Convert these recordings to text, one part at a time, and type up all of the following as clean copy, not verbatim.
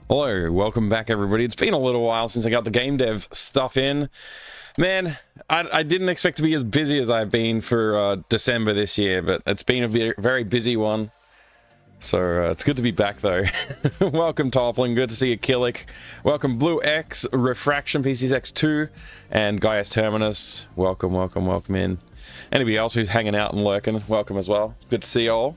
Hello, welcome back everybody. It's been a little while since I got the game dev stuff in. Man, I didn't expect to be as busy as I've been for December this year, but it's been a very busy one. So it's good to be back though. Welcome Toppling, good to see you Killick. Welcome Blue X, Refraction PCX2, and Gaius Terminus. Welcome in. Anybody else who's hanging out and lurking, welcome as well. Good to see you all.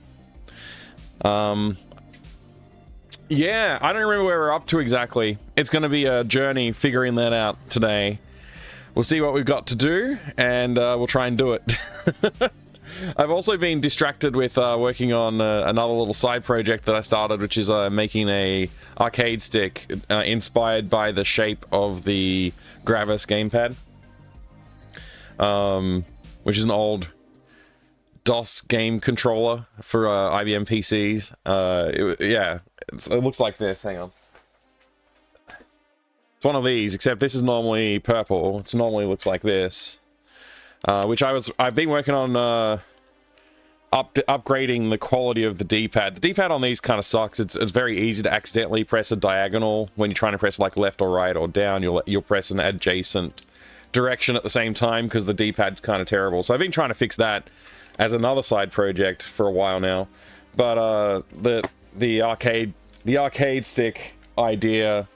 Yeah, I don't remember where we're up to exactly. It's going to be a journey figuring that out today. We'll see what we've got to do, and we'll try and do it. I've also been distracted with working on another little side project that I started, which is making a arcade stick inspired by the shape of the Gravis gamepad, which is an old DOS game controller for IBM PCs. Yeah, it looks like this. Hang on. It's one of these, except this is normally purple. It normally looks like this. Which I've been working on upgrading the quality of the D-pad. The D-pad on these kind of sucks. It's very easy to accidentally press a diagonal when you're trying to press like left or right or down. You'll press an adjacent direction at the same time because the D-pad's kind of terrible. So I've been trying to fix that as another side project for a while now. But the arcade stick idea,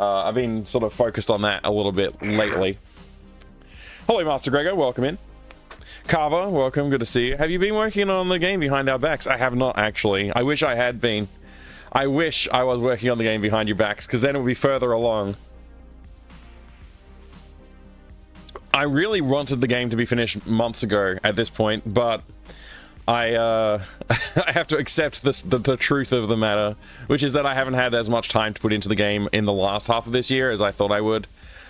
I've been sort of focused on that a little bit lately. Hello, Master Gregor, welcome in. Carver, welcome, good to see you. Have you been working on the game behind our backs? I have not, actually. I wish I had been. I wish I was working on the game behind your backs, because then it would be further along. I really wanted the game to be finished months ago at this point, but I I have to accept the truth of the matter, which is that I haven't had as much time to put into the game in the last half of this year as I thought I would,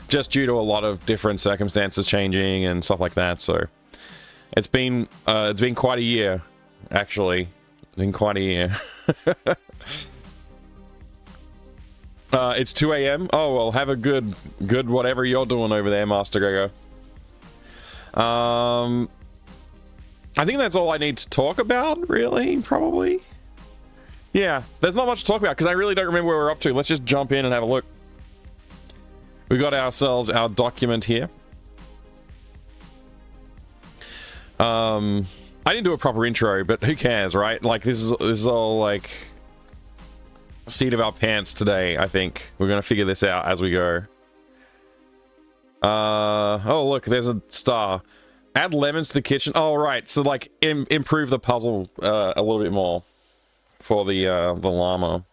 just due to a lot of different circumstances changing and stuff like that. So it's been quite a year, actually. It's been quite a year. It's 2 a.m. Oh well, have a good whatever you're doing over there, Master Gregor. I think that's all I need to talk about, really, probably. Yeah, there's not much to talk about, because I really don't remember where we're up to. Let's just jump in and have a look. We got ourselves our document here. I didn't do a proper intro, but who cares, right? Like, this is all, like, seat of our pants today, I think. We're gonna figure this out as we go. Oh look, there's a star. Add lemons to the kitchen. Oh right, so like improve the puzzle a little bit more for the llama.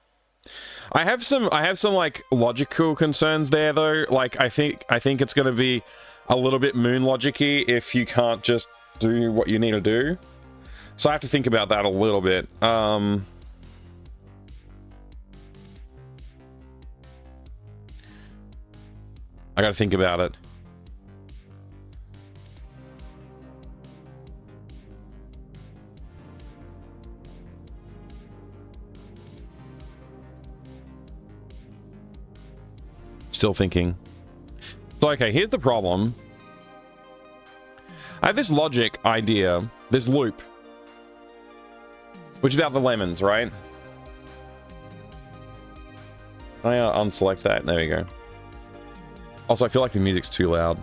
I have some like logical concerns there though. Like I think it's gonna be a little bit moon logic-y if you can't just do what you need to do. So I have to think about that a little bit. I gotta think about it. Still thinking. So, okay, here's the problem. I have this logic idea, this loop, which is about the lemons, right? I unselect that. There we go. Also, I feel like the music's too loud.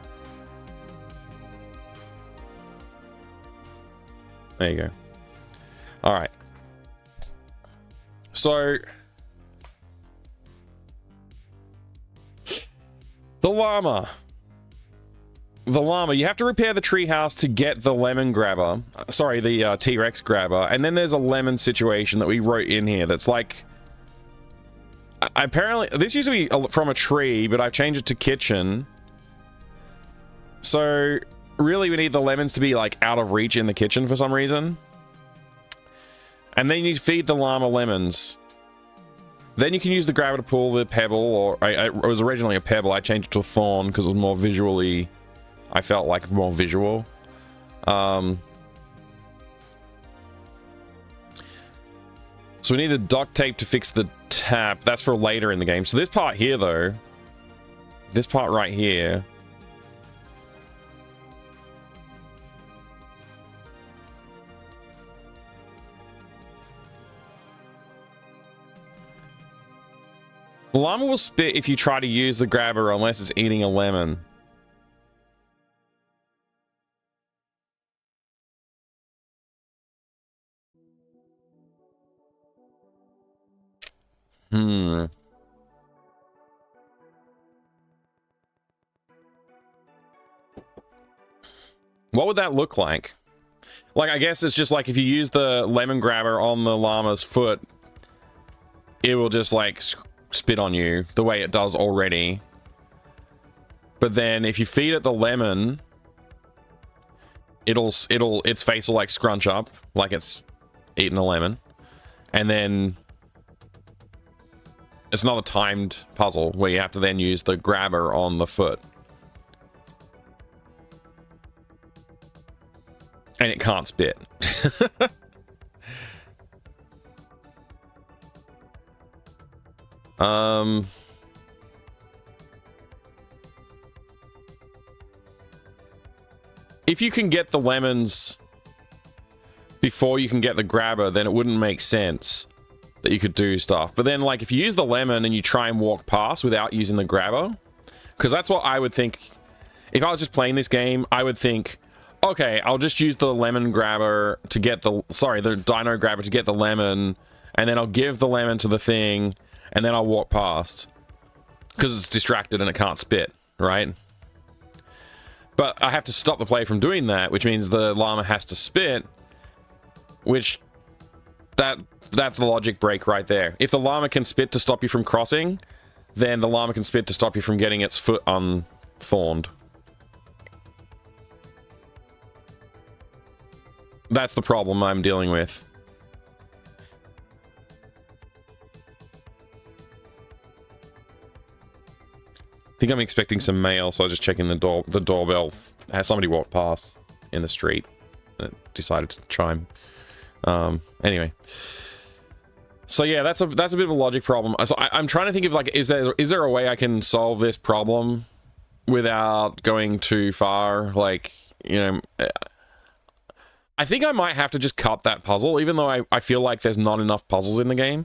There you go. All right. So, the llama. The llama. You have to repair the treehouse to get the lemon grabber. Sorry, the T-Rex grabber. And then there's a lemon situation that we wrote in here that's like... Apparently, this used to be from a tree, but I've changed it to kitchen. So, really, we need the lemons to be, like, out of reach in the kitchen for some reason. And then you feed the llama lemons. Then you can use the grabber to pull the pebble, or... it was originally a pebble. I changed it to a thorn because it was more visually... I felt like more visual. So we need the duct tape to fix the tap. That's for later in the game. So this part here, though, this part right here, The llama will spit if you try to use the grabber unless it's eating a lemon. What would that look like? Like, I guess it's just like if you use the lemon grabber on the llama's foot, it will just like spit on you the way it does already. But then if you feed it the lemon, its face will like scrunch up like it's eaten a lemon. And then it's another timed puzzle where you have to then use the grabber on the foot. And it can't spit. If you can get the lemons before you can get the grabber, then it wouldn't make sense that you could do stuff. But then, like, if you use the lemon and you try and walk past without using the grabber, because that's what I would think. If I was just playing this game, I would think, okay, I'll just use the lemon grabber to get the dino grabber to get the lemon, and then I'll give the lemon to the thing, and then I'll walk past. Because it's distracted and it can't spit, right? But I have to stop the play from doing that, which means the llama has to spit, which that's the logic break right there. If the llama can spit to stop you from crossing, then the llama can spit to stop you from getting its foot unthorned. That's the problem I'm dealing with. I think I'm expecting some mail, so I was just checking the doorbell. Has somebody walked past in the street and decided to chime. Anyway. So yeah, that's a bit of a logic problem. So I'm trying to think of, like, is there a way I can solve this problem without going too far? Like, you know, I think I might have to just cut that puzzle, even though I feel like there's not enough puzzles in the game.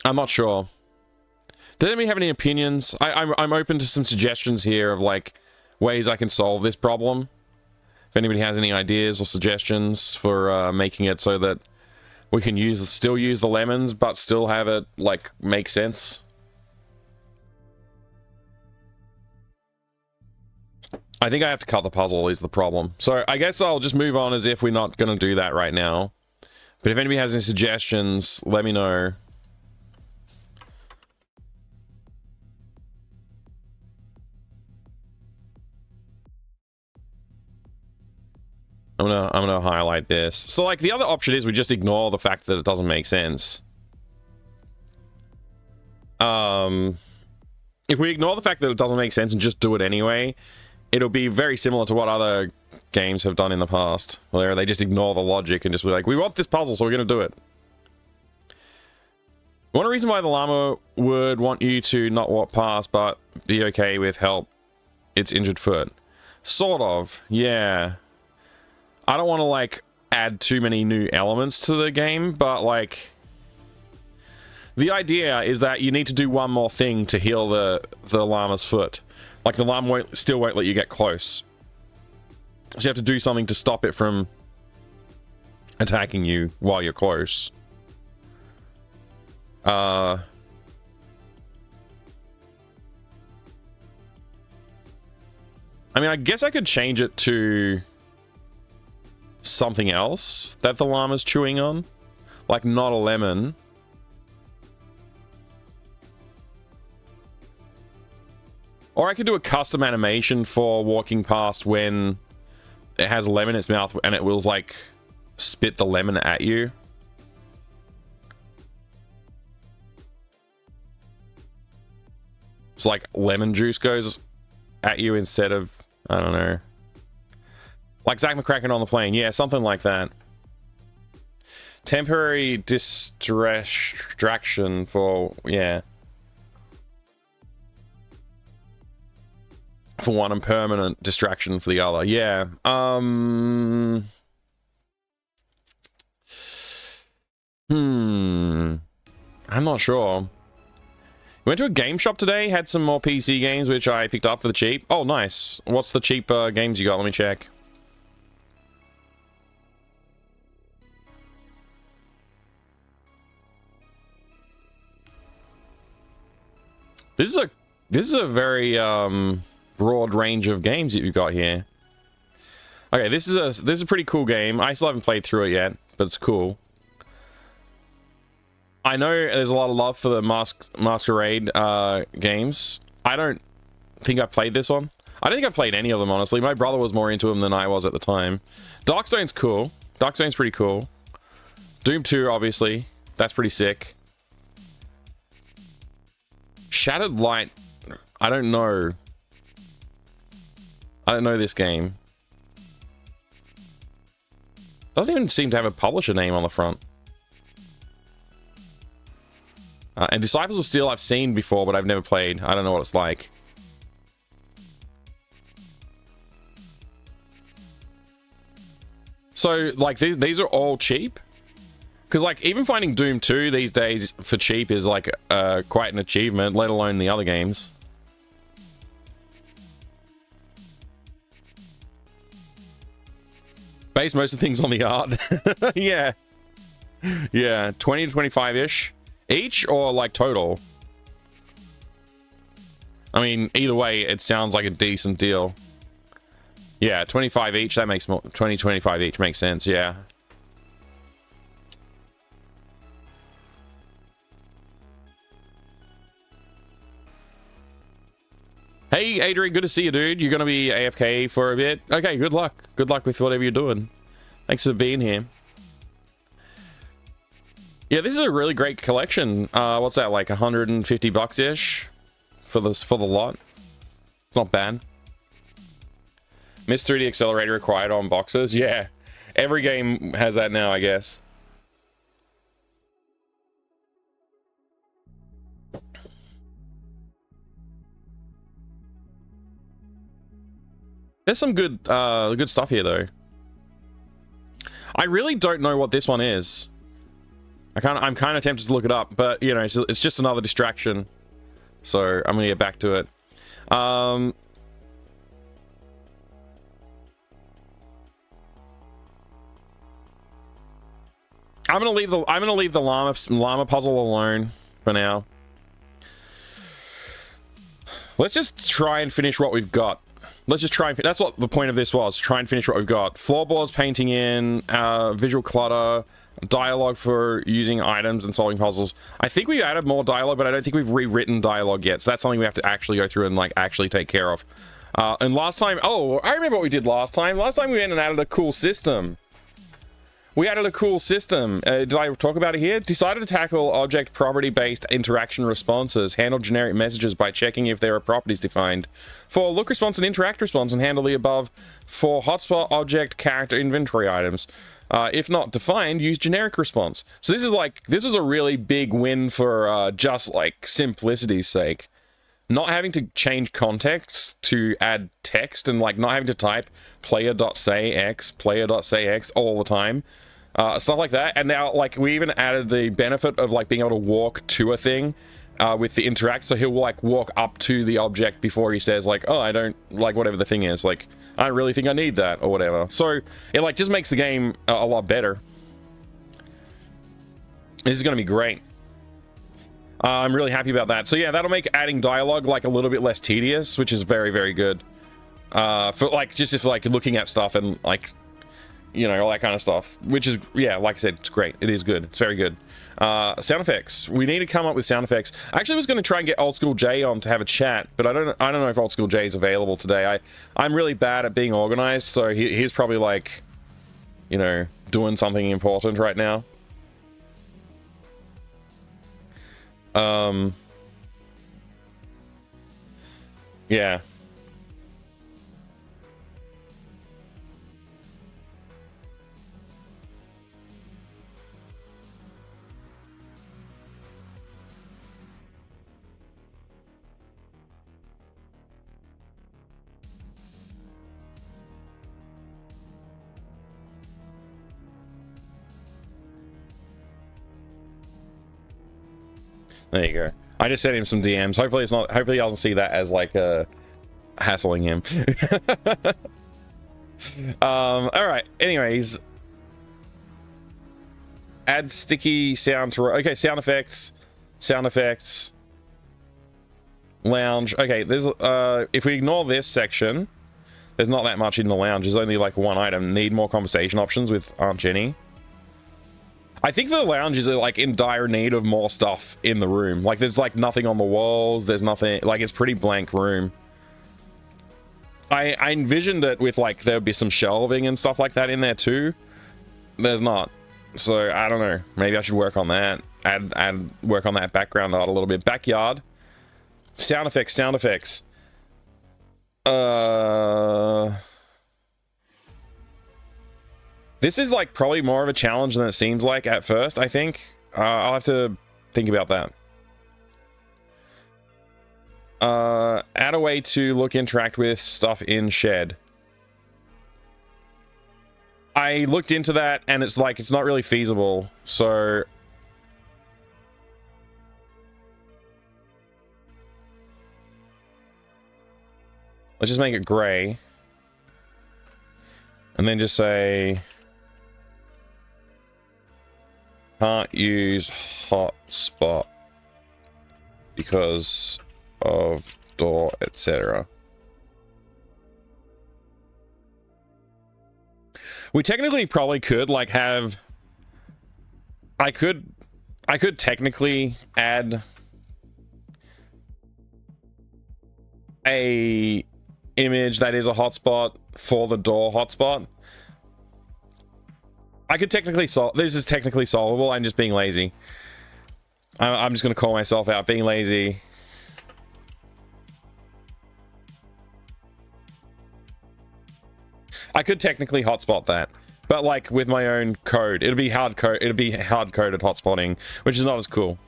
I'm not sure. Does anybody have any opinions? I'm open to some suggestions here of, like, ways I can solve this problem. If anybody has any ideas or suggestions for making it so that we can still use the lemons, but still have it, like, make sense. I think I have to cut the puzzle is the problem. So I guess I'll just move on as if we're not going to do that right now. But if anybody has any suggestions, let me know. I'm gonna highlight this. So, like, the other option is we just ignore the fact that it doesn't make sense. If we ignore the fact that it doesn't make sense and just do it anyway, it'll be very similar to what other games have done in the past, where they just ignore the logic and just be like, we want this puzzle, so we're gonna do it. One reason why the llama would want you to not walk past, but be okay with help its injured foot. Sort of, yeah. I don't want to, like, add too many new elements to the game, but, like, the idea is that you need to do one more thing to heal the llama's foot. Like, the llama still won't let you get close. So you have to do something to stop it from attacking you while you're close. I mean, I guess I could change it to something else that the llama's chewing on, like not a lemon. Or I could do a custom animation for walking past when it has a lemon in its mouth and it will, like, spit the lemon at you. It's like lemon juice goes at you instead of, I don't know. Like Zack McCracken on the plane. Yeah, something like that. Temporary distraction for, yeah. For one and permanent distraction for the other. Yeah. I'm not sure. Went to a game shop today, had some more PC games, which I picked up for the cheap. Oh, nice. What's the cheap games you got? Let me check. This is a very broad range of games that you've got here. Okay, this is a pretty cool game. I still haven't played through it yet, but it's cool. I know there's a lot of love for the Masquerade games. I don't think I played this one. I don't think I played any of them, honestly. My brother was more into them than I was at the time. Darkstone's cool. Darkstone's pretty cool. Doom 2, obviously. That's pretty sick. Shattered Light. I don't know. I don't know this game. Doesn't even seem to have a publisher name on the front. And Disciples of Steel I've seen before, but I've never played. I don't know what it's like. So, like, these are all cheap? Because, like, even finding Doom 2 these days for cheap is, like, quite an achievement, let alone the other games. Base most of the things on the art. Yeah. Yeah, 20 to 25-ish. Each or, like, total? I mean, either way, it sounds like a decent deal. Yeah, 25 each, that makes more... 20, 25 each makes sense, yeah. Hey, Adrian, good to see you, dude. You're gonna be AFK for a bit. Okay, good luck. Good luck with whatever you're doing. Thanks for being here. Yeah, this is a really great collection. What's that, like 150 bucks-ish for the lot? It's not bad. Miss 3D Accelerator required on boxes. Yeah, every game has that now, I guess. There's some good stuff here, though. I really don't know what this one is. I'm kind of tempted to look it up, but you know, it's just another distraction. So I'm gonna get back to it. I'm gonna leave the llama puzzle alone for now. Let's just try and finish what we've got. Let's just try and... That's what the point of this was. Try and finish what we've got. Floorboards, painting in, visual clutter, dialogue for using items and solving puzzles. I think we added more dialogue, but I don't think we've rewritten dialogue yet. So that's something we have to actually go through and, like, actually take care of. And last time... Oh, I remember what we did last time. Last time we went and added a cool system. We added a cool system. Did I talk about it here? Decided to tackle object property-based interaction responses. Handle generic messages by checking if there are properties defined. For look response and interact response, and handle the above for hotspot, object, character, inventory items. If not defined, use generic response. So this was a really big win for just like simplicity's sake. Not having to change context to add text and like not having to type player.say x all the time. Stuff like that. And now like we even added the benefit of like being able to walk to a thing with the interact. So he'll like walk up to the object before he says like, oh, I don't like whatever the thing is. Like, I don't really think I need that or whatever. So it like just makes the game a lot better. This is going to be great. I'm really happy about that. So yeah, that'll make adding dialogue like a little bit less tedious, which is very, very good. For like, just if like looking at stuff and like, you know, all that kind of stuff, which is, yeah, like I said, it's great. It is good. It's very good. Sound effects. We need to come up with sound effects. I actually was going to try and get Old School J on to have a chat, but I don't know if Old School J is available today. I'm really bad at being organized, so he's probably like, you know, doing something important right now. Yeah. There you go. I just sent him some DMs. Hopefully it's not. Hopefully he doesn't see that as like hassling him. All right. Anyways, add sticky sound to. Okay, sound effects. Sound effects. Lounge. Okay, there's if we ignore this section, there's not that much in the lounge. There's only like one item. Need more conversation options with Aunt Jenny. I think the lounge is like in dire need of more stuff in the room. Like there's like nothing on the walls. There's nothing, like it's pretty blank room. I envisioned it with like there would be some shelving and stuff like that in there too. There's not. So I don't know. Maybe I should work on that. Add work on that background art a little bit. Backyard. Sound effects, sound effects. This is like probably more of a challenge than it seems like at first, I think. I'll have to think about that. Add a way to look, interact with stuff in shed. I looked into that and it's like, it's not really feasible. So let's just make it gray. And then just say, can't use hotspot because of door, etc. We technically probably could like have, I could technically add a image that is a hotspot for the door hotspot. I could technically solve, this is technically solvable. I'm just being lazy. I'm just gonna call myself out being lazy. I could technically hotspot that, but like with my own code, it'd be hard coded hotspotting, which is not as cool.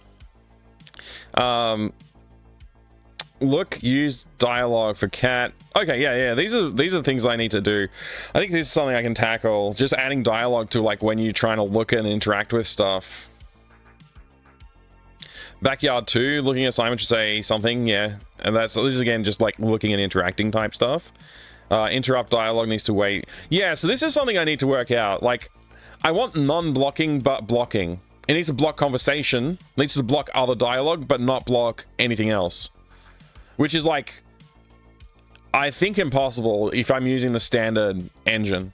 Look, use dialogue for cat. Okay, yeah. These are things I need to do. I think this is something I can tackle. Just adding dialogue to like when you're trying to look and interact with stuff. Backyard 2, looking at Simon should say something, yeah. And this is again just like looking and interacting type stuff. Interrupt dialogue needs to wait. Yeah, so this is something I need to work out. Like, I want non-blocking, but blocking. It needs to block conversation, needs to block other dialogue, but not block anything else. Which is like, I think impossible if I'm using the standard engine.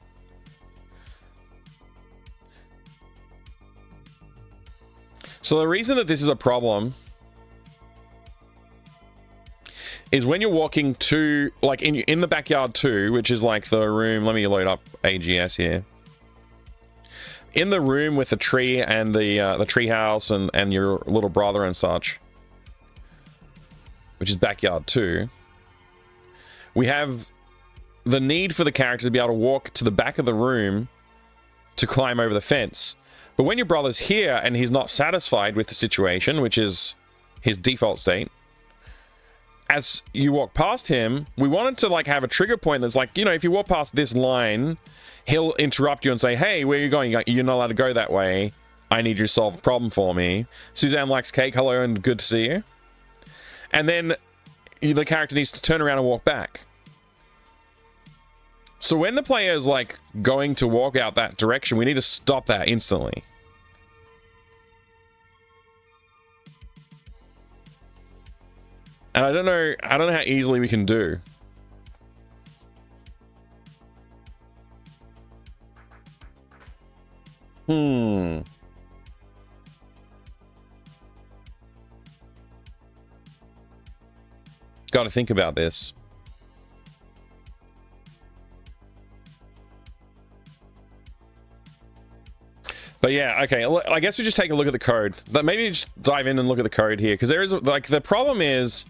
So the reason that this is a problem is when you're walking to, like in the backyard 2, which is like the room, let me load up AGS here. In the room with the tree and the tree house and your little brother and such, which is backyard 2, we have the need for the character to be able to walk to the back of the room to climb over the fence. But when your brother's here and he's not satisfied with the situation, which is his default state, as you walk past him, we wanted to like have a trigger point that's like, you know, if you walk past this line, he'll interrupt you and say, hey, where are you going? You're not allowed to go that way. I need you to solve a problem for me. Suzanne likes cake. Hello and good to see you. And then the character needs to turn around and walk back. So when the player is like going to walk out that direction, we need to stop that instantly. And I don't know how easily we can do. Got to think about this. But yeah, okay, I guess we just take a look at the code. But maybe just dive in and look at the code here, because there is, like, the problem is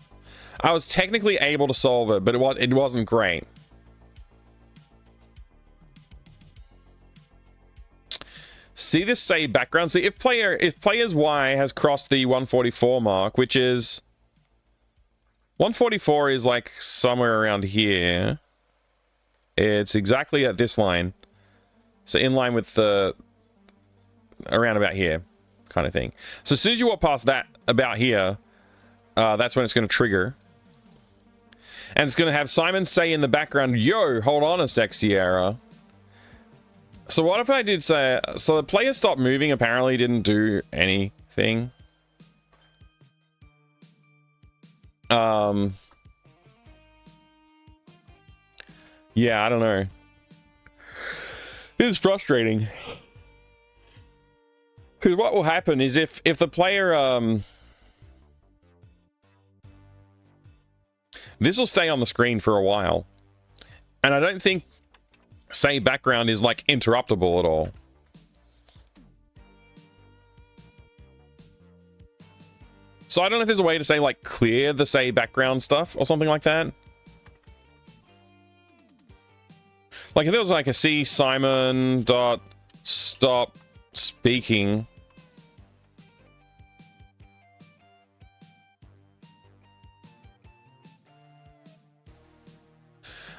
I was technically able to solve it, but it wasn't great. See this say background? See if player's Y has crossed the 144 mark, which is 144 is like somewhere around here. It's exactly at this line. So in line with the around about here. kind of thing. So as soon as you walk past that about here, that's when it's going to trigger. And it's going to have Simon say in the background, yo, hold on a sec, Sierra. So what if I did say, so the player stopped moving apparently didn't do anything. Yeah, I don't know. It is frustrating. Because what will happen is if the player, this will stay on the screen for a while. And I don't think say background is like interruptible at all. So I don't know if there's a way to say like clear the say background stuff or something like that. Like if there was like a C Simon dot stop speaking.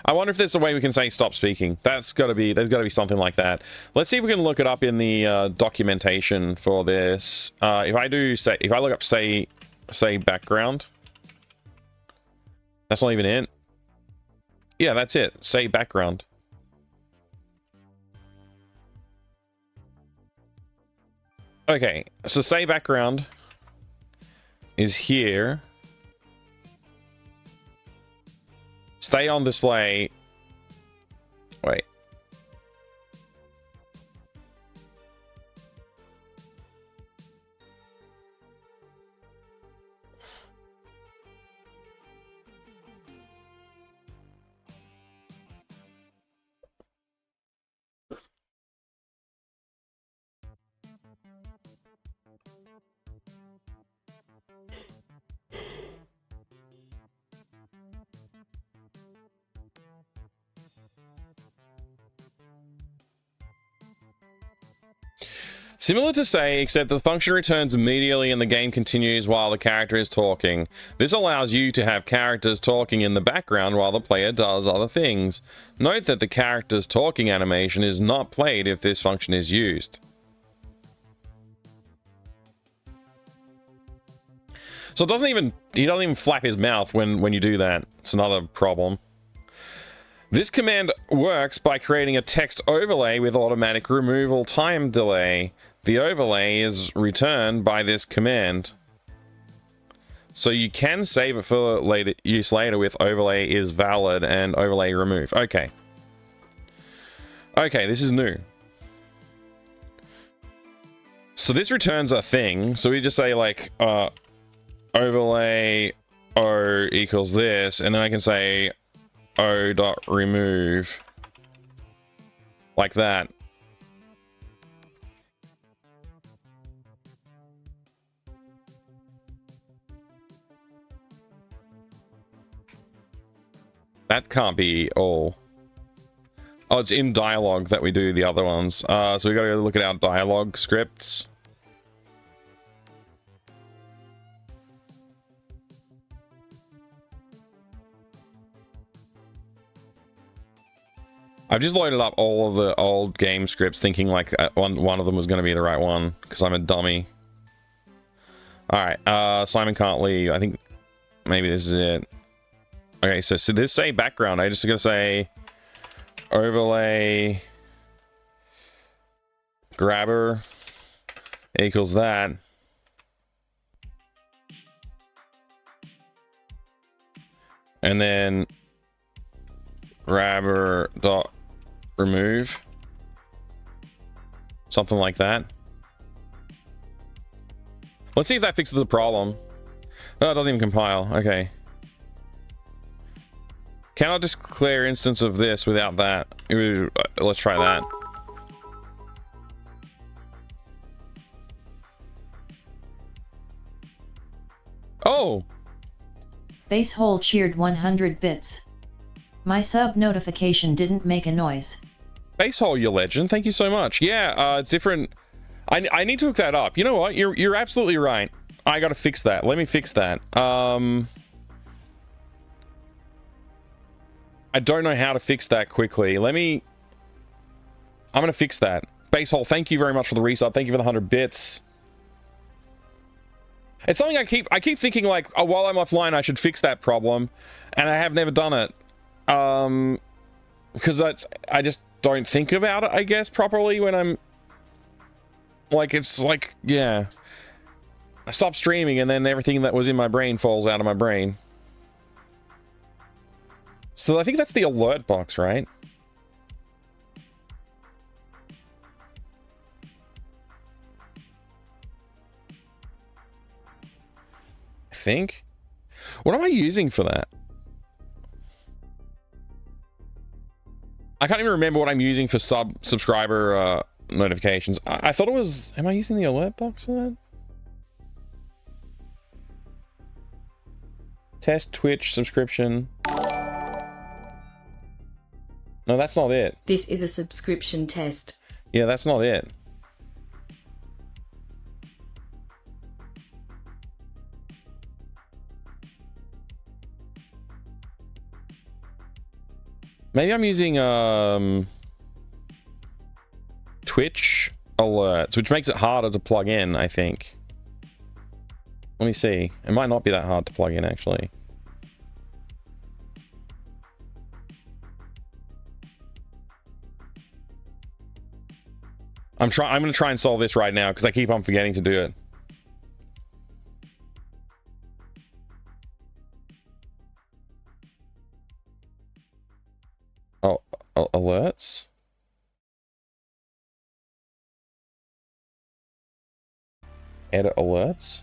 I wonder if there's a way we can say stop speaking. There's got to be something like that. Let's see if we can look it up in the documentation for this. If I look up say background, that's not even it. Yeah, that's it. Say background. Okay, so say background is here. Stay on display. Wait. Similar to say, except the function returns immediately and the game continues while the character is talking. This allows you to have characters talking in the background while the player does other things. Note that the character's talking animation is not played if this function is used. So he doesn't even flap his mouth when you do that. It's another problem. This command works by creating a text overlay with automatic removal time delay. The overlay is returned by this command. So you can save it for later use later with overlay is valid and overlay remove. Okay. Okay, this is new. So this returns a thing. So we just say like overlay O equals this, and then I can say O dot remove like that. That can't be all. Oh, it's in dialogue that we do the other ones. So we gotta go look at our dialogue scripts. I've just loaded up all of the old game scripts thinking like one of them was going to be the right one because I'm a dummy. Alright, Simon can't leave. I think maybe this is it. Okay, so this say background. I just gotta say overlay grabber equals that. And then grabber dot remove. Something like that. Let's see if that fixes the problem. No, it doesn't even compile. Okay. Can I just declare instance of this without that? Let's try that. Oh! Basehole cheered 100 bits. My sub notification didn't make a noise. Basehole, you legend. Thank you so much. Yeah, it's different. I need to look that up. You know what? You're absolutely right. I gotta fix that. Let me fix that. I don't know how to fix that quickly. I'm gonna fix that. Basehole, thank you very much for the resub. Thank you for the 100 bits. It's something I keep thinking like, oh, while I'm offline, I should fix that problem, and I have never done it. Because I just don't think about it, I guess, properly when I'm like, it's like, yeah. I stop streaming and then everything that was in my brain falls out of my brain. So I think that's the alert box, right? I think. What am I using for that? I can't even remember what I'm using for subscriber notifications. I thought it was... Am I using the alert box for that? Test Twitch subscription. No, that's not it. This is a subscription test. Yeah, that's not it. Maybe I'm using Twitch alerts, which makes it harder to plug in, I think. Let me see. It might not be that hard to plug in, actually. I'm gonna try and solve this right now because I keep on forgetting to do it. Oh, alerts? Edit alerts?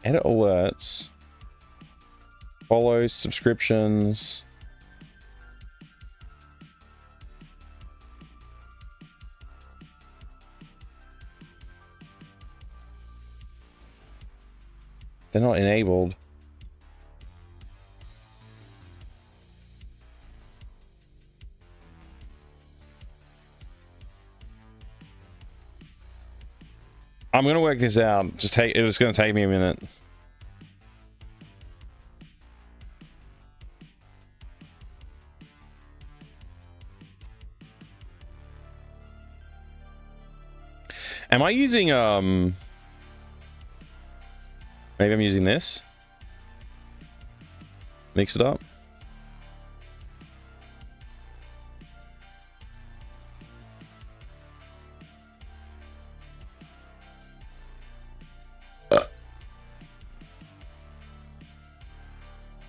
Edit alerts. Follows, subscriptions. They're not enabled. I'm gonna work this out. It's gonna take me a minute. Am I using maybe I'm using this? Mix it up.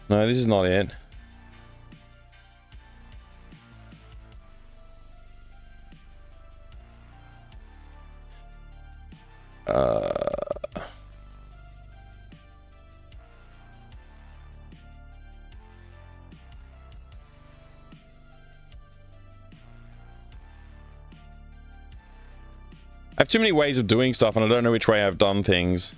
No, this is not it. I have too many ways of doing stuff and I don't know which way I've done things.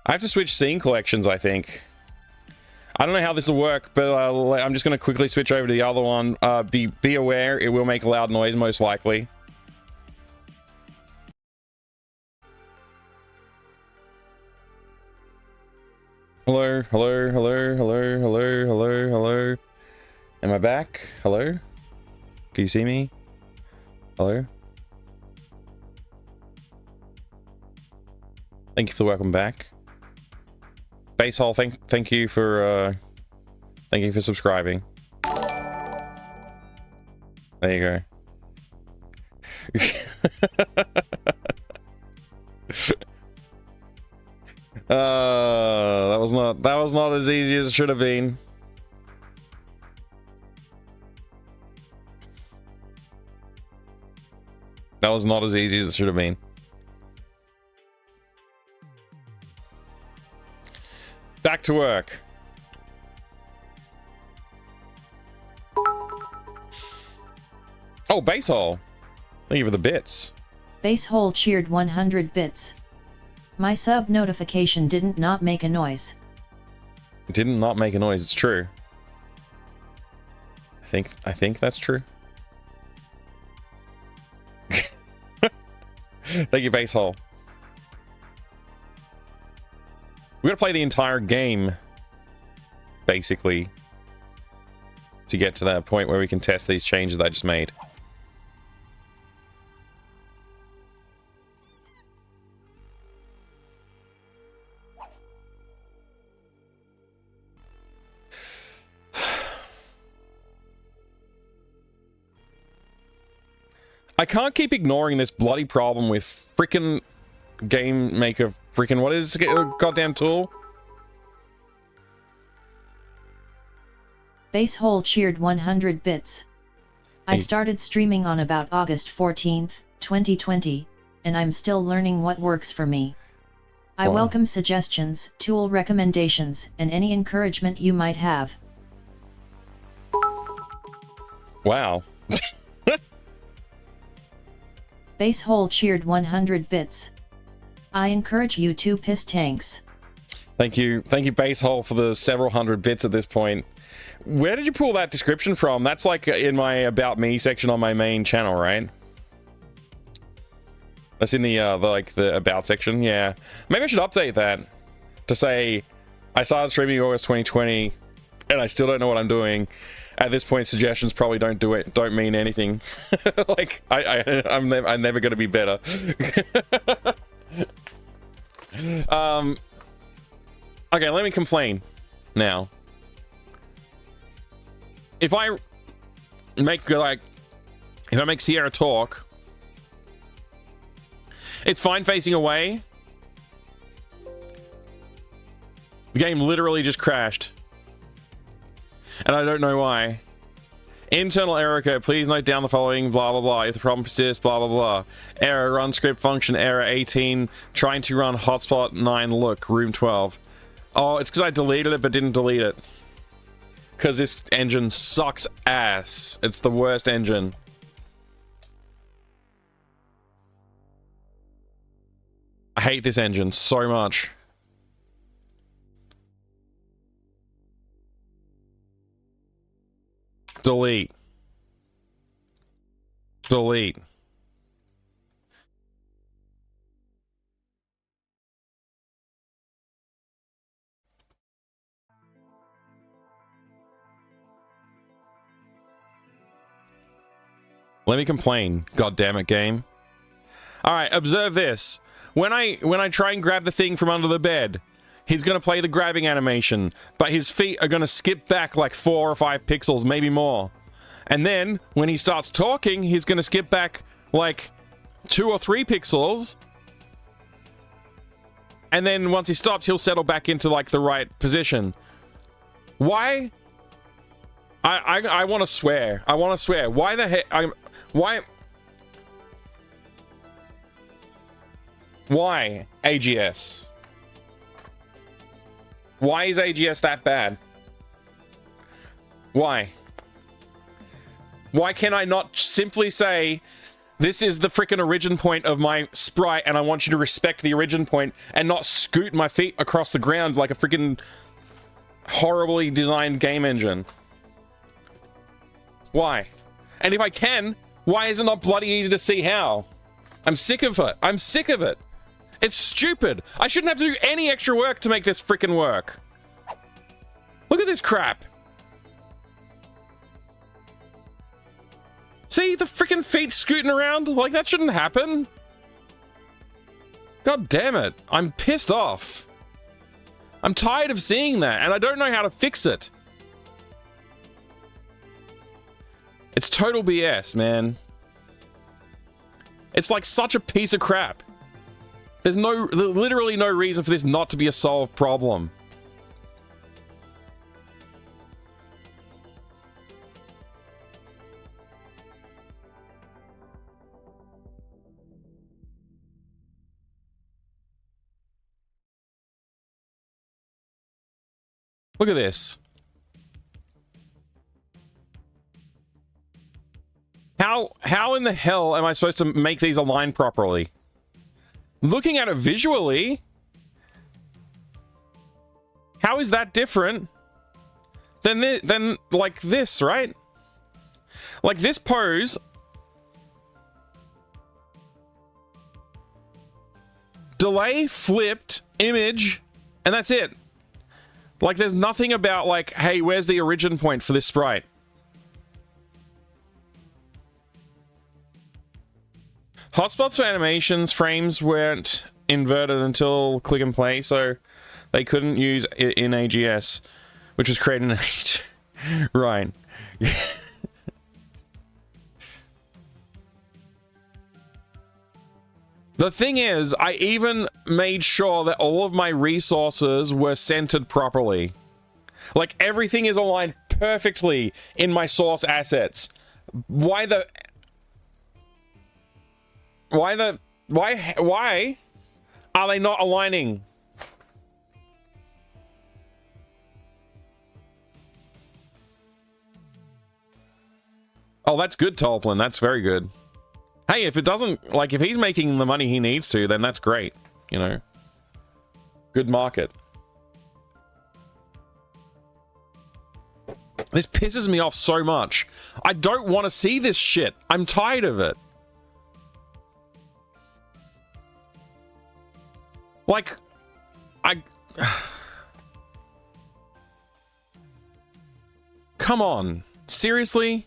I have to switch scene collections, I think. I don't know how this will work, but I'm just going to quickly switch over to the other one. Be aware, it will make a loud noise, most likely. Hello, hello, hello, hello, hello, hello, hello. Am I back? Hello? Can you see me? Hello? Thank you for the welcome back. Basehole, thank you for subscribing. There you go. That was not as easy as it should have been. That was not as easy as it should have been. Back to work. Oh, base hole. Thank you for the bits. Base hole cheered 100 bits. My sub notification didn't not make a noise. Didn't not make a noise. It's true. I think that's true. Thank you, base hole. We're gonna play the entire game, basically, to get to that point where we can test these changes that I just made. I can't keep ignoring this bloody problem with freaking game maker. Freaking what is this goddamn tool? Base hole cheered 100 bits. I started streaming on about August 14th, 2020, and I'm still learning what works for me. I welcome suggestions, tool recommendations, and any encouragement you might have. Wow. Base hole cheered 100 bits. I encourage you to piss tanks. Thank you, base hole, for the several hundred bits at this point. Where did you pull that description from? That's like in my About Me section on my main channel, right? That's in the About section, yeah. Maybe I should update that to say, I started streaming August 2020, and I still don't know what I'm doing. At this point, suggestions probably don't mean anything. Like, I'm never gonna be better. Okay, let me complain now. If I make Sierra talk, it's fine facing away. The game literally just crashed. And I don't know why. Internal error code, please note down the following, blah blah blah. If the problem persists, blah blah blah. Error, run script function, error 18, trying to run hotspot 9, look, room 12. Oh, it's because I deleted it but didn't delete it. Because this engine sucks ass. It's the worst engine. I hate this engine so much. Delete. Delete. Let me complain, goddammit game. Alright, observe this. When I try and grab the thing from under the bed, he's gonna play the grabbing animation, but his feet are gonna skip back like 4 or 5 pixels, maybe more. And then, when he starts talking, he's gonna skip back like 2 or 3 pixels. And then once he stops, he'll settle back into like the right position. Why? I want to swear. I want to swear. Why the heck? Why? Why AGS? Why is AGS that bad? Why? Why can I not simply say, this is the frickin' origin point of my sprite and I want you to respect the origin point and not scoot my feet across the ground like a frickin' horribly designed game engine? Why? And if I can, why is it not bloody easy to see how? I'm sick of it. I'm sick of it. It's stupid. I shouldn't have to do any extra work to make this frickin' work. Look at this crap. See the frickin' feet scooting around? Like, that shouldn't happen. God damn it. I'm pissed off. I'm tired of seeing that, and I don't know how to fix it. It's total BS, man. It's like such a piece of crap. There's literally no reason for this not to be a solved problem. Look at this. How in the hell am I supposed to make these align properly? Looking at it visually, how is that different than like this, right? Like this pose, delay, flipped, image, and that's it. Like there's nothing about like, hey, where's the origin point for this sprite? Hotspots for animations, frames weren't inverted until click and play, so they couldn't use it in AGS, which was created in AGS. Right. The thing is, I even made sure that all of my resources were centered properly. Like, everything is aligned perfectly in my source assets. Why are they not aligning? Oh, that's good, Tolplin. That's very good. Hey, if it doesn't, like, if he's making the money he needs to, then that's great. You know, good market. This pisses me off so much. I don't want to see this shit. I'm tired of it. Like, come on. Seriously?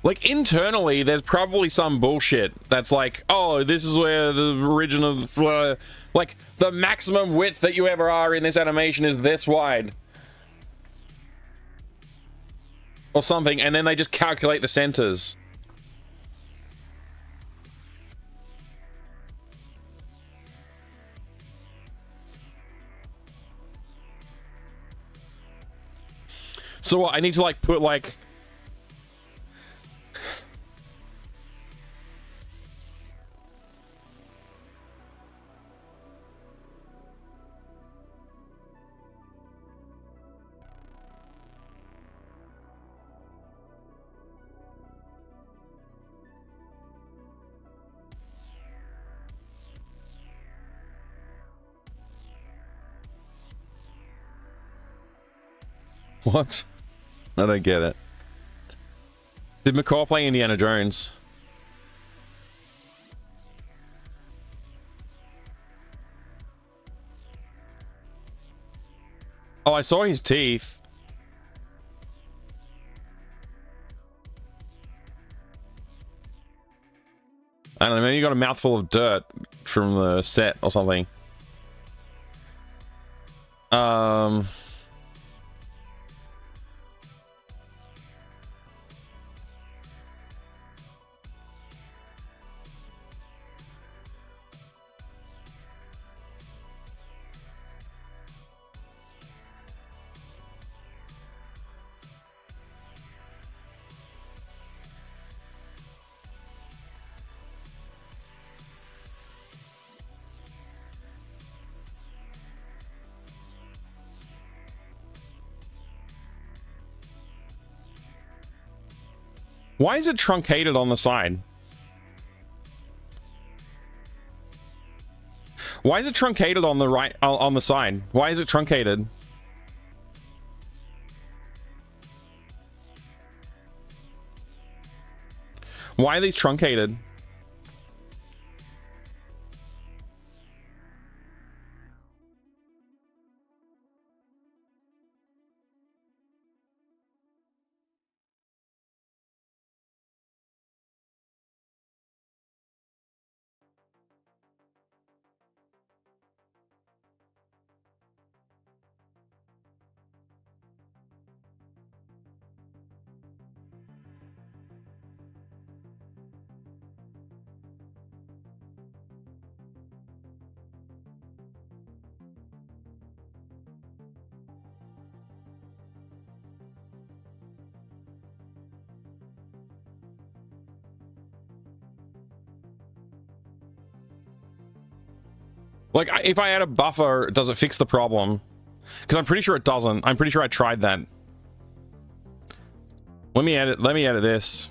Like, internally, there's probably some bullshit that's like, oh, this is where the origin of, like, the maximum width that you ever are in this animation is this wide. Or something, and then they just calculate the centers. So what, I need to, like, put, like... What? I don't get it. Did McCall play Indiana Jones? Oh, I saw his teeth. I don't know, maybe you got a mouthful of dirt from the set or something. Why is it truncated on the side? Why is it truncated on the right, on the side? Why is it truncated? Why are these truncated? Like, if I add a buffer, does it fix the problem? Because I'm pretty sure it doesn't. I'm pretty sure I tried that. Let me edit this.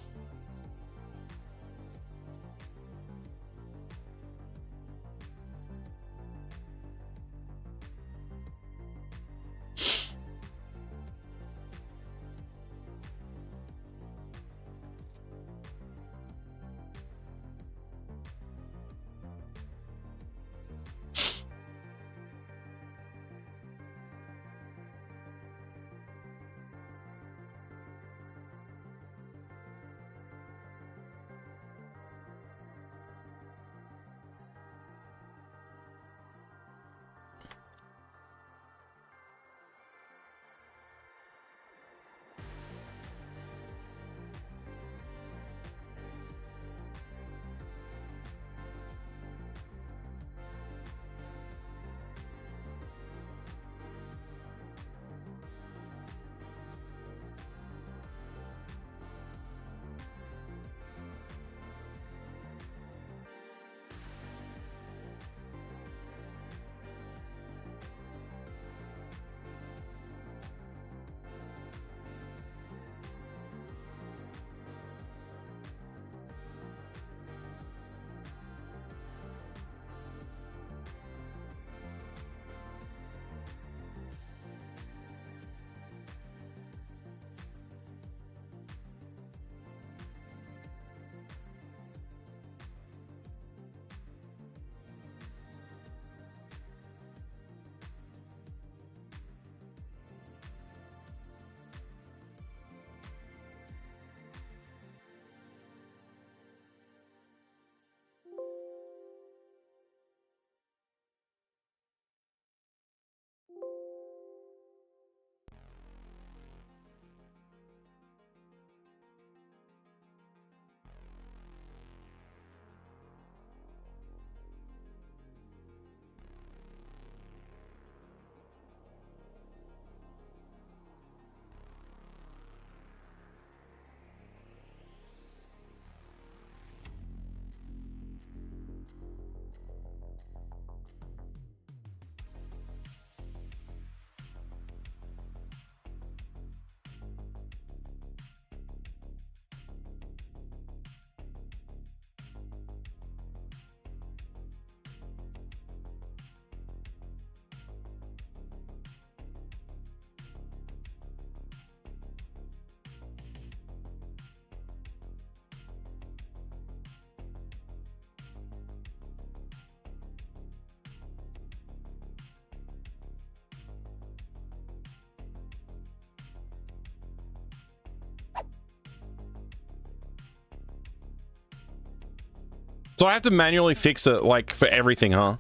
So I have to manually fix it, like, for everything, huh?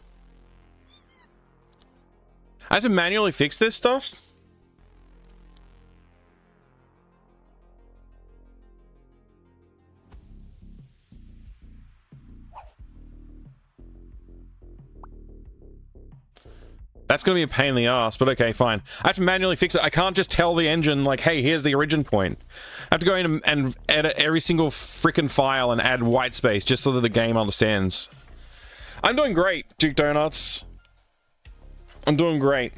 I have to manually fix this stuff? That's gonna be a pain in the ass, but okay, fine. I have to manually fix it. I can't just tell the engine, like, hey, here's the origin point. I have to go in and edit every single freaking file and add white space just so that the game understands. I'm doing great, Duke Donuts. I'm doing great.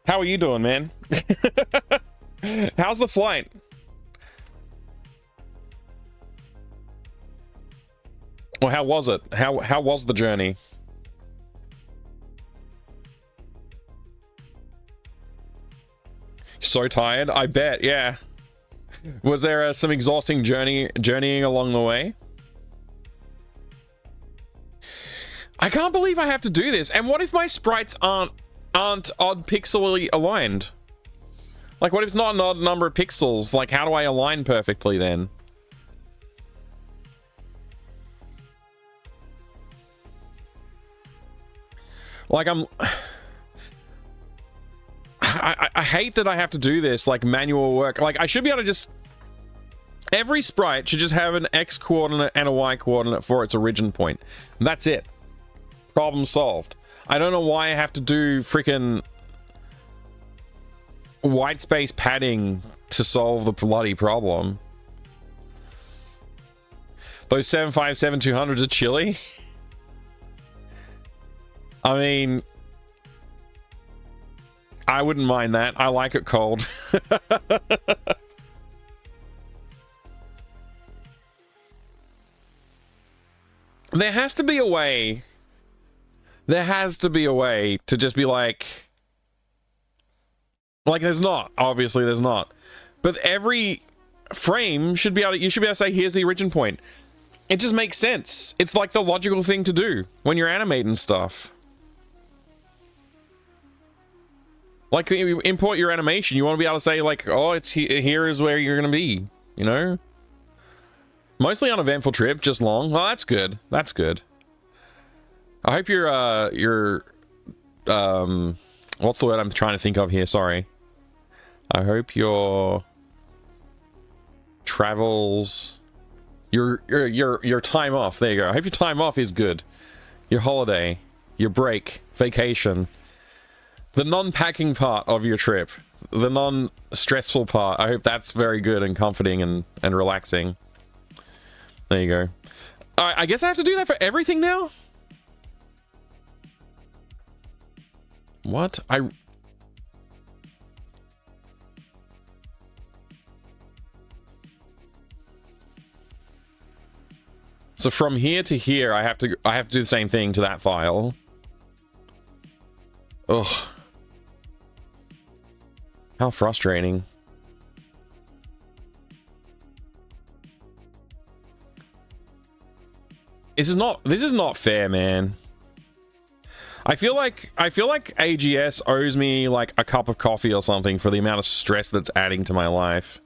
How are you doing, man? How's the flight? Well, how was it? How was the journey? So tired, I bet. Yeah. Was there some exhausting journeying along the way? I can't believe I have to do this. And what if my sprites aren't odd pixely aligned? Like, what if it's not an odd number of pixels? Like, how do I align perfectly then? Like, I hate that I have to do this, like, manual work. Like, I should be able to just... Every sprite should just have an X coordinate and a Y coordinate for its origin point. That's it. Problem solved. I don't know why I have to do freaking white space padding to solve the bloody problem. Those 757-200s are chilly. I mean, I wouldn't mind that. I like it cold. There has to be a way. There has to be a way to just be like there's not. Obviously, there's not. But every frame should be able to, you should be able to say, here's the origin point. It just makes sense. It's like the logical thing to do when you're animating stuff. Like, you import your animation, you want to be able to say, like, oh, it's here is where you're going to be, you know? Mostly uneventful trip, just long. Well, that's good. That's good. I hope your what's the word I'm trying to think of here? Sorry. I hope your travels, your time off. There you go. I hope your time off is good. Your holiday, your break, vacation, the non-packing part of your trip, the non-stressful part. I hope that's very good and comforting and relaxing. There you go. All right, I guess I have to do that for everything now. What? So from here to here, I have to do the same thing to that file. Ugh. How frustrating. This is not fair, man. I feel like AGS owes me like a cup of coffee or something for the amount of stress that's adding to my life.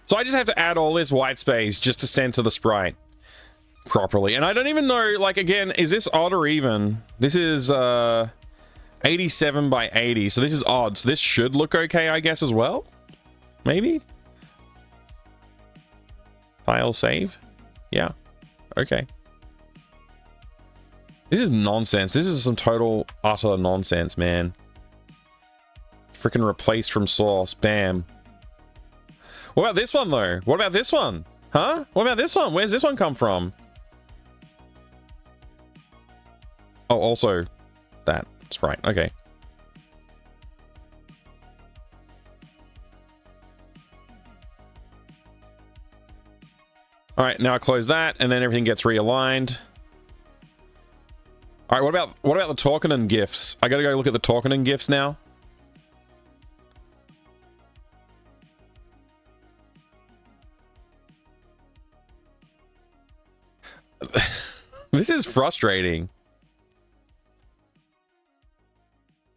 So I just have to add all this white space just to center the sprite properly. And I don't even know, like, again, is this odd or even? This is 87 by 80, so this is odd. So this should look okay, I guess, as well? Maybe? File save? Yeah. Okay. This is nonsense. This is some total, utter nonsense, man. Freaking replace from source. Bam. What about this one, though? What about this one? Huh? What about this one? Where's this one come from? Oh, also that sprite. Okay. All right, now I close that, and then everything gets realigned. All right, what about the Torkinen GIFs? I gotta go look at the Torkinen GIFs now. This is frustrating.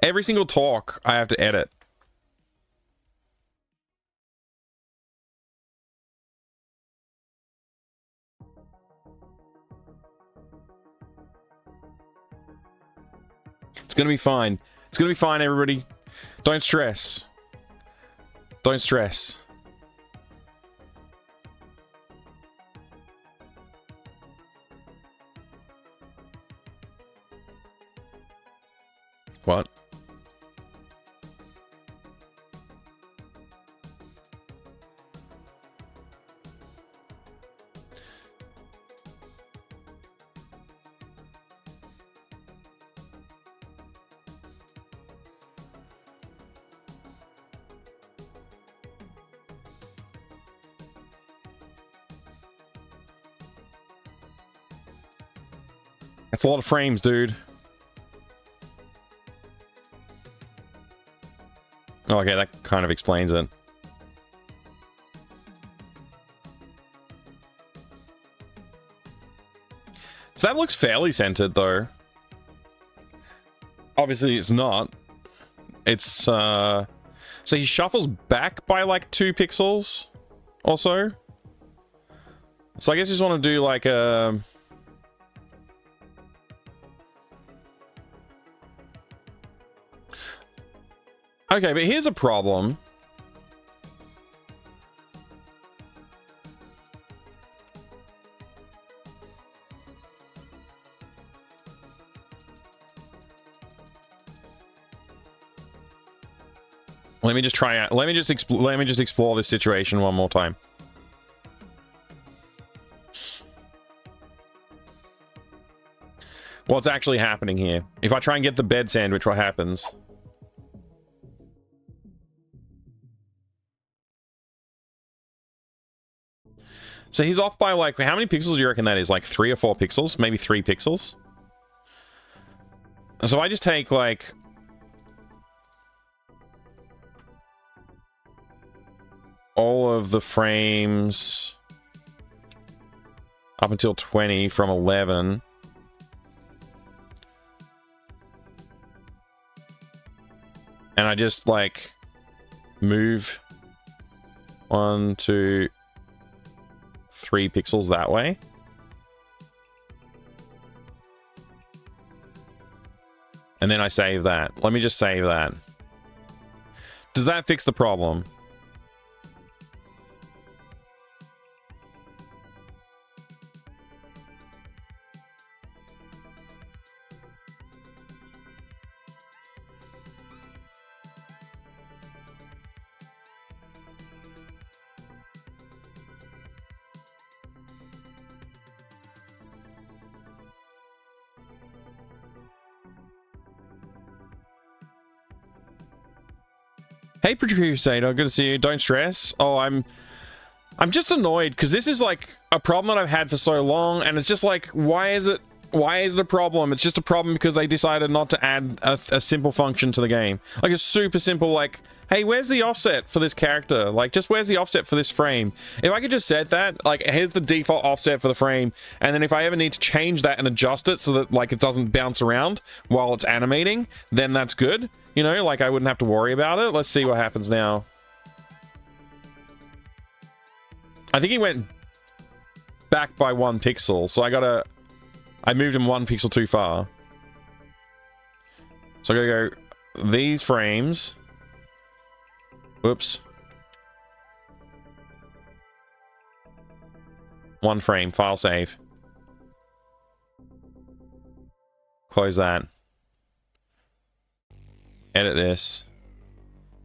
Every single talk I have to edit. It's gonna be fine. It's gonna be fine, everybody. Don't stress. Don't stress. What? That's a lot of frames, dude. Oh, okay, that kind of explains it. So that looks fairly centered, though. Obviously, it's not. It's, so he shuffles back by, like, 2 pixels or so. So I guess you just want to do, like, a... Okay, but here's a problem. Let me just try out. Let me just explore this situation one more time. What's actually happening here? If I try and get the bed sandwich, what happens? So he's off by like, how many pixels do you reckon that is? Like 3 or 4 pixels? Maybe 3 pixels? So I just take like... all of the frames up until 20 from 11. And I just like move 1, 2, 3 pixels that way. And then I save that. Let me just save that. Does that fix the problem? Hey, Crusader, good to see you. Don't stress. Oh, I'm just annoyed because this is like a problem that I've had for so long, and it's just like, why is it a problem? It's just a problem because they decided not to add a simple function to the game. Like a super simple, like, hey, where's the offset for this character? Like, just where's the offset for this frame? If I could just set that, like, here's the default offset for the frame, and then if I ever need to change that and adjust it so that, like, it doesn't bounce around while it's animating, then that's good. You know, like, I wouldn't have to worry about it. Let's see what happens now. I think he went back by 1 pixel, so I moved him 1 pixel too far. So I gotta go these frames. Whoops. 1 frame, file save. Close that. Edit this.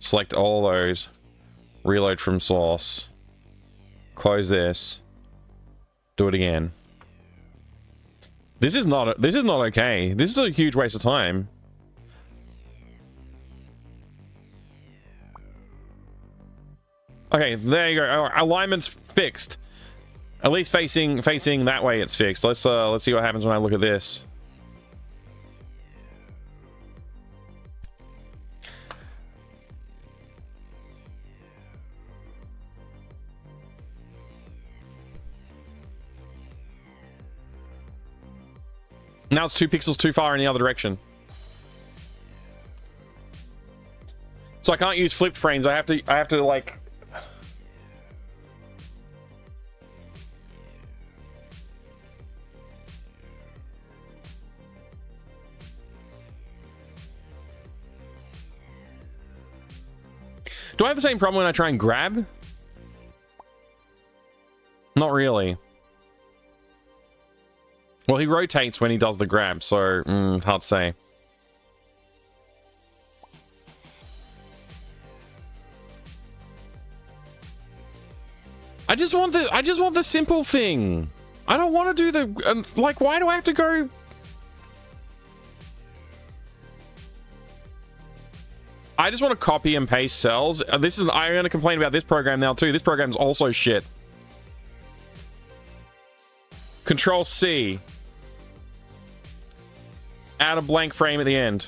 Select all those. Reload from source. Close this. Do it again. This is not okay. This is a huge waste of time. Okay, there you go. Our alignment's fixed. At least facing that way it's fixed. Let's see what happens when I look at this. Now it's 2 pixels too far in the other direction. So I can't use flipped frames. I have to like... Do I have the same problem when I try and grab? Not really. Well, he rotates when he does the grab, so hard to say. I just want the simple thing. I don't want to do the like. Why do I have to go? I just want to copy and paste cells. I'm going to complain about this program now too. This program's also shit. Control C. Add a blank frame at the end.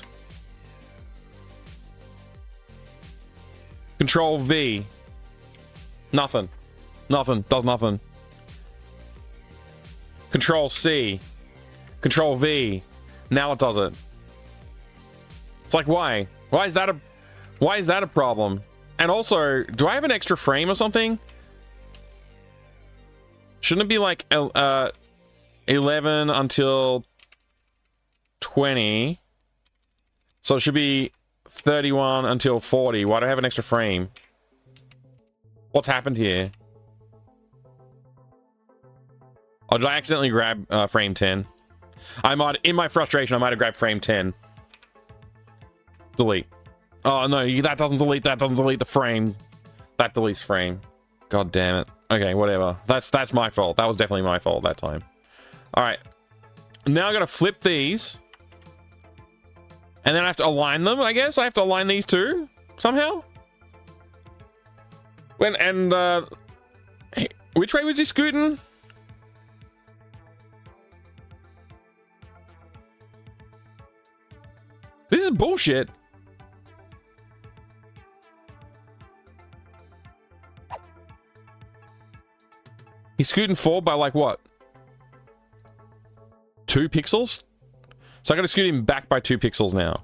Control V. Nothing. Nothing. Does nothing. Control C. Control V. Now it does it. It's like, why? Why is that a problem? And also, do I have an extra frame or something? Shouldn't it be like 11 until 20? So it should be 31 until 40. Why do I have an extra frame? What's happened here? Oh, did I accidentally grab frame 10? I might, in my frustration, I might have grabbed frame 10. Delete. Oh no, that doesn't delete. That doesn't delete the frame. That deletes frame. God damn it. Okay, whatever. That's my fault. That was definitely my fault that time. All right. Now I gotta flip these, and then I have to align them. I guess I have to align these two somehow. Hey, which way was he scooting? This is bullshit. He's scooting forward by like what? 2 pixels? So I gotta scoot him back by 2 pixels now.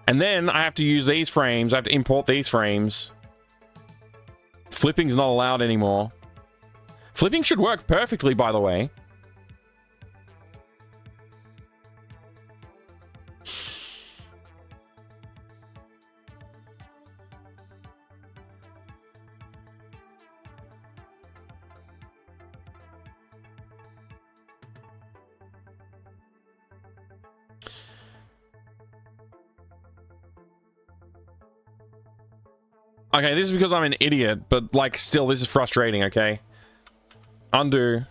And then I have to use these frames. I have to import these frames. Flipping's not allowed anymore. Flipping should work perfectly, by the way. Okay, this is because I'm an idiot, but like still this is frustrating, okay? Undo.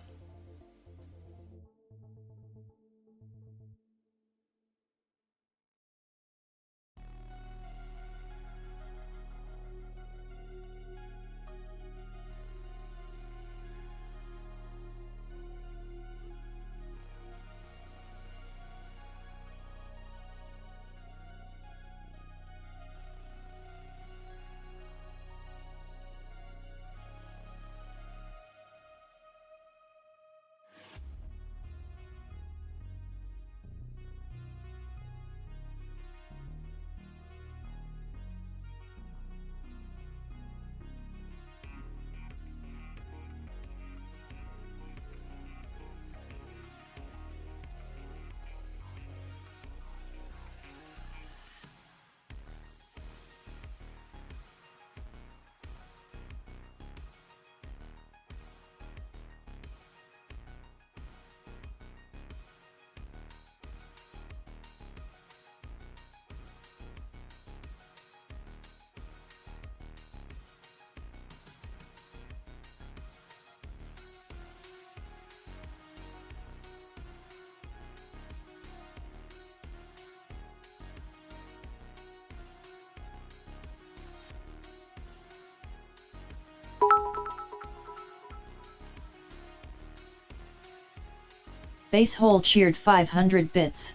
Base hole cheered 500 bits.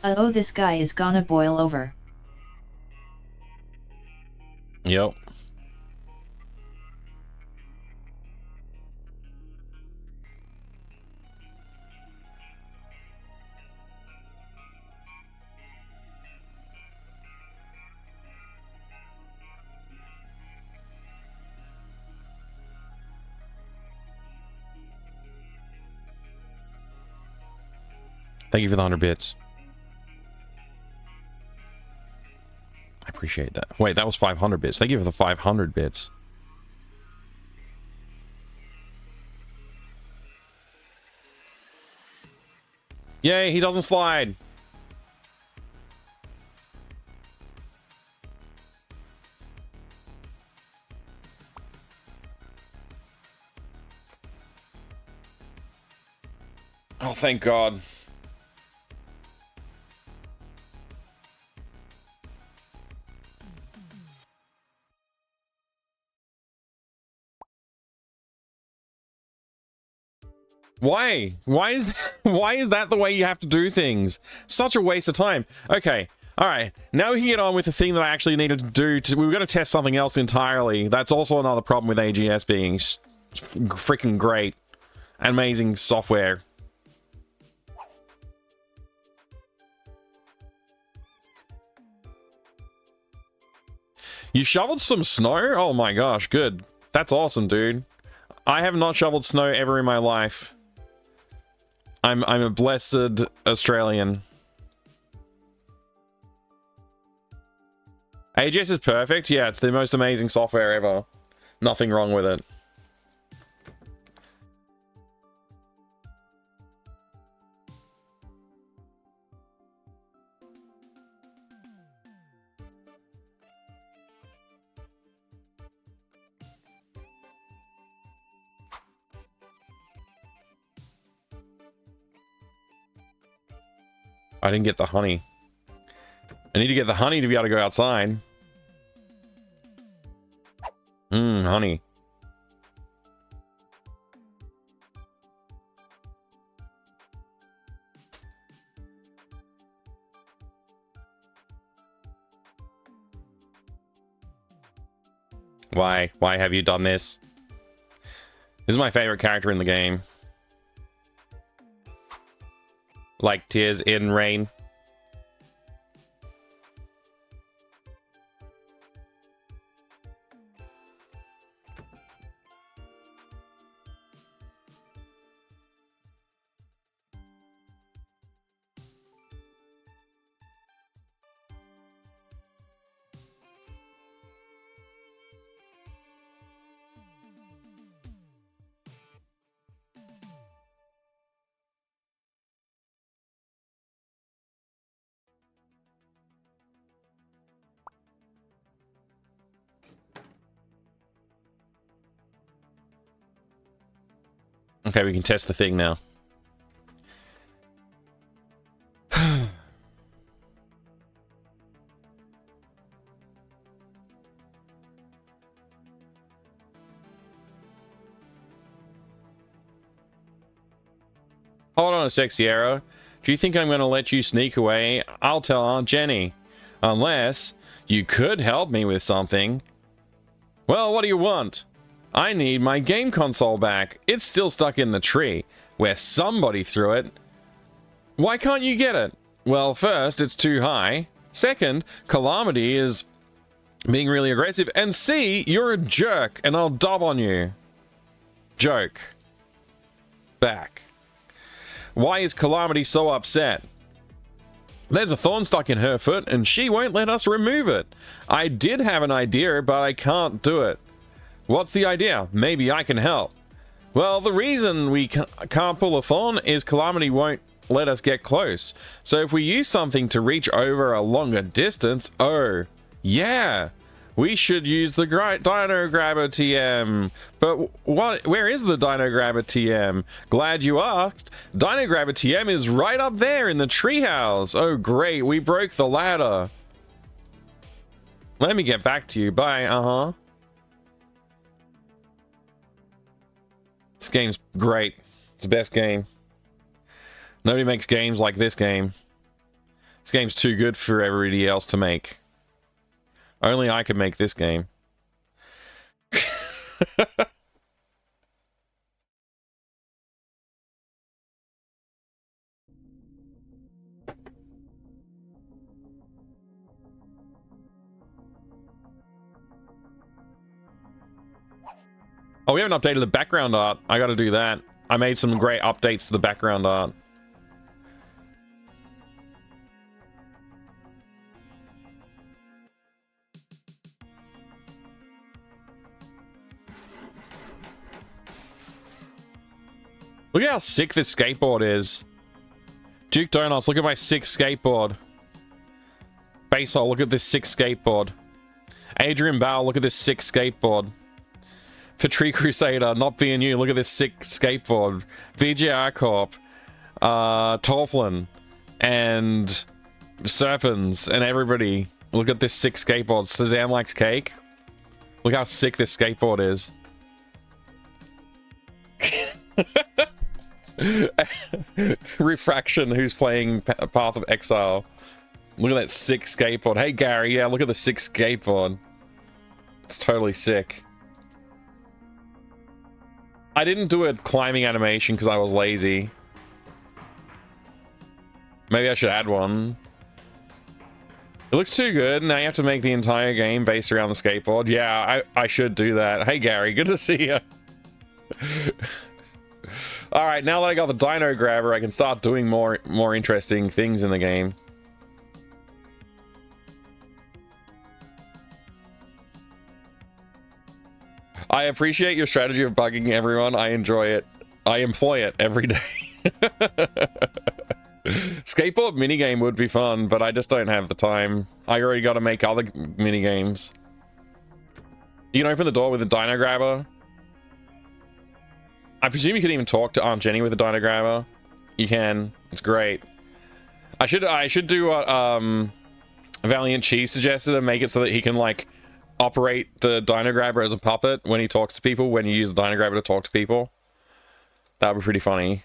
Oh, this guy is gonna boil over. Yep. Thank you for the 100 bits. I appreciate that. Wait, that was 500 bits. Thank you for the 500 bits. Yay, he doesn't slide. Oh, thank God. Why? Why is that the way you have to do things? Such a waste of time. Okay. All right. Now we can get on with the thing that I actually needed to do. We were going to test something else entirely. That's also another problem with AGS being freaking great. Amazing software. You shoveled some snow? Oh my gosh, good. That's awesome, dude. I have not shoveled snow ever in my life. I'm a blessed Australian. AGS is perfect. Yeah, it's the most amazing software ever. Nothing wrong with it. I didn't get the honey. I need to get the honey to be able to go outside. Honey. Why? Why have you done this? This is my favorite character in the game. Like tears in rain. Okay, we can test the thing now. Hold on a sec, Sierra. Do you think I'm going to let you sneak away? I'll tell Aunt Jenny. Unless you could help me with something. Well, what do you want? I need my game console back. It's still stuck in the tree, where somebody threw it. Why can't you get it? Well, first, it's too high. Second, Calamity is being really aggressive. And C, you're a jerk, and I'll dob on you. Joke. Back. Why is Calamity so upset? There's a thorn stuck in her foot, and she won't let us remove it. I did have an idea, but I can't do it. What's the idea? Maybe I can help. Well, the reason we can't pull a thorn is Calamity won't let us get close. So if we use something to reach over a longer distance, oh, yeah, we should use the Dino Grabber TM. But where is the Dino Grabber TM? Glad you asked. Dino Grabber TM is right up there in the treehouse. Oh, great, we broke the ladder. Let me get back to you. Bye, This game's great. It's the best game. Nobody makes games like this game. This game's too good for everybody else to make. Only I could make this game. Oh, we haven't updated the background art. I gotta do that. I made some great updates to the background art. Look at how sick this skateboard is. Duke Donuts, look at my sick skateboard. Basehole, look at this sick skateboard. Adrian Bauer, look at this sick skateboard. For Tree Crusader, not being you, look at this sick skateboard. VGR Corp, Torflin, and Serpens, and everybody. Look at this sick skateboard. Shazam likes cake. Look how sick this skateboard is. Refraction, who's playing Path of Exile. Look at that sick skateboard. Hey Gary, yeah, look at the sick skateboard. It's totally sick. I didn't do a climbing animation because I was lazy. Maybe I should add one. It looks too good. Now you have to make the entire game based around the skateboard. Yeah, I should do that. Hey, Gary, good to see you. All right, now that I got the dino grabber, I can start doing more interesting things in the game. I appreciate your strategy of bugging everyone. I enjoy it. I employ it every day. Skateboard minigame would be fun, but I just don't have the time. I already got to make other minigames. You can open the door with a dino grabber. I presume you can even talk to Aunt Jenny with a dino grabber. You can. It's great. I should do what Valiant Cheese suggested and make it so that he can like operate the dino grabber as a puppet when he talks to people, when you use the dino grabber to talk to people. That would be pretty funny.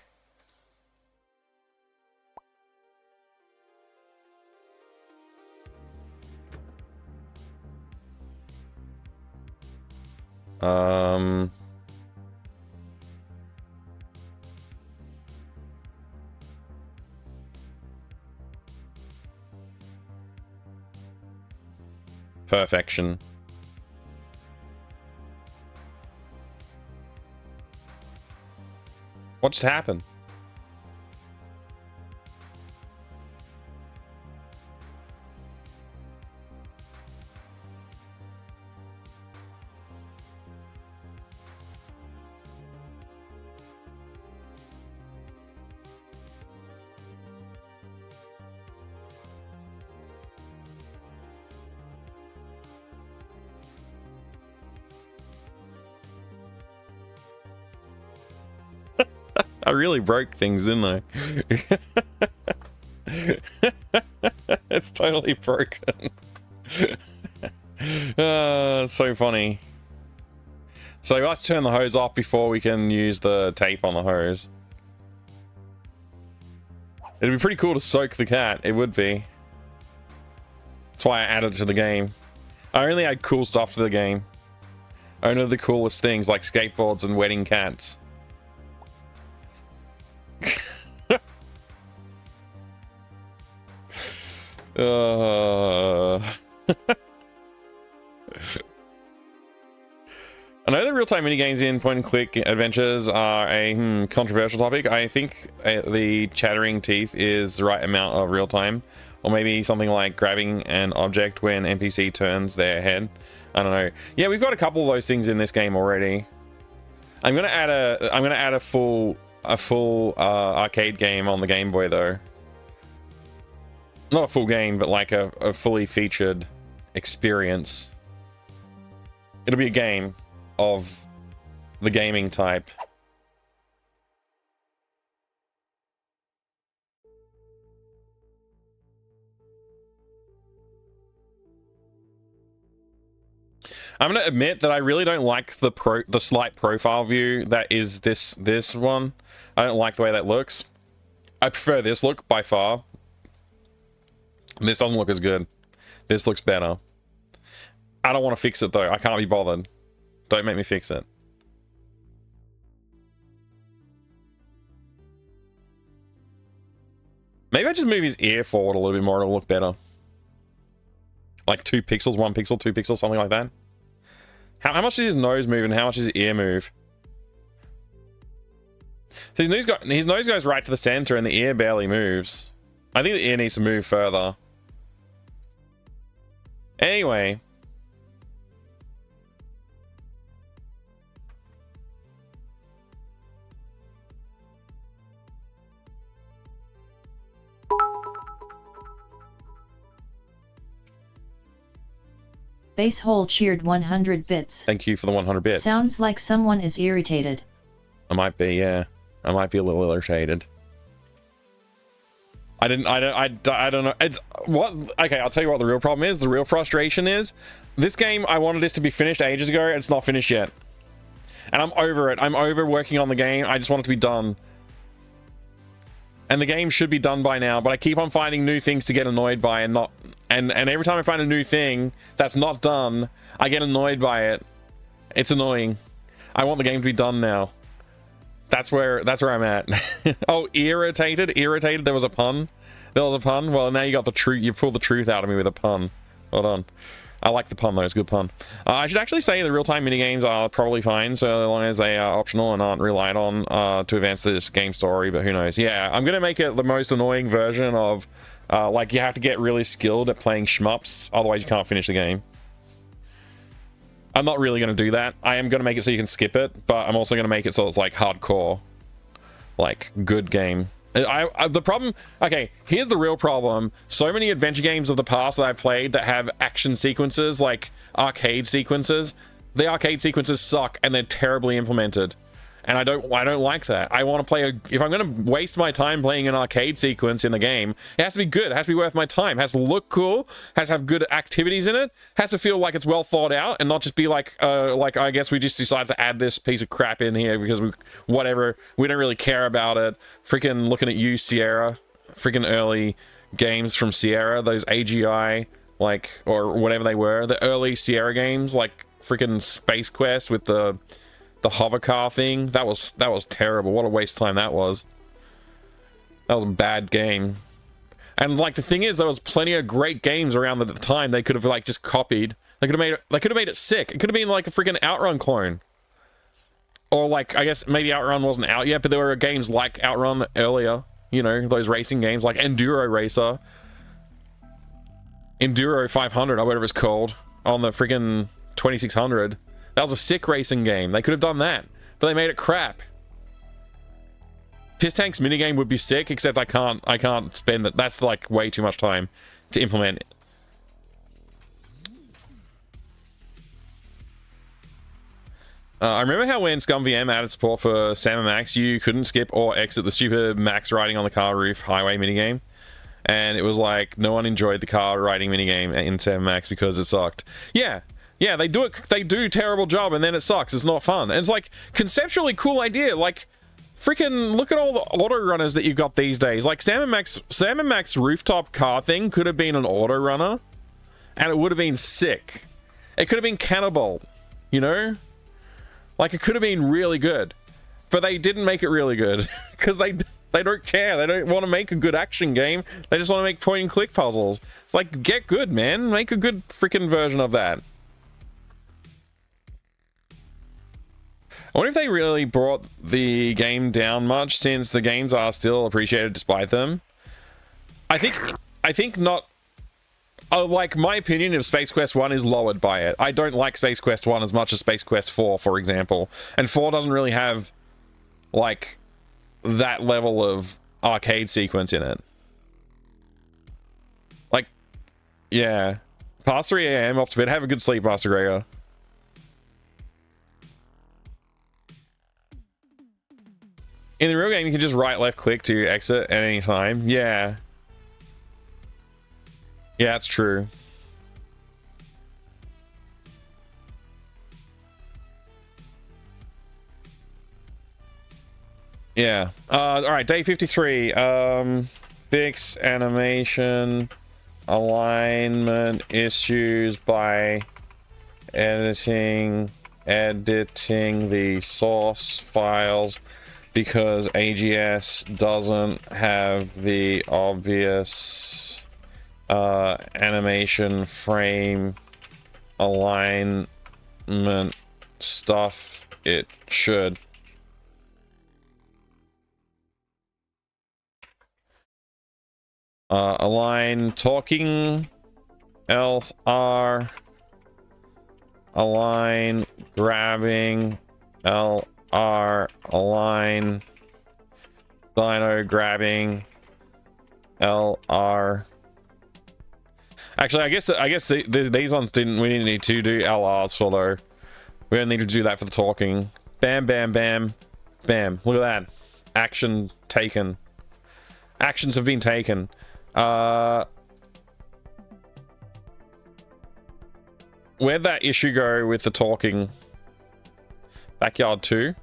Perfection. What just happened? I really broke things, didn't I? It's totally broken. So funny. So we have to turn the hose off before we can use the tape on the hose. It'd be pretty cool to soak the cat. It would be. That's why I added it to the game. I only add cool stuff to the game. Only the coolest things like skateboards and wedding cats. I know the real-time minigames in point-and-click adventures are a controversial topic. I think the chattering teeth is the right amount of real-time, or maybe something like grabbing an object when NPC turns their head. I don't know. Yeah, we've got a couple of those things in this game already. I'm gonna add a full arcade game on the Game Boy though. Not a full game, but like a fully featured experience. It'll be a game of the gaming type. I'm gonna admit that I really don't like the slight profile view that is this one. I don't like the way that looks. I prefer this look by far. This doesn't look as good. This looks better. I don't want to fix it though. I can't be bothered. Don't make me fix it. Maybe I just move his ear forward a little bit more. It'll look better. Like 2 pixels, 1 pixel, 2 pixels, something like that. How much does his nose move and how much does his ear move? So his nose goes right to the center and the ear barely moves. I think the ear needs to move further. Anyway. Basehole cheered 100 bits. Thank you for the 100 bits. Sounds like someone is irritated. I might be, yeah. I might be a little irritated. I don't know. It's what? Okay, I'll tell you what the real problem is. The real frustration is this game. I wanted this to be finished ages ago. It's not finished yet, and I'm over it. I'm over working on the game. I just want it to be done, and the game should be done by now. But I keep on finding new things to get annoyed by, and not. And every time I find a new thing that's not done, I get annoyed by it. It's annoying. I want the game to be done now. That's where I'm at. Oh, irritated. There was a pun. There was a pun? Well, now you got the truth. You pulled the truth out of me with a pun. Hold on. I like the pun though, it's a good pun. I should actually say the real-time minigames are probably fine, so long as they are optional and aren't relied on to advance this game story, but who knows. Yeah, I'm gonna make it the most annoying version of, like, you have to get really skilled at playing shmups, otherwise you can't finish the game. I'm not really gonna do that. I am gonna make it so you can skip it, but I'm also gonna make it so it's like hardcore. Like, good game. The problem, okay, here's the real problem. So many adventure games of the past that I've played that have action sequences, like arcade sequences, the arcade sequences suck and they're terribly implemented. And I don't like that. I want to play if I'm going to waste my time playing an arcade sequence in the game, it has to be good. It has to be worth my time. It has to look cool. It has to have good activities in it. It has to feel like it's well thought out and not just be like I guess we just decided to add this piece of crap in here because we don't really care about it. Freaking looking at you, Sierra. Freaking early games from Sierra, those AGI, like, or whatever they were, the early Sierra games, like freaking Space Quest with the hover car thing. That was terrible. What a waste of time that was. That was a bad game. And like the thing is, there was plenty of great games around at the time they could have like just copied. They could have made it sick. It could have been like a freaking Outrun clone. Or like, I guess maybe Outrun wasn't out yet, but there were games like Outrun earlier, you know, those racing games like Enduro Racer, Enduro 500 or whatever it's called, on the freaking 2600. That was a sick racing game. They could have done that, but they made it crap. Piss Tank's minigame would be sick, except I can't spend that. That's like way too much time to implement it. I remember how when ScumVM added support for Sam & Max, you couldn't skip or exit the stupid Max riding on the car roof highway minigame. And it was like, no one enjoyed the car riding minigame in Sam & Max because it sucked. Yeah, they do a terrible job and then it sucks. It's not fun. And it's like, conceptually cool idea. Like, freaking look at all the auto runners that you got these days. Like, Sam & Max rooftop car thing could have been an auto runner. And it would have been sick. It could have been Cannibal, you know? Like, it could have been really good, but they didn't make it really good because they don't care. They don't want to make a good action game. They just want to make point and click puzzles. It's like, get good, man. Make a good freaking version of that. I wonder if they really brought the game down much, since the games are still appreciated despite them. I think not. Like, my opinion of Space Quest 1 is lowered by it. I don't like Space Quest 1 as much as Space Quest 4, for example. And 4 doesn't really have, like, that level of arcade sequence in it. Like, yeah. Past 3 AM, off to bed. Have a good sleep, Master Gregor. In the real game, you can just right-left click to exit at any time. Yeah. Yeah, that's true. Yeah. All right, day 53. Fix animation alignment issues by editing the source files, because AGS doesn't have the obvious animation frame alignment stuff it should. Align talking LR, align grabbing LR, align dino grabbing LR. Actually, I guess these ones we didn't need to do LRs for, though. We don't need to do that for the talking. Bam, bam, bam, bam. Look at that. Action taken. Actions have been taken. Where'd that issue go with the talking? Backyard 2?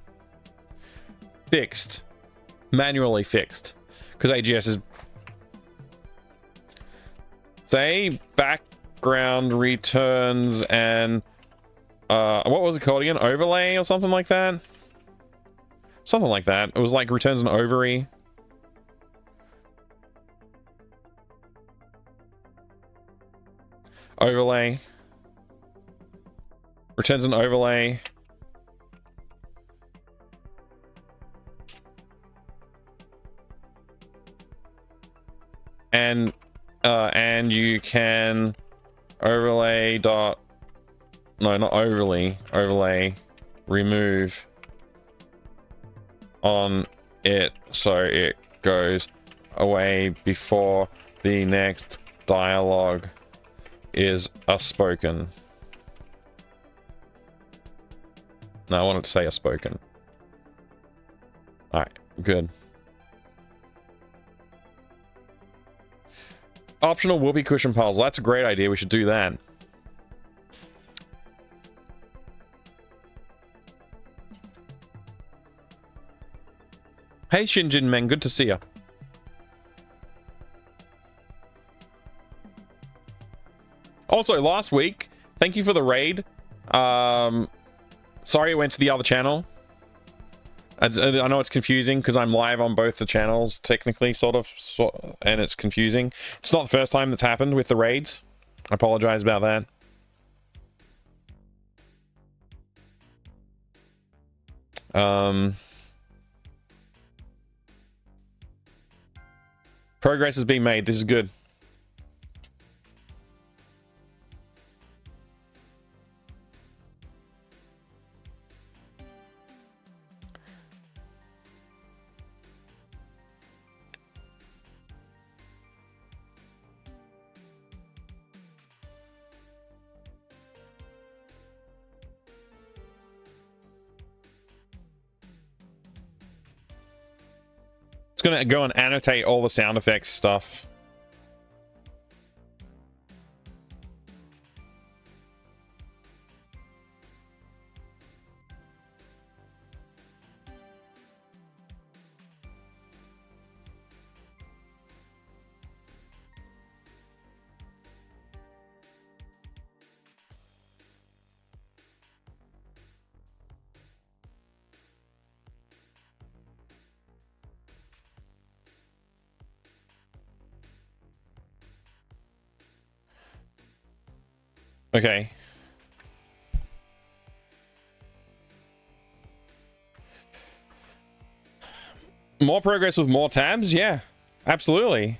Fixed. Manually fixed. Because AGS is... Say background returns and what was it called again? Overlay or something like that? Something like that. It was like returns an ovary. overlay. Returns an overlay. And you can overlay dot, no, not overlay, overlay remove on it so it goes away before the next dialogue is a spoken. No, I wanted to say a spoken. Alright, good. Optional whoopee cushion puzzle. That's a great idea. We should do that. Hey Shinjin Men, good to see you. Also, last week, thank you for the raid. Sorry it went to the other channel. I know it's confusing because I'm live on both the channels, technically, and it's confusing. It's not the first time that's happened with the raids. I apologize about that. Progress is being made. This is good. It's gonna go and annotate all the sound effects stuff. Okay. More progress with more tabs? Yeah, absolutely.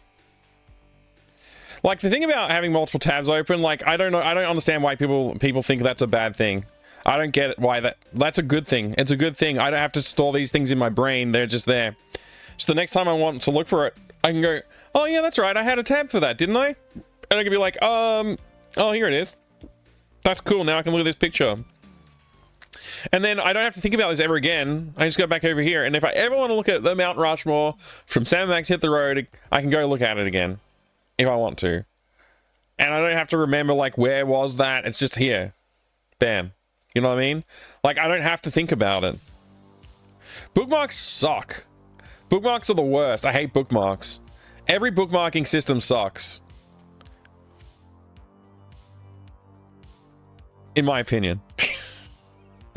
Like, the thing about having multiple tabs open, like, I don't understand why people think that's a bad thing. I don't get why that's a good thing. It's a good thing. I don't have to store these things in my brain. They're just there. So the next time I want to look for it, I can go, oh yeah, that's right. I had a tab for that, didn't I? And I can be like, oh, here it is. That's cool. Now I can look at this picture. And then I don't have to think about this ever again. I just go back over here. And if I ever want to look at the Mount Rushmore from Sam Max Hit the Road, I can go look at it again if I want to. And I don't have to remember, like, where was that? It's just here. Bam. You know what I mean? Like, I don't have to think about it. Bookmarks suck. Bookmarks are the worst. I hate bookmarks. Every bookmarking system sucks. In my opinion.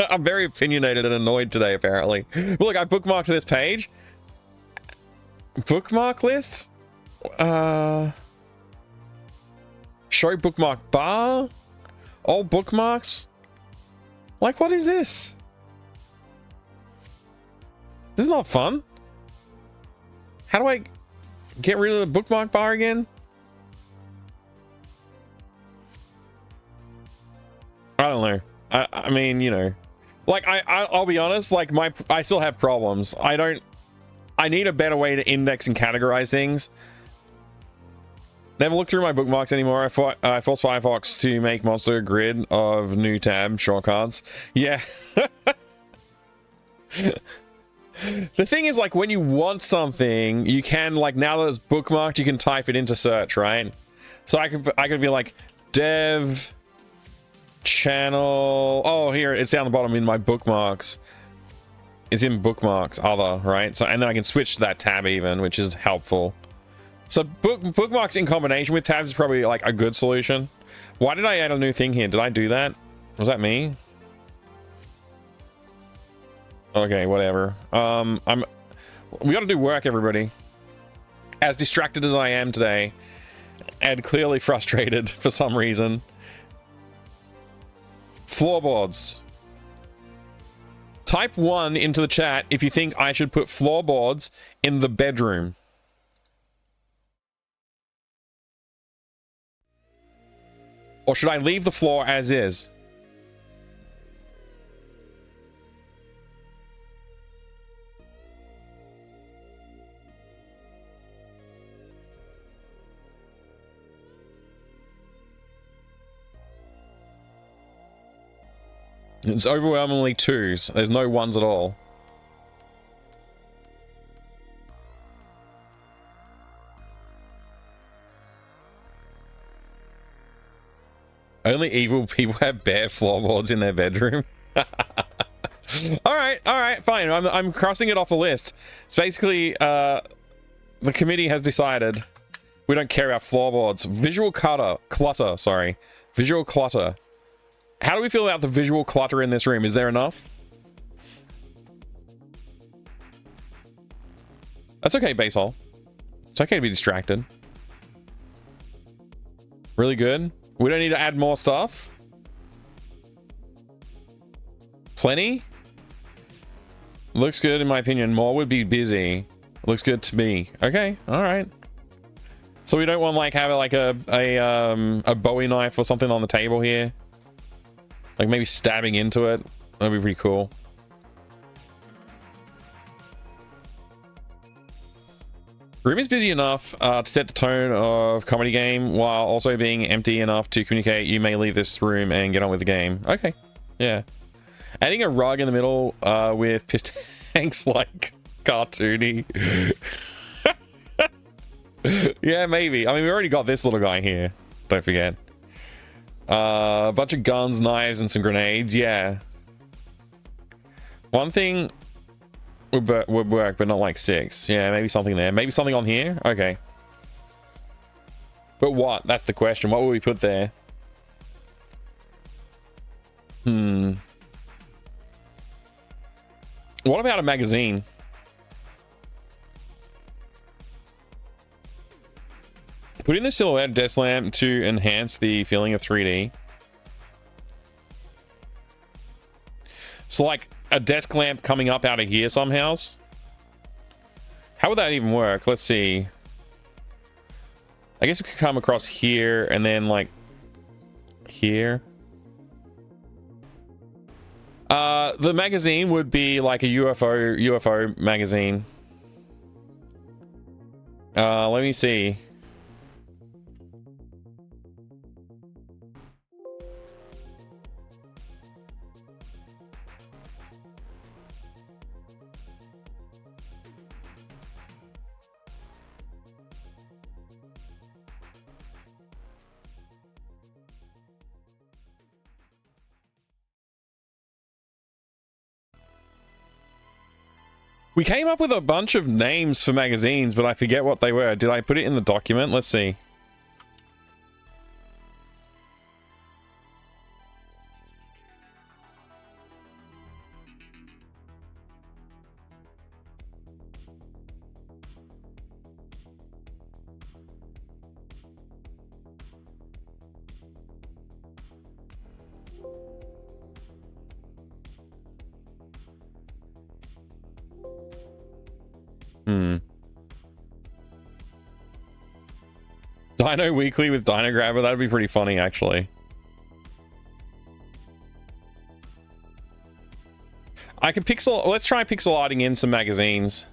I'm very opinionated and annoyed today, apparently. But look, I bookmarked this page. Bookmark lists? Show bookmark bar? All bookmarks? Like, what is this? This is not fun. How do I get rid of the bookmark bar again? I don't know. I mean, you know, like, I'll be honest, like, I still have problems. I need a better way to index and categorize things. Never look through my bookmarks anymore. I forced Firefox to make monster grid of new tab shortcuts. Yeah. The thing is, like, when you want something, you can, like, now that it's bookmarked, you can type it into search, right? So I could be like, dev channel. Oh, here, it's down the bottom in my bookmarks. It's in bookmarks, other, right? So, and then I can switch to that tab even, which is helpful. So bookmarks in combination with tabs is probably like a good solution. Why did I add a new thing here? Did I do that? Was that me? Okay, whatever. We gotta do work, everybody. As distracted as I am today, and clearly frustrated for some reason. Floorboards. Type 1 into the chat if you think I should put floorboards in the bedroom. Or should I leave the floor as is? It's overwhelmingly 2s. There's no 1s at all. Only evil people have bare floorboards in their bedroom. all right, fine. I'm crossing it off the list. It's basically the committee has decided we don't care about floorboards. Visual clutter. Sorry, visual clutter. How do we feel about the visual clutter in this room? Is there enough? That's okay, basehole. It's okay to be distracted. Really good. We don't need to add more stuff. Plenty. Looks good in my opinion. More would be busy. Looks good to me. Okay, all right. So we don't want like have like a Bowie knife or something on the table here. Like maybe stabbing into it. That'd be pretty cool. Room is busy enough to set the tone of comedy game while also being empty enough to communicate you may leave this room and get on with the game. Okay. Yeah. Adding a rug in the middle with piss tanks like cartoony. Yeah, maybe. I mean, we already got this little guy here. Don't forget. A bunch of guns, knives, and some grenades. Yeah. One thing would work, but not like 6. Yeah, maybe something there. Maybe something on here? Okay. But what? That's the question. What will we put there? What about a magazine? Put in the silhouette desk lamp to enhance the feeling of 3D. So like a desk lamp coming up out of here somehow. How would that even work? Let's see. I guess it could come across here and then like here. The magazine would be like a UFO magazine. Let me see. We came up with a bunch of names for magazines, but I forget what they were. Did I put it in the document? Let's see. Dino Weekly with Dino Grabber, that'd be pretty funny, actually. I could let's try pixel arting in some magazines.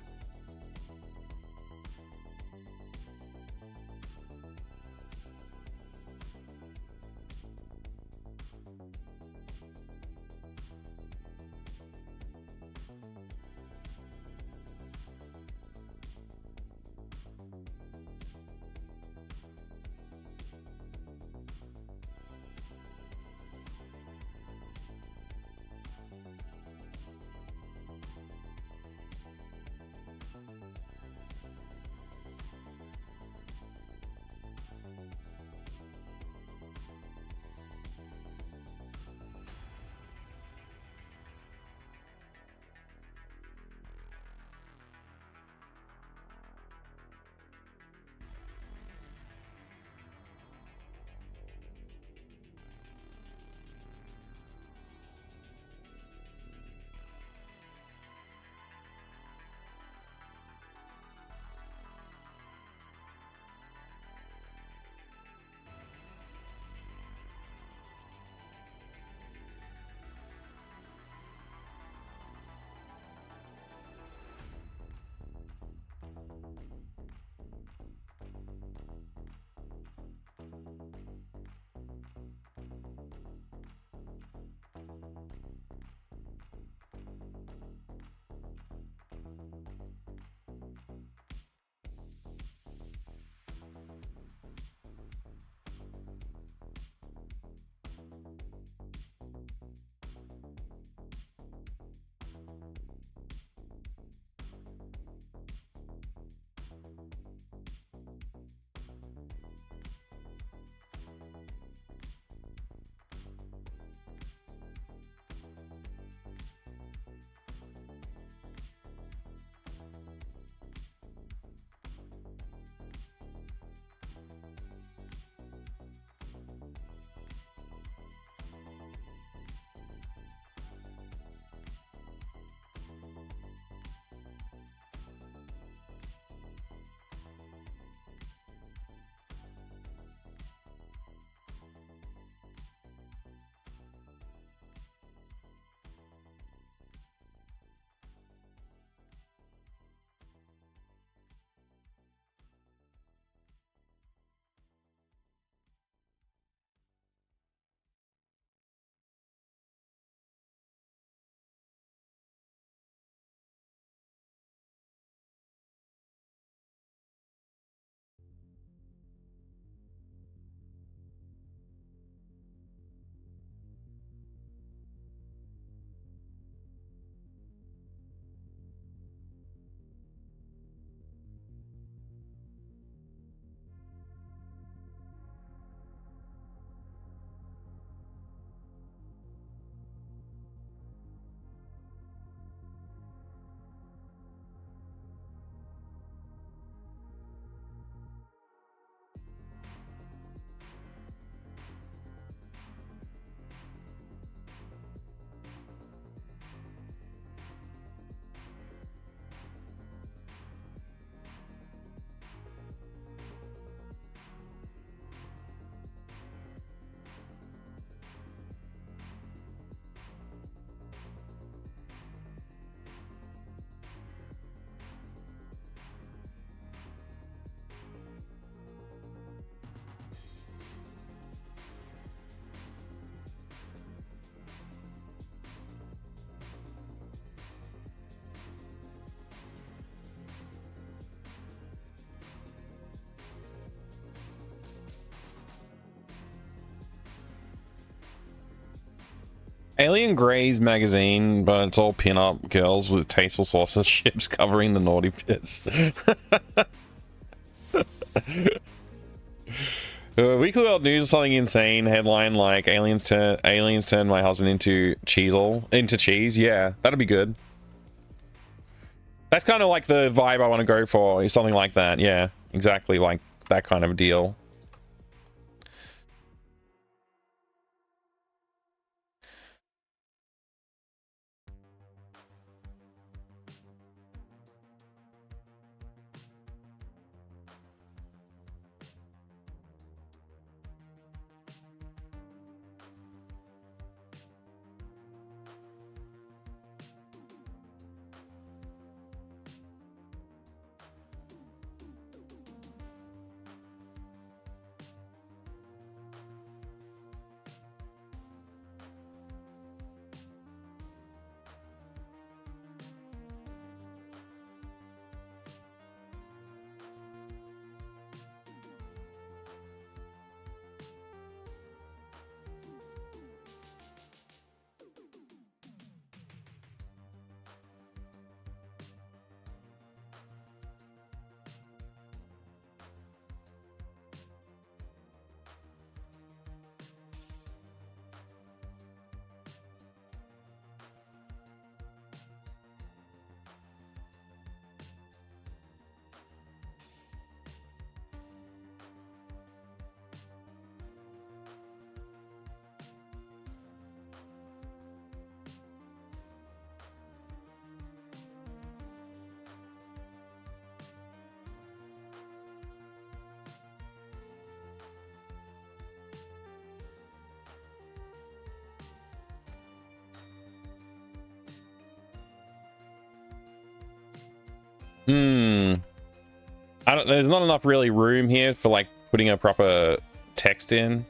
Alien Grey's magazine, but it's all pin-up girls with tasteful saucer ships covering the naughty bits. Weekly World News is something insane. Headline like aliens turn my husband into cheese. Yeah, that'd be good. That's kind of like the vibe I want to go for. Is something like that. Yeah, exactly like that kind of deal. There's not enough really room here for like putting a proper text in.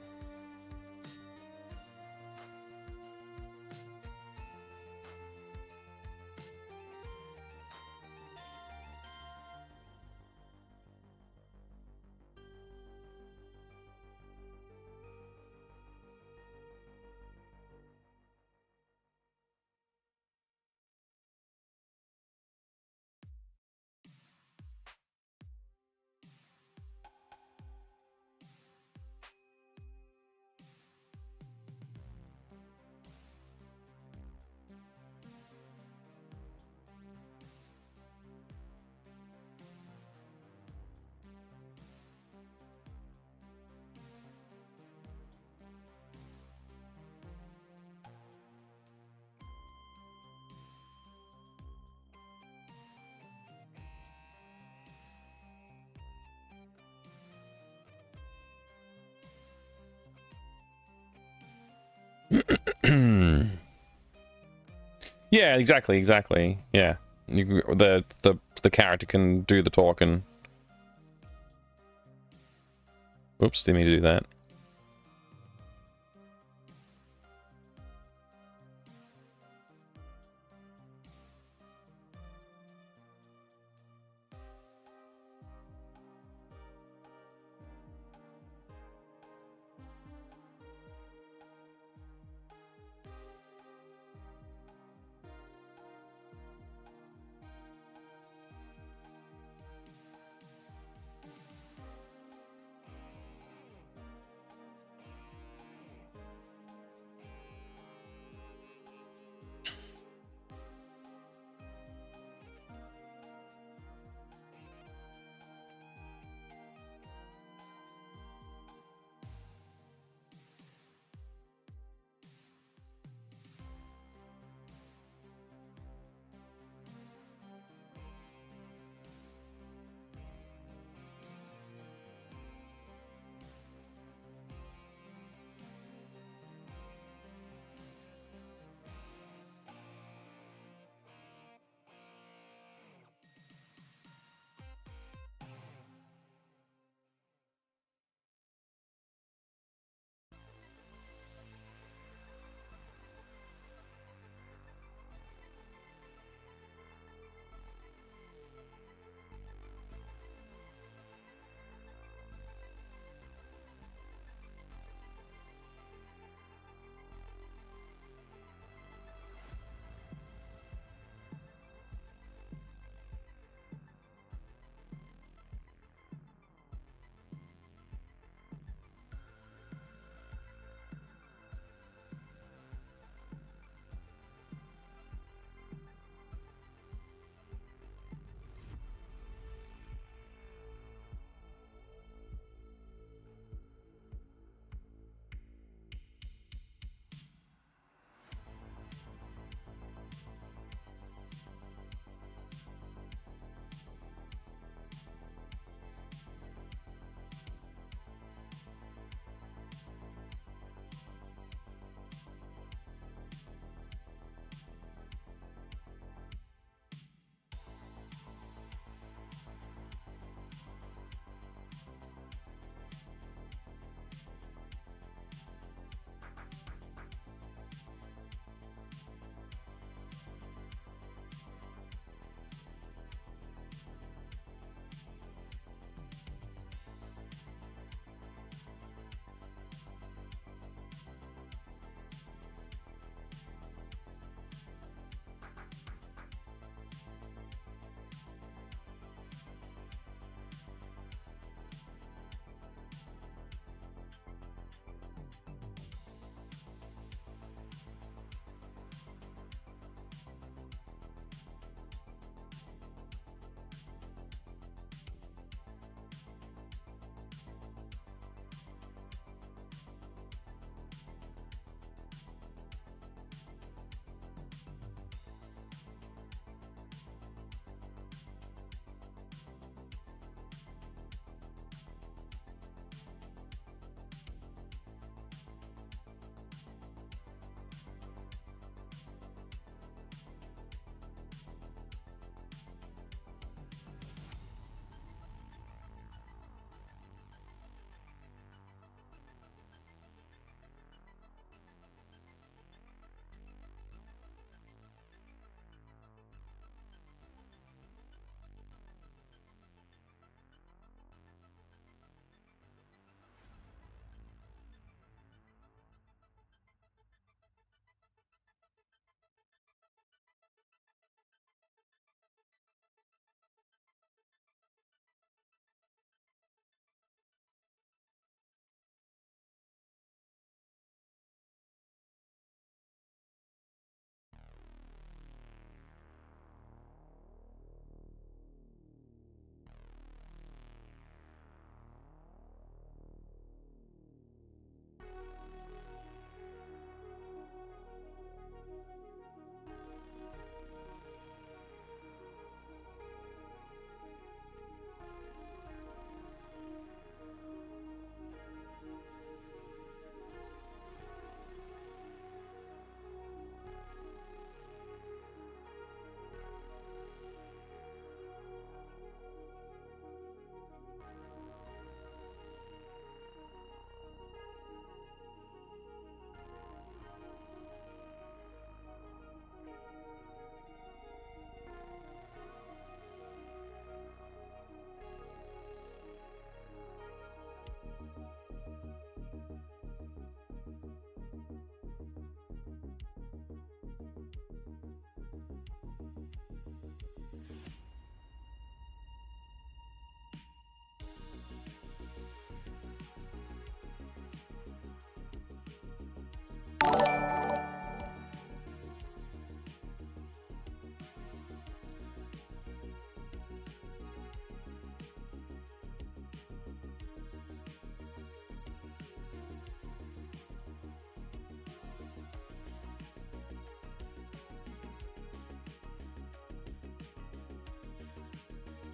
Yeah, exactly. Yeah, the character can do the talking. Oops, didn't mean to do that.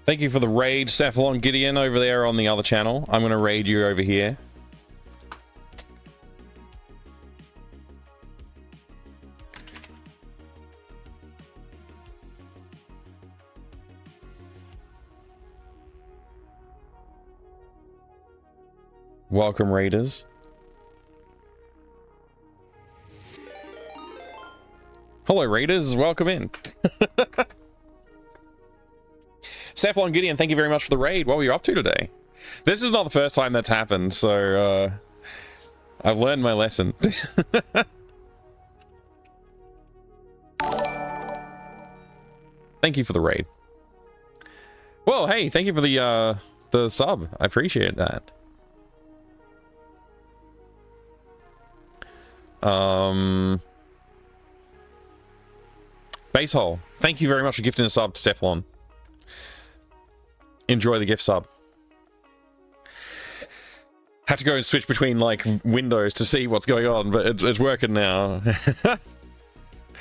Thank you for the raid, Cephalon Gideon, over there on the other channel. I'm going to raid you over here. Welcome, raiders. Hello, raiders. Welcome in. Cephalon Gideon, thank you very much for the raid. What were you up to today? This is not the first time that's happened, so I've learned my lesson. Thank you for the raid. Well, hey, thank you for the sub. I appreciate that. Basehole, thank you very much for gifting a sub to Cephalon. Enjoy the gift sub. Had to go and switch between like windows to see what's going on, but it's working now.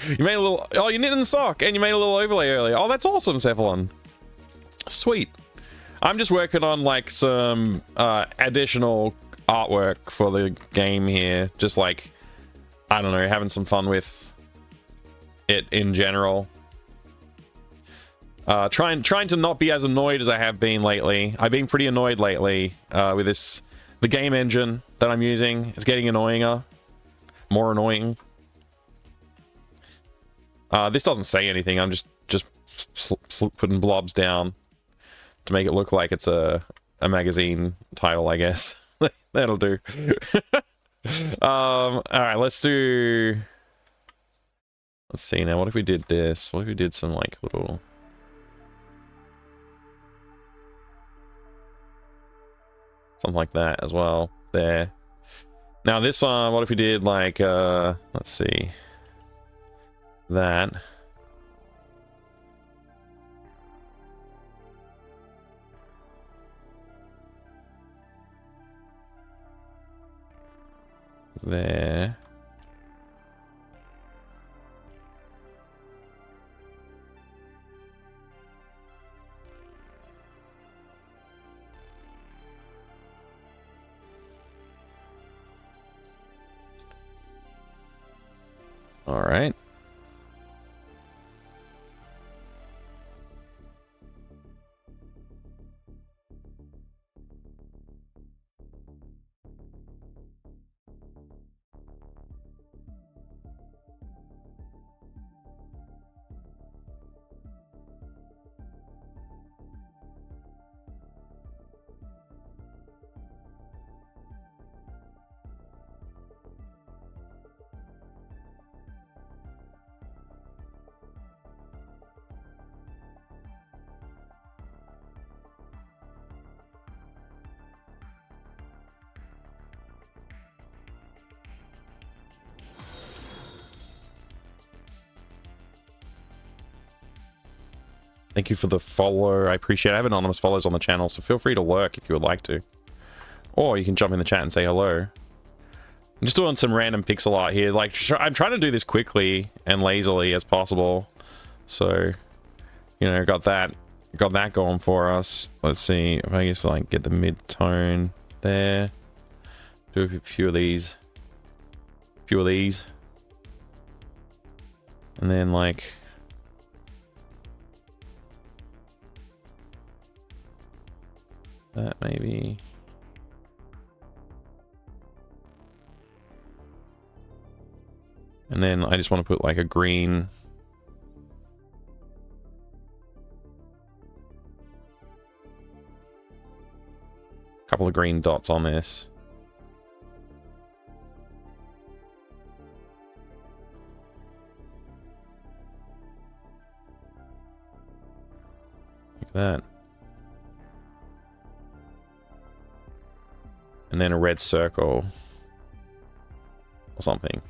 You made a little. Oh, you knit in the sock, and you made a little overlay earlier. Oh, that's awesome, Cephalon. Sweet. I'm just working on like some additional artwork for the game here. Just like, I don't know, having some fun with it in general. Trying to not be as annoyed as I have been lately. I've been pretty annoyed lately with the game engine that I'm using. It's getting annoyinger, more annoying. This doesn't say anything. I'm just putting blobs down to make it look like it's a magazine title, I guess. That'll do. All right, let's see now. What if we did this? What if we did some like little. Something like that as well, there. Now this one, what if we did like, let's see, that. There. All right. Thank you for the follow. I appreciate it. I have anonymous follows on the channel, so feel free to lurk if you would like to. Or you can jump in the chat and say hello. I'm just doing some random pixel art here. Like, I'm trying to do this quickly and lazily as possible. So, you know, got that going for us. Let's see if I just like get the mid-tone there. Do a few of these. And then like... that maybe. And then I just want to put like a green. Couple of green dots on this. Like that. And then a red circle or something.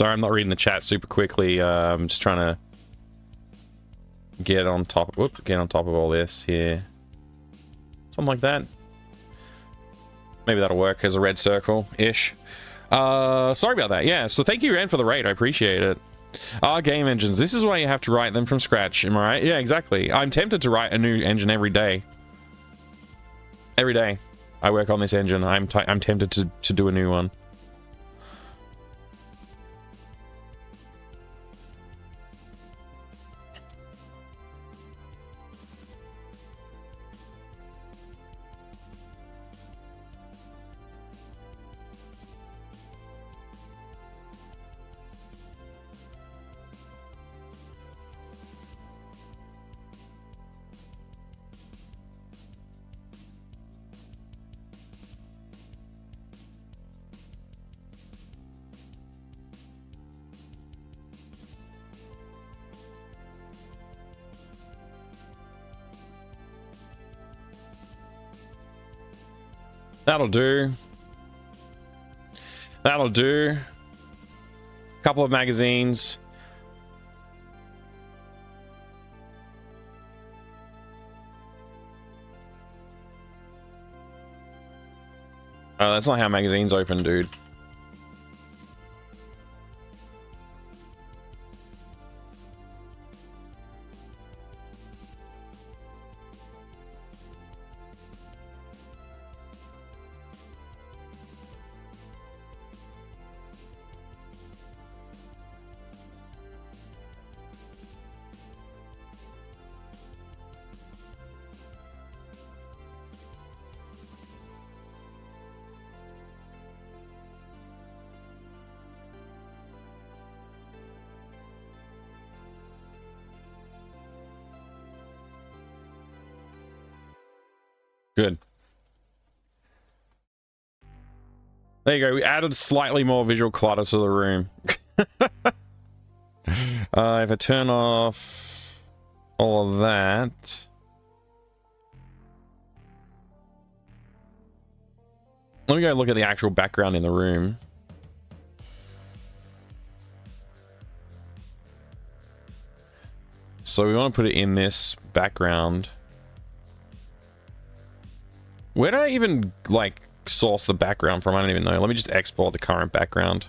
Sorry, I'm not reading the chat super quickly. I'm just trying to get on top. Get on top of all this here. Something like that. Maybe that'll work as a red circle-ish. Sorry about that. Yeah, so thank you, Ren, for the raid. I appreciate it. Game engines. This is why you have to write them from scratch. Am I right? Yeah, exactly. I'm tempted to write a new engine every day. Every day I work on this engine. I'm tempted to do a new one. That'll do. That'll do. Couple of magazines. Oh, that's not how magazines open, dude. Good. There you go. We added slightly more visual clutter to the room. If I turn off all of that... Let me go look at the actual background in the room. So we want to put it in this background. Where did I even, like, source the background from? I don't even know. Let me just export the current background.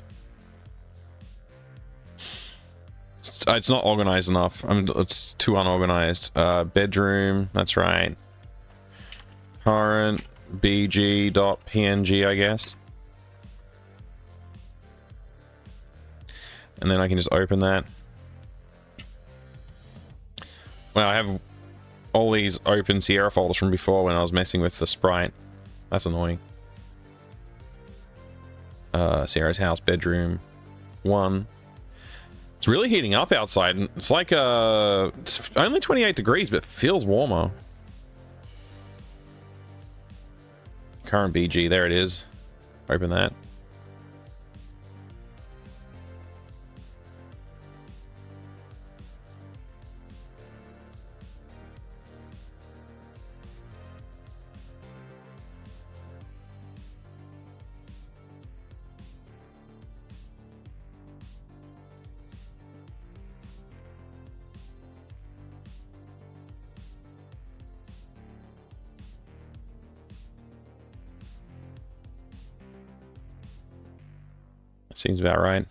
It's not organized enough. It's too unorganized. Bedroom, that's right. Current bg.png, I guess. And then I can just open that. Well, I have all these open Sierra folders from before when I was messing with the sprite. That's annoying. Sierra's house, bedroom 1. It's really heating up outside. It's like it's only 28 degrees, but feels warmer. Current BG, there it is. Open that. Seems about right.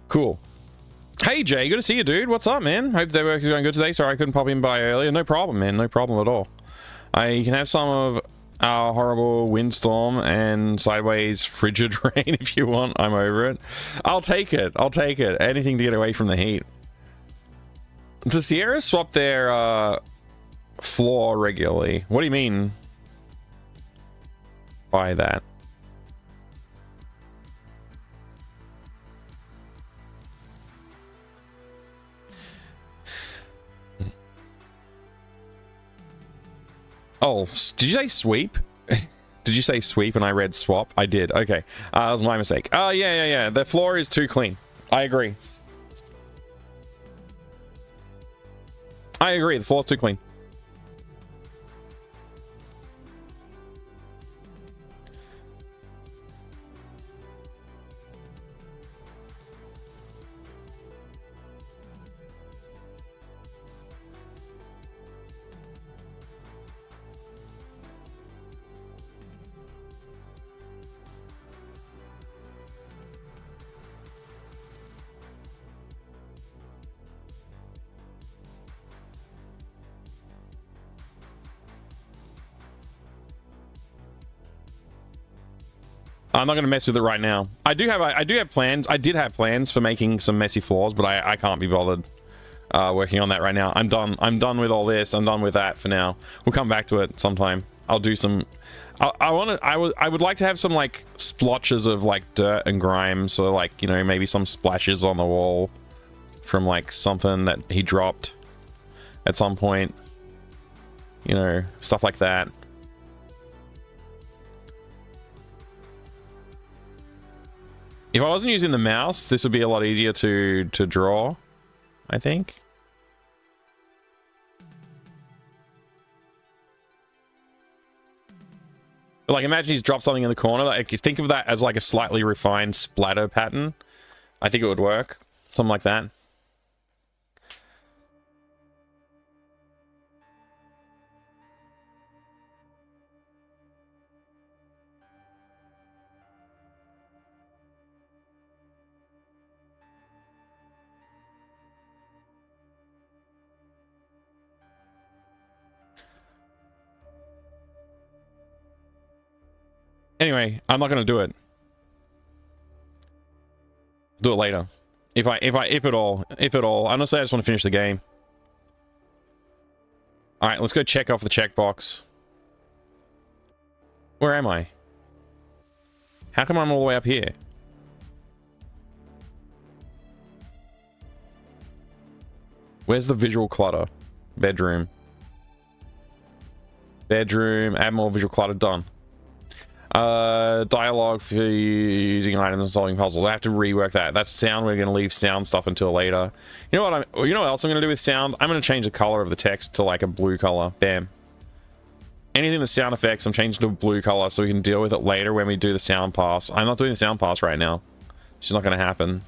Cool. Hey Jay, good to see you, dude. What's up, man? Hope the day work is going good today. Sorry I couldn't pop in by earlier. No problem, man. No problem at all. I can have some of our horrible windstorm and sideways frigid rain if you want. I'm over it. I'll take it. I'll take it. Anything to get away from the heat. Does Sierra swap their floor regularly? What do you mean by that? Oh, did you say sweep? Did Did you say sweep and I read swap? I did. Okay. That was my mistake. Oh, yeah. The floor is too clean. I agree. The floor's too clean. I'm not going to mess with it right now. I do have plans. I did have plans for making some messy floors, but I can't be bothered working on that right now. I'm done with all this. I'm done with that for now. We'll come back to it sometime. I'll do some. I would like to have some like splotches of like dirt and grime. So like, you know, maybe some splashes on the wall from like something that he dropped at some point. You know, stuff like that. If I wasn't using the mouse, this would be a lot easier to draw, I think. But like, imagine he's dropped something in the corner. Like, you think of that as like a slightly refined splatter pattern. I think it would work. Something like that. Anyway, I'm not going to do it. Do it later. If at all. Honestly, I just want to finish the game. All right, let's go check off the checkbox. Where am I? How come I'm all the way up here? Where's the visual clutter? Bedroom. Bedroom, add more visual clutter, done. Dialogue for using items and solving puzzles. I have to rework that. That's sound. We're going to leave sound stuff until later. You know what? You know what else I'm going to do with sound? I'm going to change the color of the text to like a blue color. Bam. Anything with sound effects, I'm changing to a blue color so we can deal with it later when we do the sound pass. I'm not doing the sound pass right now. It's just not going to happen.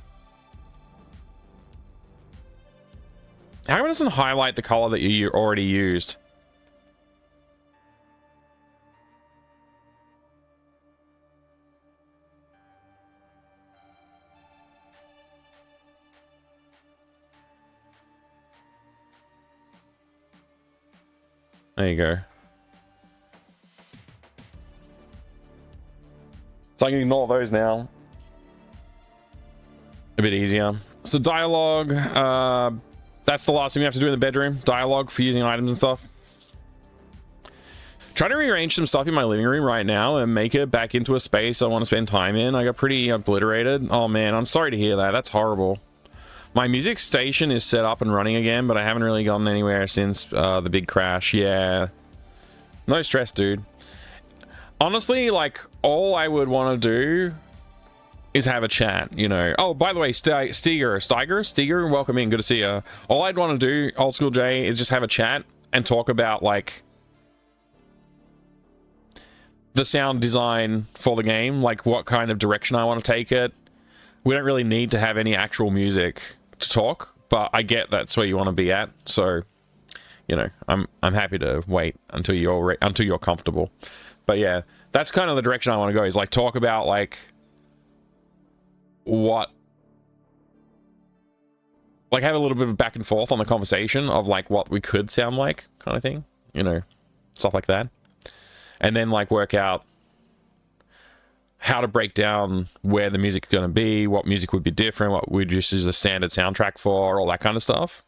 How come it doesn't highlight the color that you already used? There you go. So I can ignore those now. A bit easier. So dialogue, that's the last thing we have to do in the bedroom. Dialogue for using items and stuff. Trying to rearrange some stuff in my living room right now and make it back into a space I want to spend time in. I got pretty obliterated. Oh man, I'm sorry to hear that. That's horrible. My music station is set up and running again, but I haven't really gotten anywhere since the big crash. Yeah. No stress, dude. Honestly, like, all I would want to do is have a chat, you know. Oh, by the way, Steiger, welcome in. Good to see you. All I'd want to do, Old School J, is just have a chat and talk about, like, the sound design for the game, like what kind of direction I want to take it. We don't really need to have any actual music to talk, but I get that's where you want to be at, so you know, I'm happy to wait until you're comfortable. But yeah, that's kind of the direction I want to go, is like talk about like what, like have a little bit of back and forth on the conversation of like what we could sound like, kind of thing, you know, stuff like that, and then like work out how to break down where the music's going to be, what music would be different, what we'd just use the standard soundtrack for, all that kind of stuff.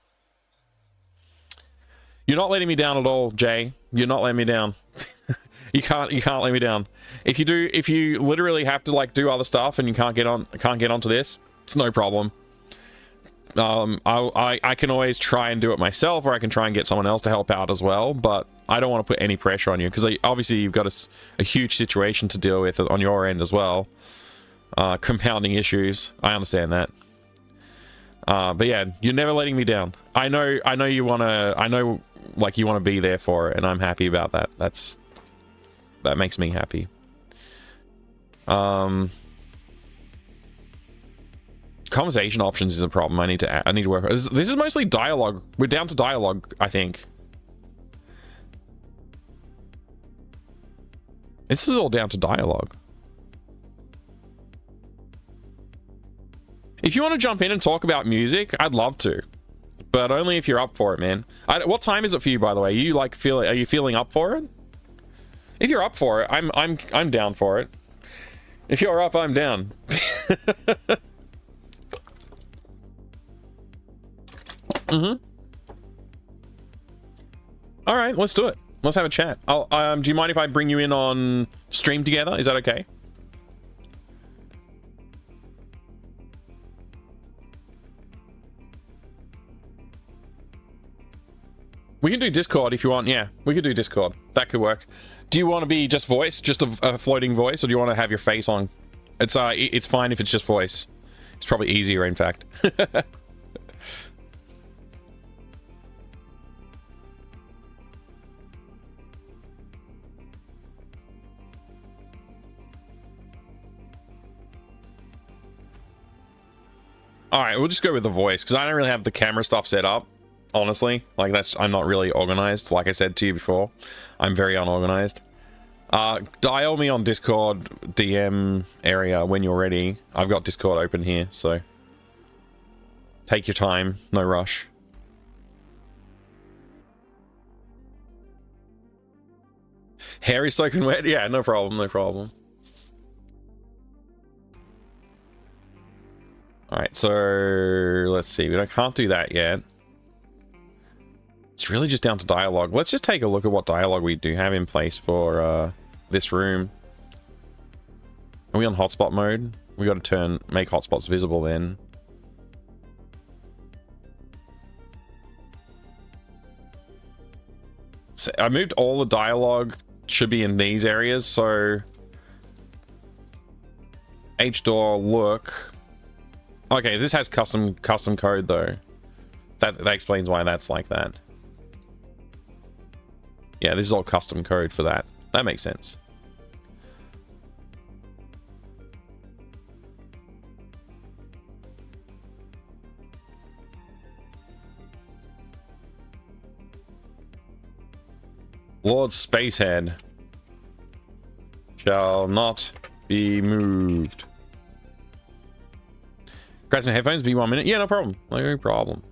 You're not letting me down at all, Jay. You're not letting me down. you can't let me down. If you literally have to like do other stuff and you can't get onto this, it's no problem. I can always try and do it myself, or I can try and get someone else to help out as well, but I don't want to put any pressure on you, because obviously you've got a huge situation to deal with on your end as well. Compounding issues. I understand that. But yeah, you're never letting me down. I know you wanna, like, you wanna be there for it, and I'm happy about that. That makes me happy. Conversation options is a problem. I need to work. This is mostly dialogue. We're down to dialogue, I think. This is all down to dialogue. If you want to jump in and talk about music, I'd love to, but only if you're up for it, man. What time is it for you, by the way? Are you feeling up for it? If you're up for it, I'm down for it. If you're up, I'm down. All right, let's do it. Let's have a chat. Do you mind if I bring you in on stream together? Is that okay? We can do Discord if you want. Yeah, we could do Discord. That could work. Do you want to be just voice, just a floating voice, or do you want to have your face on? It's fine if it's just voice. It's probably easier, in fact. All right, we'll just go with the voice, because I don't really have the camera stuff set up. Honestly, like, I'm not really organized. Like I said to you before, I'm very unorganized. Dial me on Discord DM area when you're ready. I've got Discord open here, so take your time, no rush. Hair is soaking wet? Yeah, no problem, no problem. All right, so let's see. We can't do that yet. It's really just down to dialogue. Let's just take a look at what dialogue we do have in place for this room. Are we on hotspot mode? We got to make hotspots visible then. So I moved all the dialogue, should be in these areas, so H door look. Okay, this has custom code though. That explains why that's like that. Yeah, this is all custom code for that. That makes sense. Lord Spacehead shall not be moved. Grab some headphones, be 1 minute. Yeah, no problem. No problem.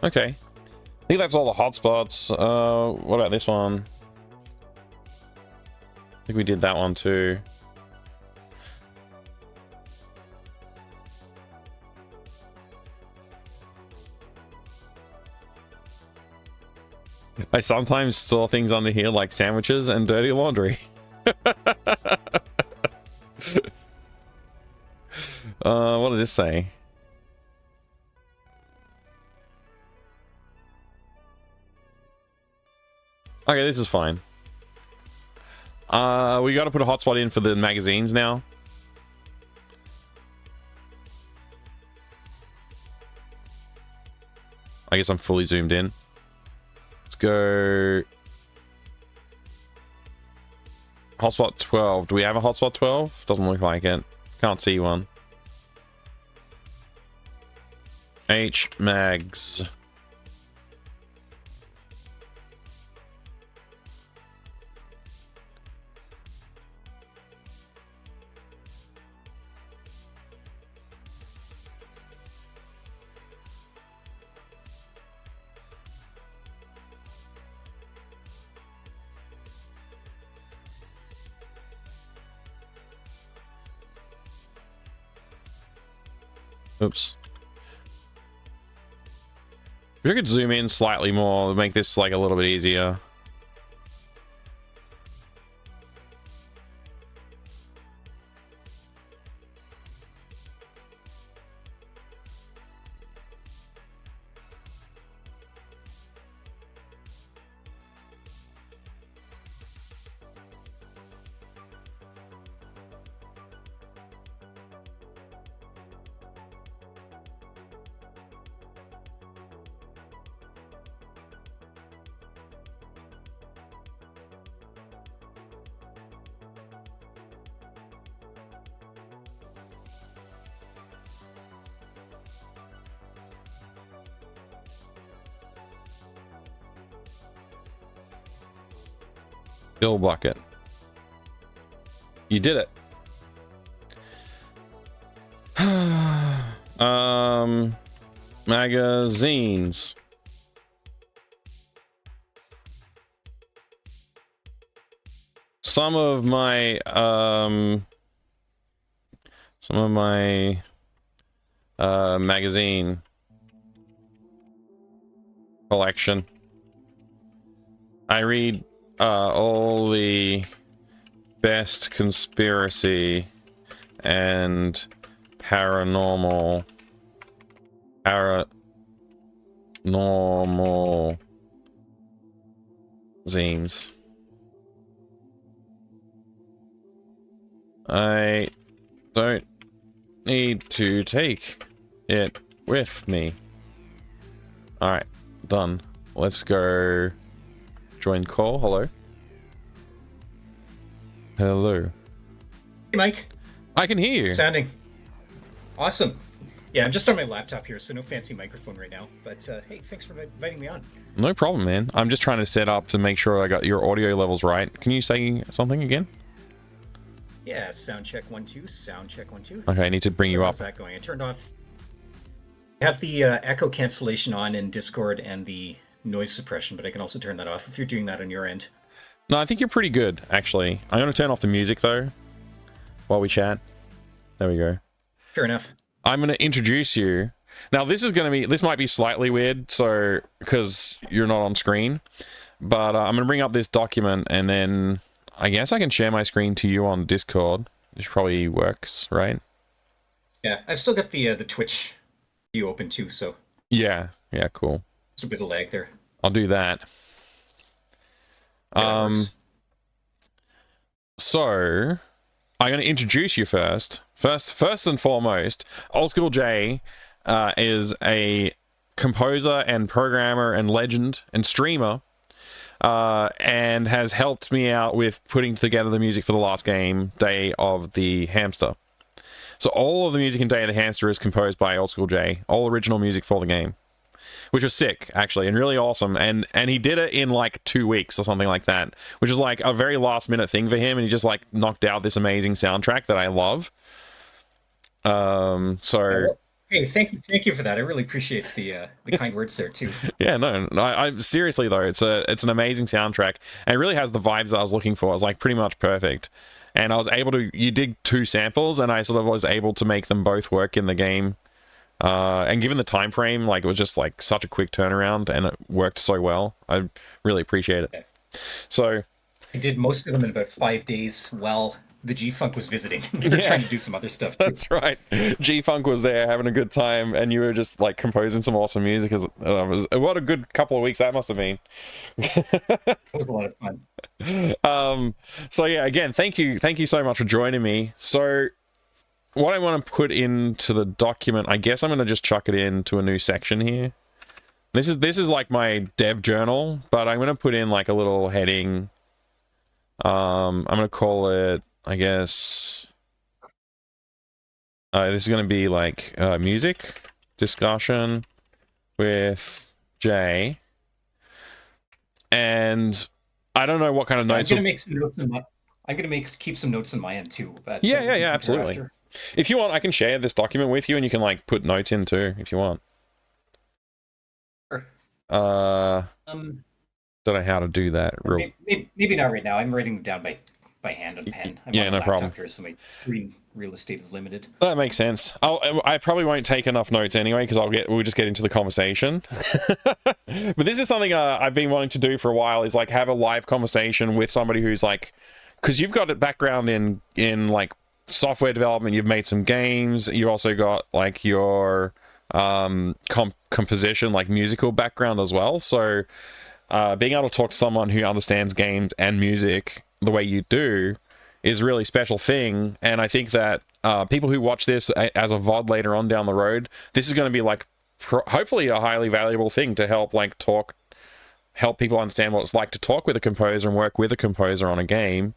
Okay. I think that's all the hotspots. What about this one? I think we did that one too. I sometimes store things under here like sandwiches and dirty laundry. What does this say? Okay, this is fine. We got to put a hotspot in for the magazines now. guess I'm fully zoomed in. Let's go. Hotspot 12. Do we have a hotspot 12? Doesn't look like it. Can't see one. H mags. Oops. If I could zoom in slightly more, make this like a little bit easier. Bill Bucket. You did it. Magazines. Some of my magazine collection. I read all the best conspiracy and paranormal zines. I don't need to take it with me. Alright, done. Let's go join call. Hello. Hello. Hey, Mike. I can hear you. Sounding awesome. Yeah, I'm just on my laptop here, so no fancy microphone right now. But hey, thanks for inviting me on. No problem, man. I'm just trying to set up to make sure I got your audio levels right. Can you say something again? Yeah, sound check 1 2, sound check 1 2. Okay, I need to bring you up. How's that going? I turned off. I have the echo cancellation on in Discord and the noise suppression, but I can also turn that off if you're doing that on your end. No, I think you're pretty good, actually. I'm going to turn off the music, though, while we chat. There we go. Fair enough. I'm going to introduce you. Now, this might be slightly weird, so, because you're not on screen, but I'm going to bring up this document, and then I guess I can share my screen to you on Discord, which probably works, right? Yeah, I've still got the Twitch view open too, so. Yeah, cool. Just a bit of lag there. I'll do that. So I'm going to introduce you first and foremost. Old School J is a composer and programmer and legend and streamer, and has helped me out with putting together the music for the last game, Day of the Hamster. So all of the music in Day of the Hamster is composed by Old School J, all original music for the game, which was sick, actually, and really awesome. And he did it in like 2 weeks or something like that, which is like a very last minute thing for him. And he just like knocked out this amazing soundtrack that I love. So hey, thank you for that. I really appreciate the kind words there too. Yeah, no, I seriously though, it's an amazing soundtrack, and it really has the vibes that I was looking for. It was like pretty much perfect. And I was able to, you did 2 samples, and I sort of was able to make them both work in the game. And given the time frame, like it was just like such a quick turnaround, and it worked so well. I really appreciate it. Okay. So I did most of them in about 5 days while the G-Funk was visiting. They're trying to do some other stuff too. That's right. G-Funk was there having a good time, and you were just like composing some awesome music. What a good couple of weeks that must have been. It was a lot of fun. So yeah, again, thank you so much for joining me. So what I want to put into the document, I guess I'm going to just chuck it into a new section here. This is like my dev journal, but I'm gonna put in like a little heading. I'm gonna call it, I guess. This is gonna be like music discussion with Jay, and I don't know what kind of notes. I'm gonna make some notes in my. I'm gonna keep some notes in my end too. But yeah, absolutely. After. If you want, I can share this document with you, and you can like put notes in too, if you want. Sure. Don't know how to do that. Maybe not right now. I'm writing them down by hand on pen. I'm on a laptop problem. Here, so my screen real estate is limited. That makes sense. I probably won't take enough notes anyway because we'll just get into the conversation. But this is something I've been wanting to do for a while, is like have a live conversation with somebody who's like, because you've got a background in like software development, you've made some games, you also got like your composition, like musical background as well. So being able to talk to someone who understands games and music the way you do is a really special thing. And I think that people who watch this as a VOD later on down the road, this is going to be like hopefully a highly valuable thing to help people understand what it's like to talk with a composer and work with a composer on a game.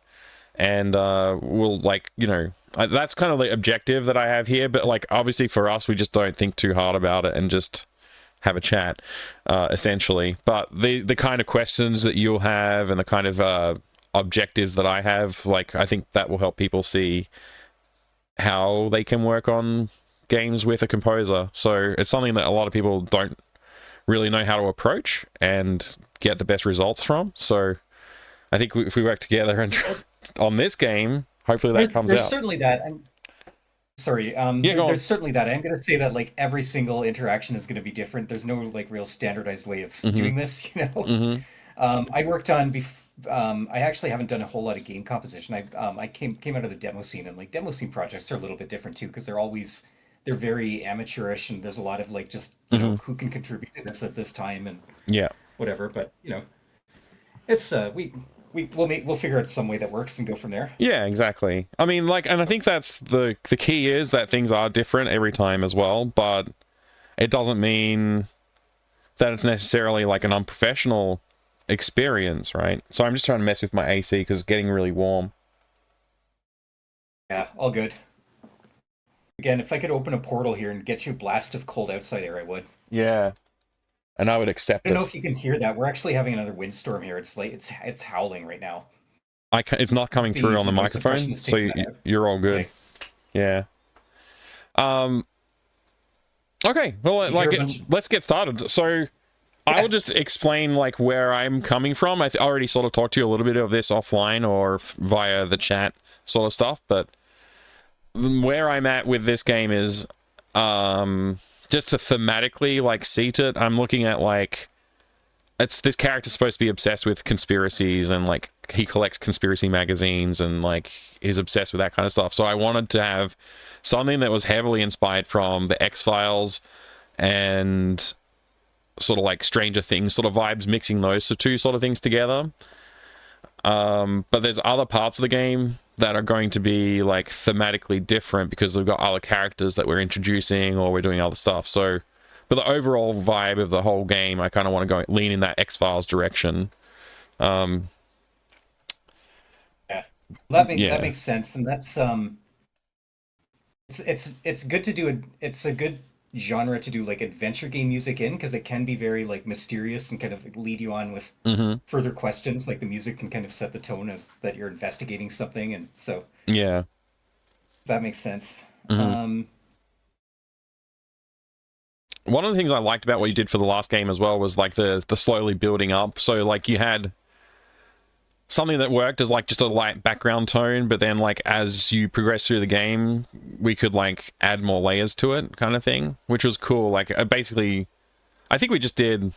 And we'll like, you know, that's kind of the objective that I have here. But like, obviously for us, we just don't think too hard about it and just have a chat, essentially. But the kind of questions that you'll have and the kind of objectives that I have, like, I think that will help people see how they can work on games with a composer. So it's something that a lot of people don't really know how to approach and get the best results from. So I think if we work together and on this game, hopefully that comes out. There's certainly that. There's certainly that. I'm going to say that like every single interaction is going to be different. There's no like real standardized way of doing this, you know. I worked on I actually haven't done a whole lot of game composition. I came out of the demo scene, and like demo scene projects are a little bit different too, because they're very amateurish, and there's a lot of like just you know who can contribute to this at this time and whatever. But you know, it's we'll figure out some way that works and go from there. Yeah, exactly. I mean, like, and I think that's the key is that things are different every time as well, but it doesn't mean that it's necessarily like an unprofessional experience, right? So I'm just trying to mess with my AC because it's getting really warm. Yeah, all good. Again, if I could open a portal here and get you a blast of cold outside air, I would. Yeah. And I would accept it. I don't know if you can hear that. We're actually having another windstorm here. It's like it's howling right now. It's not coming through on the microphone, so you're all good. Okay. Yeah. Okay. Well, let's get started. So I will just explain like where I'm coming from. I already sort of talked to you a little bit of this offline or via the chat sort of stuff, but where I'm at with this game is just to thematically like seat it. I'm looking at like this character's supposed to be obsessed with conspiracies and like he collects conspiracy magazines and like is obsessed with that kind of stuff. So I wanted to have something that was heavily inspired from the X-Files and sort of like Stranger Things sort of vibes, mixing those two sort of things together. But there's other parts of the game that are going to be like thematically different because we've got other characters that we're introducing or we're doing other stuff. So, but the overall vibe of the whole game, I kind of want to lean in that X-Files direction. Yeah, that makes sense, and that's it's good to do it's a good genre to do like adventure game music in, because it can be very like mysterious and kind of lead you on with further questions. Like the music can kind of set the tone of that you're investigating something, and so that makes sense. One of the things I liked about what you did for the last game as well was like the slowly building up. So like you had something that worked as like just a light background tone, but then like as you progress through the game, we could like add more layers to it, kind of thing, which was cool. Like basically, I think we just did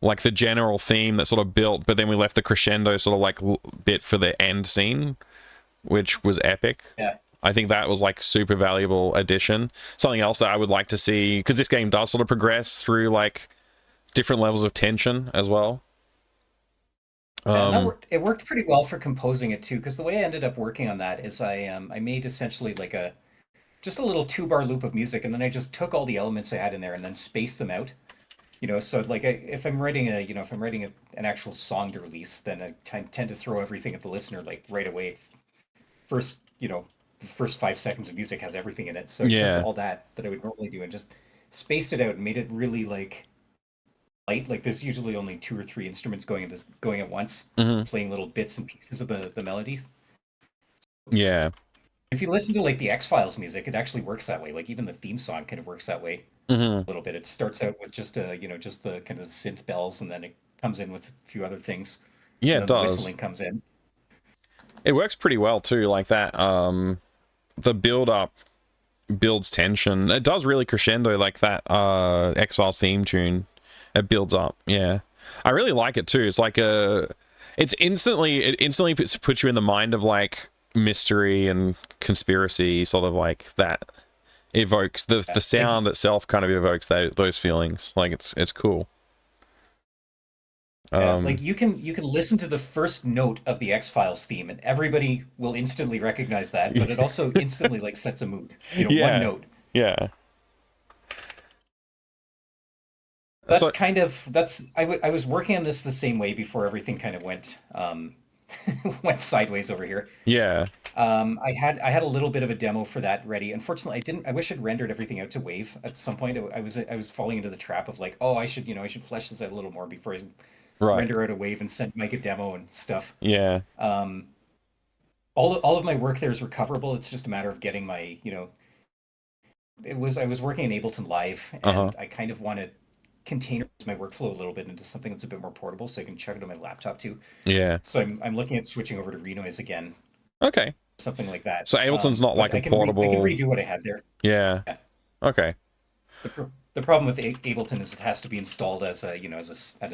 like the general theme that sort of built, but then we left the crescendo sort of like bit for the end scene, which was epic. Yeah. I think that was like super valuable addition. Something else that I would like to see, because this game does sort of progress through like different levels of tension as well. It worked pretty well for composing it too, because the way I ended up working on that is I made essentially like just a little 2-bar loop of music, and then I just took all the elements I had in there and then spaced them out. You know, so like if I'm writing an actual song to release, then I tend to throw everything at the listener like right away. First, the first 5 seconds of music has everything in it. So I took Yeah. all that I would normally do and just spaced it out and made it really like light. Like there's usually only two or three instruments going at once, Hmm. playing little bits and pieces of the melodies. Yeah. If you listen to like the X-Files music, it actually works that way. Like even the theme song kind of works that way Hmm. a little bit. It starts out with just just the kind of the synth bells, and then it comes in with a few other things, Yeah, and it then the does. whistling comes in. It works pretty well too, like that. The build up builds tension. It does really crescendo like that X-Files theme tune. It builds up. Yeah. I really like it too. It's like it instantly puts you in the mind of like mystery and conspiracy, sort of like that evokes the Yeah, like sound itself kind of evokes those feelings. Like it's cool. yeah, like Um you can listen to the first note of the X-Files theme, and everybody will instantly recognize that. But it also instantly like sets a mood. You know, one yeah. note. Yeah. That's So kind of that's I was working on this the same way before everything kind of went went sideways over here. yeah. I had a little bit of a demo for that ready. Unfortunately, I didn't. I wish I'd rendered everything out to Wave at some point. I was falling into the trap of like, oh, I should flesh this out a little more before I Right. render out a Wave and send Mike a demo and stuff. Yeah. Um, all of my work there is recoverable. It's just a matter of getting my I was working in Ableton Live, Uh-huh. and I kind of want to containerize my workflow a little bit into something that's a bit more portable, so I can check it on my laptop too. Yeah. So I'm looking at switching over to Renoise again, Okay. something like that. So Ableton's not But like a I can portable. redo what I had there. Yeah. Yeah. Okay. The problem with Ableton is it has to be installed as at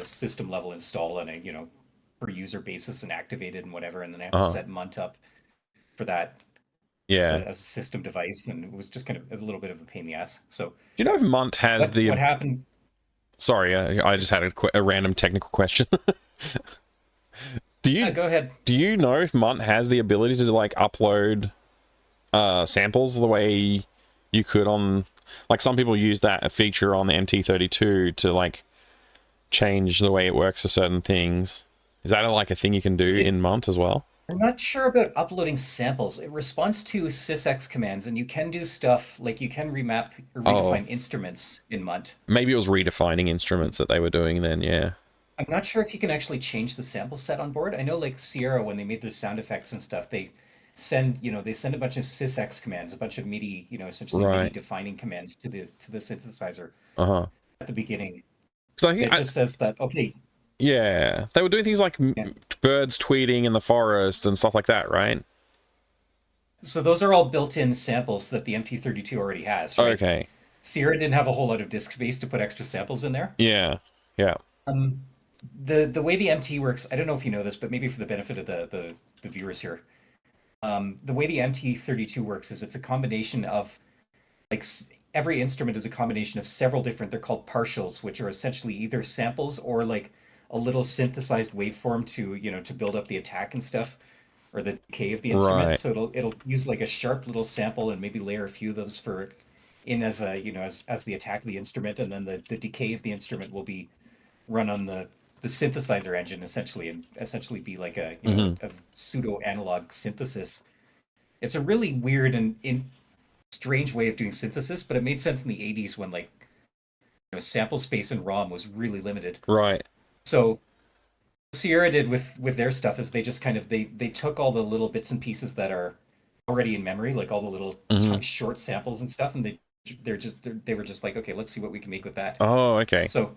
a system level install on a per user basis and activated and whatever, and then I have to Uh-huh. set Munt up for that Yeah. as a system device, and it was just kind of a little bit of a pain in the ass. So Do you know if Munt has what the? what happened? Sorry, I just had a random technical question. do Yeah, you go ahead. do you know if Munt has the ability to like upload samples the way you could on, like, some people use that feature on the MT32 to like change the way it works for certain things. Is that like a thing you can do It, in Munt as well? I'm not sure about uploading samples. It responds to sysx commands, and you can do stuff like you can remap or Oh, redefine instruments in Munt. maybe it was redefining instruments that they were doing then. Yeah. I'm not sure if you can actually change the sample set on board. I know like Sierra, when they made their sound effects and stuff, they send a bunch of sysx commands, a bunch of MIDI, essentially MIDI Right. defining commands to the synthesizer Uh-huh. at the beginning. Because I think It just says that, okay, yeah, they were doing things like yeah. birds tweeting in the forest and stuff like that, right? So those are all built-in samples that the MT32 already has, right? Okay. Sierra didn't have a whole lot of disk space to put extra samples in there. Yeah. Yeah. Um, the way the MT works, I don't know if you know this, but maybe for the benefit of the viewers here, the way the MT32 works is it's a combination of like every instrument is a combination of several different. They're called partials, which are essentially either samples or like a little synthesized waveform to to build up the attack and stuff, or the decay of the instrument. Right. So it'll use like a sharp little sample and maybe layer a few of those for in as a as the attack of the instrument, and then the decay of the instrument will be run on the synthesizer engine essentially, and essentially be like a Hmm. a pseudo analog synthesis. It's a really weird and strange way of doing synthesis, but it made sense in the 80s when like sample space in ROM was really limited. Right. So Sierra did with their stuff is they just kind of they took all the little bits and pieces that are already in memory, like all the little Hmm. short samples and stuff, and they were just like, okay, let's see what we can make with that. Oh, okay. So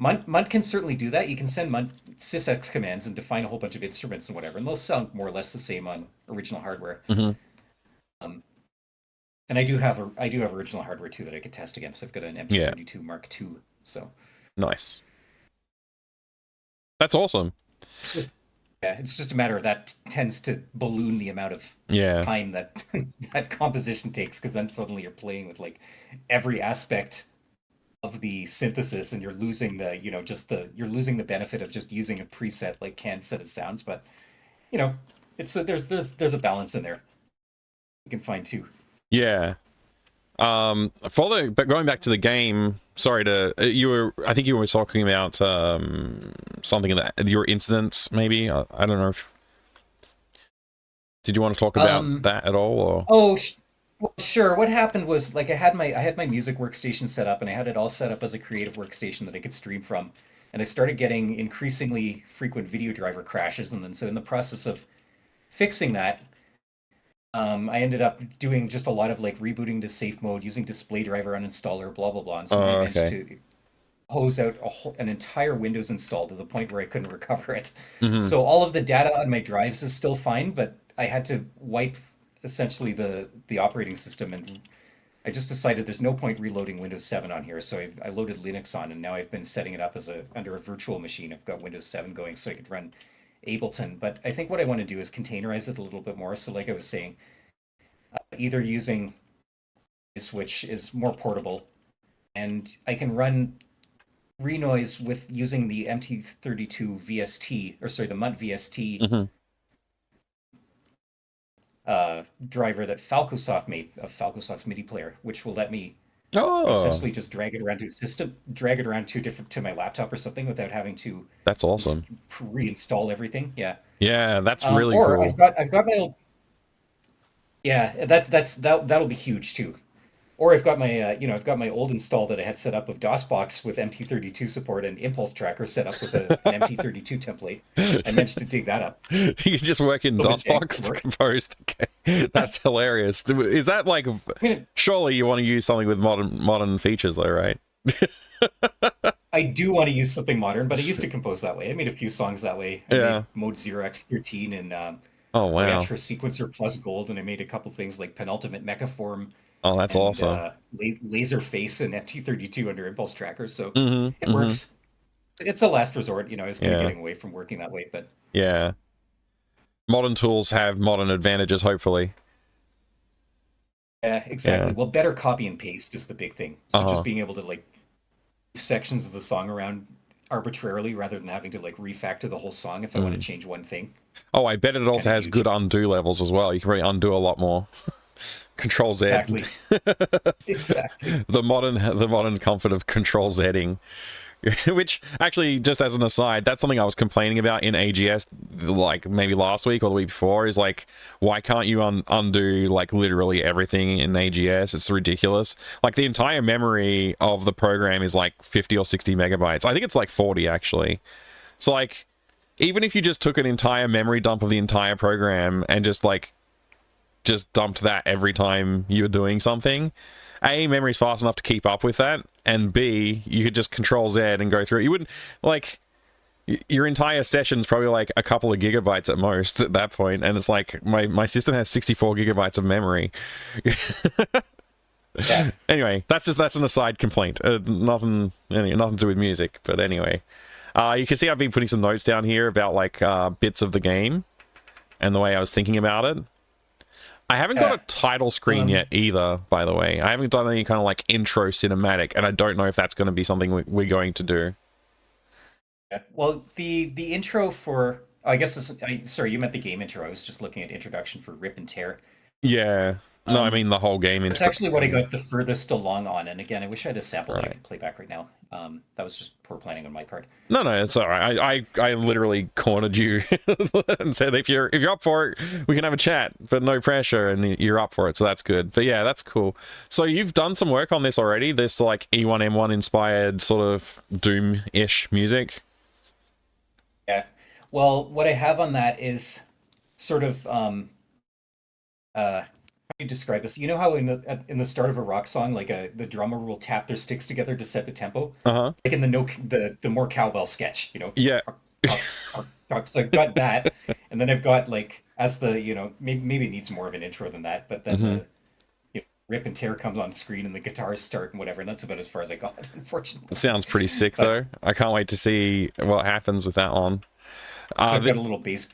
Munt can certainly do that. You can send Munt sysx commands and define a whole bunch of instruments and whatever, and they'll sound more or less the same on original hardware. Hmm. Um, and I do have original hardware too that I could test against. I've got an Yeah. MT32 Mark II, so Nice. That's awesome. it's just, yeah, it's just a matter of that tends to balloon the amount of Yeah. time that that composition takes, because then suddenly you're playing with like every aspect of the synthesis, and you're losing the you're losing the benefit of just using a preset like canned set of sounds. But you know, there's a balance in there you can find too. Yeah. But going back to the game, sorry to I think you were talking about something that your incidents maybe. I don't know if did you want to talk about that at all or Oh, well, sure. What happened was like I had my music workstation set up, and I had it all set up as a creative workstation that I could stream from. And I started getting increasingly frequent video driver crashes, and then so in the process of fixing that, I ended up doing just a lot of like rebooting to safe mode, using display driver uninstaller, blah blah blah, and somehow oh, managed okay. to hose out an entire Windows install to the point where I couldn't recover it. Mm-hmm. So all of the data on my drives is still fine, but I had to wipe essentially the operating system, and I just decided there's no point reloading Windows 7 on here. So I loaded Linux on, and now I've been setting it up as a under a virtual machine. I've got Windows 7 going so I could run Ableton. But I think what I want to do is containerize it a little bit more. So like I was saying, either using this, which is more portable, and I can run Renoise with using the MT32 VST, or sorry, the MUT VST Mm-hmm. driver that Falcosoft made of Falcosoft's MIDI player, which will let me Oh, essentially just drag it around to a system, drag it around to my laptop or something without having to that's awesome. reinstall everything. Yeah. Yeah, that's really Or cool. I've got my old, yeah, that'll be huge too. Or I've got my I've got my old install that I had set up with DOSBox with MT32 support and Impulse Tracker set up with an MT32 template. I managed to dig that up. You just work in A little bit jank, DOSBox it to works. compose the game. That's hilarious. Is that like I mean, surely you want to use something with modern features though, right? I do want to use something modern, but I used to compose that way. I made a few songs that way. I Yeah. made Mode 0x13 and Oh wow. Voyager Sequencer plus Gold, and I made a couple things like Penultimate Mechaform Oh, that's and awesome. Laser Face and MT32 under Impulse Tracker. So Mm-hmm. it Mm-hmm. works. It's a last resort. I was kind of Yeah. getting away from working that way, but Yeah. Modern tools have modern advantages, hopefully. yeah, exactly. Yeah. Well, better copy and paste is the big thing. So Uh-huh. just being able to like move sections of the song around arbitrarily rather than having to like refactor the whole song if I want to Mm. change one thing. Oh, I bet it Kind also of has huge. good undo levels as well. You can really undo a lot more. Control Z. Exactly. Exactly. The modern comfort of Control Zing. Which actually, just as an aside, that's something I was complaining about in AGS like maybe last week or the week before, is like, why can't you undo like literally everything in AGS? It's ridiculous. Like the entire memory of the program is like 50 or 60 megabytes. I think it's like 40 actually. So like, even if you just took an entire memory dump of the entire program and just dumped that every time you were doing something, A, memory's fast enough to keep up with that, and B, you could just Control Z and go through it. You wouldn't, like, your entire session's probably like a couple of gigabytes at most at that point, and it's like, my system has 64 gigabytes of memory. Yeah. Anyway, that's an aside complaint. Nothing to do with music, but anyway. You can see I've been putting some notes down here about, like, bits of the game and the way I was thinking about it. I haven't got a title screen yet either, by the way. I haven't done any kind of like intro cinematic, and I don't know if that's going to be something we're going to do. Yeah. Well, the intro for I guess sorry, you meant the game intro. I was just looking at introduction for Rip and Tear. Yeah. No, I Um, mean the whole game That's intro. actually what I got the furthest along on. And again, I wish I had a sample that I Right. could play back right now. That was just poor planning on my part. No, it's all right. I literally cornered you and said if you're up for it, we can have a chat, but no pressure, and you're up for it, so that's good. But yeah, that's cool. So you've done some work on this already. This like E1M1 inspired sort of Doom-ish music. Yeah. Well, what I have on that is sort of how do you describe this? You know how in the start of a rock song, like the drummer will tap their sticks together to set the tempo, Uh-huh. like in the more cowbell sketch, you know. Yeah. So I've got that, and then I've got like as the maybe it needs more of an intro than that, but then Mm-hmm. the Rip and Tear comes on screen and the guitars start and whatever, and that's about as far as I got, unfortunately. It sounds pretty sick But though. I can't wait to see what happens with that one. so I've The, got a little bass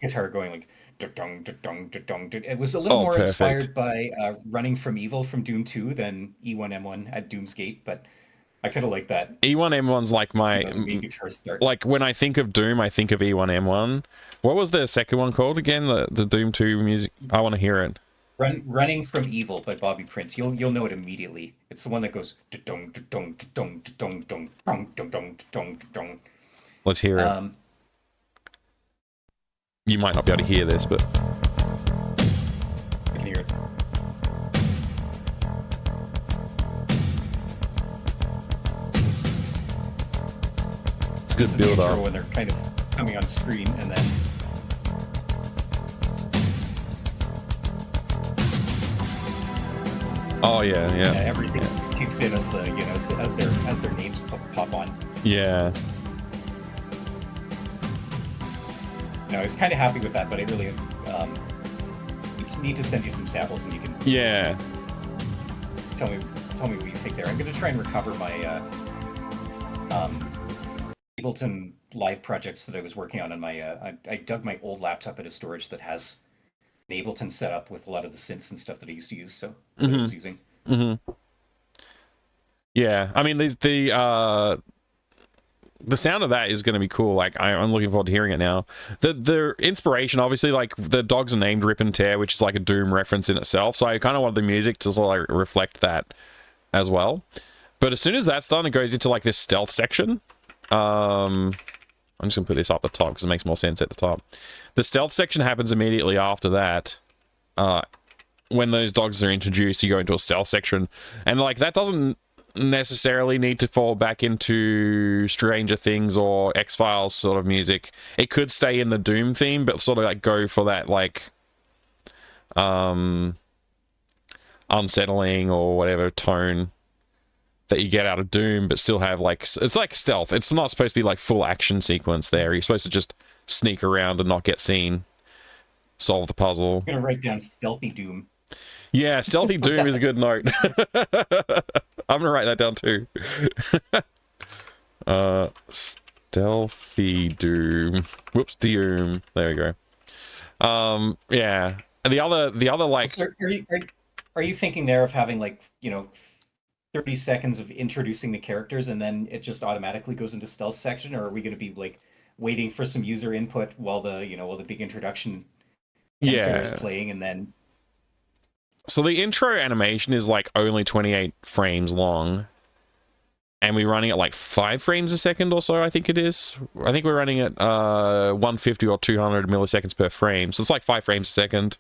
guitar going like da-dung, da-dung, da-dung, da. It was a little oh, more perfect. inspired by Running from Evil from Doom 2 than E1M1 at Doomsgate, but I kind of like that, E1M1's like my the main guitar start. like when I think of Doom, I think of E1M1. What was the second one called again? The Doom 2 music. I want to hear it. Running from Evil by Bobby Prince. You'll know it immediately. It's the one that goes dong dong dong dong dong dong dong dong dong dong. Let's hear it. You might not be able to hear this, but I can hear it. it's a good build up. When they're kind of coming on screen, and then Oh yeah. everything kicks in as as their names pop on. Yeah. I was kind of happy with that, but I really need to send you some samples, and you can tell me what you think there. I'm going to try and recover my Ableton Live projects that I was working on my. I dug my old laptop into storage that has an Ableton set up with a lot of the synths and stuff that I used to use. So that I was using. Yeah, I mean the sound of that is going to be cool. Like I'm looking forward to hearing it now. The inspiration, obviously, like the dogs are named Rip and Tear, which is like a Doom reference in itself. So I kind of wanted the music to sort of like reflect that as well. But as soon as that's done, it goes into like this stealth section. I'm just gonna put this up the top because it makes more sense at the top. The stealth section happens immediately after that. When those dogs are introduced, you go into a stealth section, and like that doesn't necessarily need to fall back into Stranger Things or X-Files sort of music. It could stay in the Doom theme, but sort of like go for that like unsettling or whatever tone that you get out of Doom, but still have like, it's like stealth. It's not supposed to be like full action sequence there. You're supposed to just sneak around and not get seen, solve the puzzle. I'm gonna write down Stealthy Doom. Yeah, Stealthy Doom is a good note. I'm gonna write that down too. Stealthy Doom. Whoops, Doom. There we go. Yeah. And the other like. So are you thinking there of having like 30 seconds of introducing the characters and then it just automatically goes into stealth section, or are we going to be like waiting for some user input while the big introduction is playing, and then so the intro animation is like only 28 frames long, and we're running at like 5 frames a second or so, I think it is. I think we're running at 150 or 200 milliseconds per frame, so it's like 5 frames a second.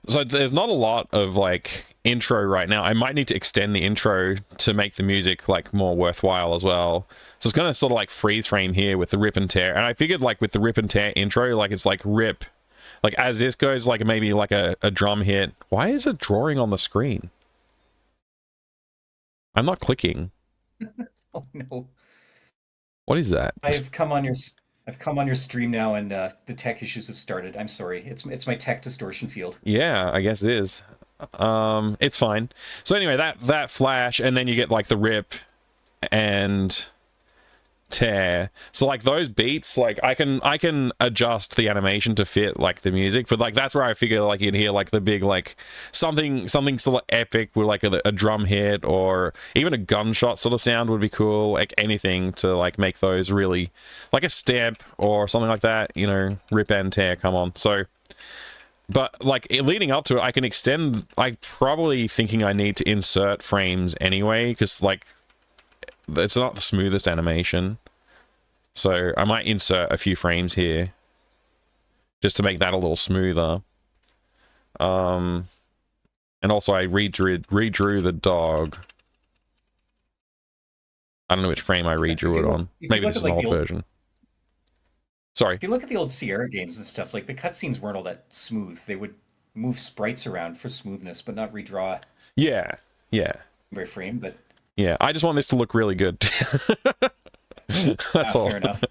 So there's not a lot of like intro right now. I might need to extend the intro to make the music like more worthwhile as well. So it's gonna sort of like freeze frame here with the Rip and Tear, and I figured like with the Rip and Tear intro, like it's like rip, like as this goes, like maybe like a drum hit. Why is it drawing on the screen? I'm not clicking. Oh no. What is that? I've come on your stream now, and the tech issues have started. I'm sorry. It's my tech distortion field. Yeah, I guess it is. It's fine. So anyway, that flash, and then you get like the Rip and Tear. So like those beats, like I can adjust the animation to fit like the music, but like that's where I figure like you'd hear like the big like something sort of epic with like a drum hit or even a gunshot sort of sound would be cool. Like anything to like make those really like a stamp or something like that, Rip and Tear, come on. So but like leading up to it, I can extend. I'm probably thinking I need to insert frames anyway, because like it's not the smoothest animation. So I might insert a few frames here just to make that a little smoother. And also I redrew the dog. I don't know which frame I redrew it on. Maybe this is an old version. Sorry. If you look at the old Sierra games and stuff, like the cutscenes weren't all that smooth. They would move sprites around for smoothness, but not redraw. Yeah. By frame, but yeah, I just want this to look really good. That's all. Fair enough.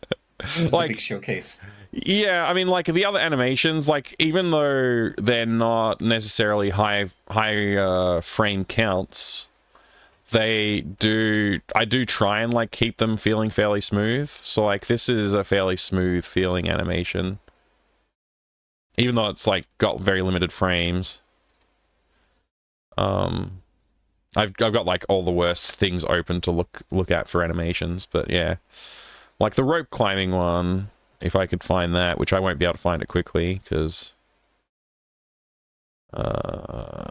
It's like a big showcase. Yeah, I mean, like the other animations, like even though they're not necessarily high frame counts, I do try and like keep them feeling fairly smooth. So like this is a fairly smooth feeling animation, even though it's like got very limited frames. I've got like all the worst things open to look at for animations, but yeah, like the rope climbing one, if I could find that, which I won't be able to find it quickly because Uh,